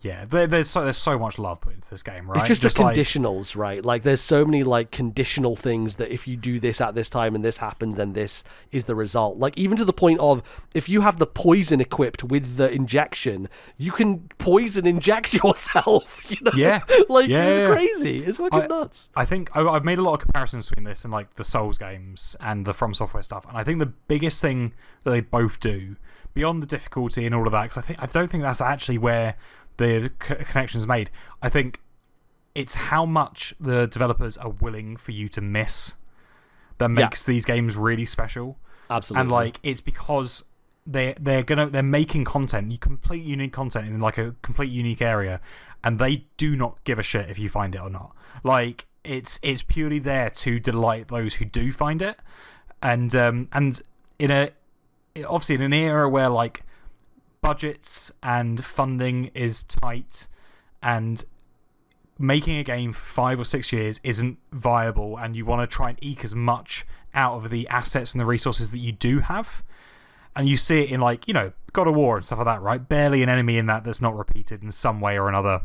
Yeah, there's so much love put into this game, right? It's just the conditionals, right? Like, there's so many, like, conditional things that if you do this at this time and this happens, then this is the result. Like, even to the point of, if you have the poison equipped with the injection, you can poison inject yourself, you know? Yeah. Like, it's crazy. It's fucking nuts. I think I've made a lot of comparisons between this and, like, the Souls games and the From Software stuff, and I think the biggest thing that they both do, beyond the difficulty and all of that, because I don't think that's actually where the connection's made. I think it's how much the developers are willing for you to miss that makes these games really special. Absolutely. And like, it's because they're making content, complete unique content in like a complete unique area, and they do not give a shit if you find it or not. Like, it's purely there to delight those who do find it, and obviously in an era where like budgets and funding is tight, and making a game for 5 or 6 years isn't viable, and you want to try and eke as much out of the assets and the resources that you do have. And you see it in, like, you know, God of War and stuff like that, right? Barely an enemy in that's not repeated in some way or another,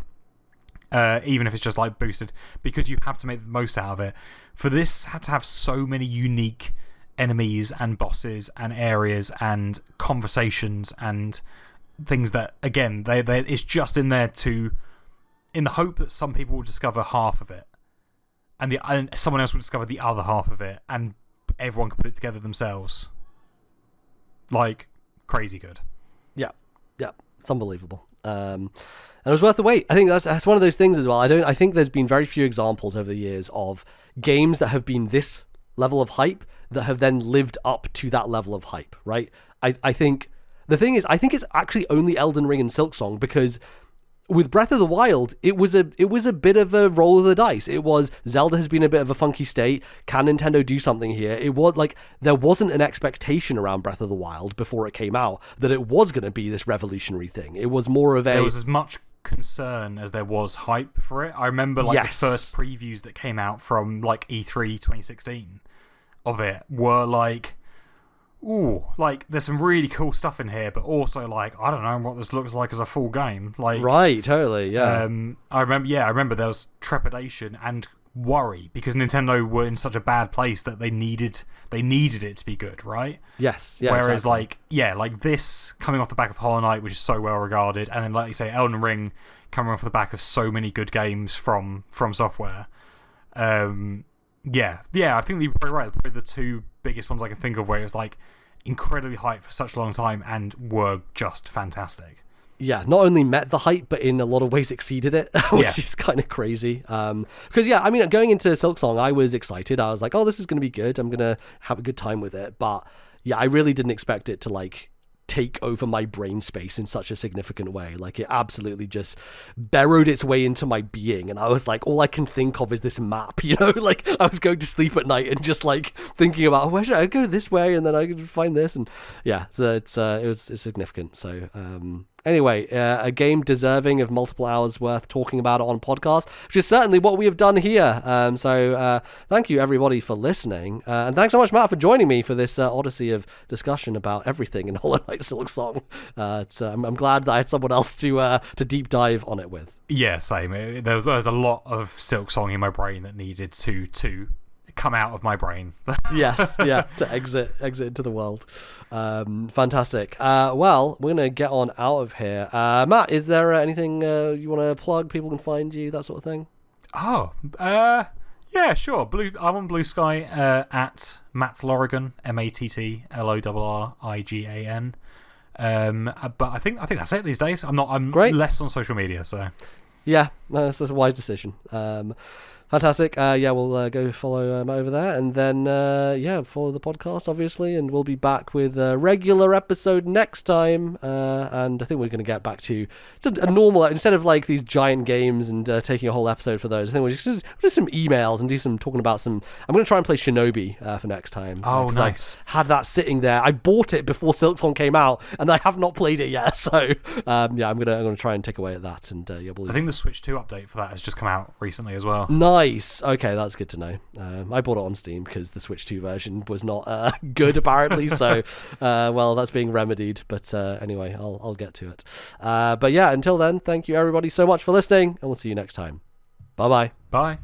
even if it's just like boosted, because you have to make the most out of it. For this had to have so many unique enemies and bosses and areas and conversations and things that, again, it's just in there in the hope that some people will discover half of it, and someone else will discover the other half of it, and everyone can put it together themselves. Like, crazy good. Yeah, it's unbelievable. And it was worth the wait. I think that's one of those things as well. I think there's been very few examples over the years of games that have been this level of hype that have then lived up to that level of hype, right? I think the thing is, I think it's actually only Elden Ring and Silksong, because with Breath of the Wild, it was a bit of a roll of the dice. It was, Zelda has been a bit of a funky state. Can Nintendo do something here? It was like, there wasn't an expectation around Breath of the Wild before it came out that it was going to be this revolutionary thing. It was more of there was as much concern as there was hype for it. I remember like the first previews that came out from like E3 2016 of it were like, ooh, like, there's some really cool stuff in here, but also, like, I don't know what this looks like as a full game. Like, right, totally, yeah. I remember there was trepidation and worry because Nintendo were in such a bad place that they needed it to be good, right? Yes, yeah. Whereas, exactly. like this coming off the back of Hollow Knight, which is so well regarded, and then, like you say, Elden Ring coming off the back of so many good games from Software. I think you're probably right. Probably the two biggest ones I can think of where it's like incredibly hyped for such a long time and were just fantastic. Yeah, not only met the hype, but in a lot of ways exceeded it, which is kind of crazy. Because, I mean, going into Silksong, I was excited. I was like, oh, this is going to be good. I'm going to have a good time with it. But, yeah, I really didn't expect it to, like, take over my brain space in such a significant way. Like, it absolutely just burrowed its way into my being, and I was like, all I can think of is this map, you know? Like, I was going to sleep at night and just like thinking about, oh, where should I go this way, and then I could find this, and yeah, so it's significant. So anyway, a game deserving of multiple hours worth talking about it on podcast, which is certainly what we have done here. So thank you everybody for listening, and thanks so much, Matt, for joining me for this odyssey of discussion about everything in Hollow Knight Silksong. I'm glad that I had someone else to deep dive on it with. Yeah, same. There's a lot of Silksong in my brain that needed to come out of my brain. Yes, yeah, to exit into the world. Fantastic. Well, we're gonna get on out of here. Matt, is there anything you want to plug? People can find you, that sort of thing. Oh, yeah, sure. I'm on Blue Sky at Matt Lorrigan, MattlOrrigan. But I think that's it these days. I'm Great. less on social media, so yeah, that's a wise decision. Fantastic. Yeah, we'll go follow over there, and then follow the podcast, obviously, and we'll be back with a regular episode next time. And I think we're going to get back to a normal, instead of like these giant games and taking a whole episode for those. I think we'll just do some emails and do some talking about some. I'm going to try and play Shinobi for next time. Oh, nice. I had that sitting there. I bought it before Silksong came out, and I have not played it yet. So I'm gonna try and take away at that. And I think the Switch 2 update for that has just come out recently as well. Nice. Okay, that's good to know. I bought it on Steam because the Switch 2 version was not good, apparently. So, well, that's being remedied. But anyway, I'll get to it. But yeah, until then, thank you everybody so much for listening, and we'll see you next time. Bye-bye. Bye.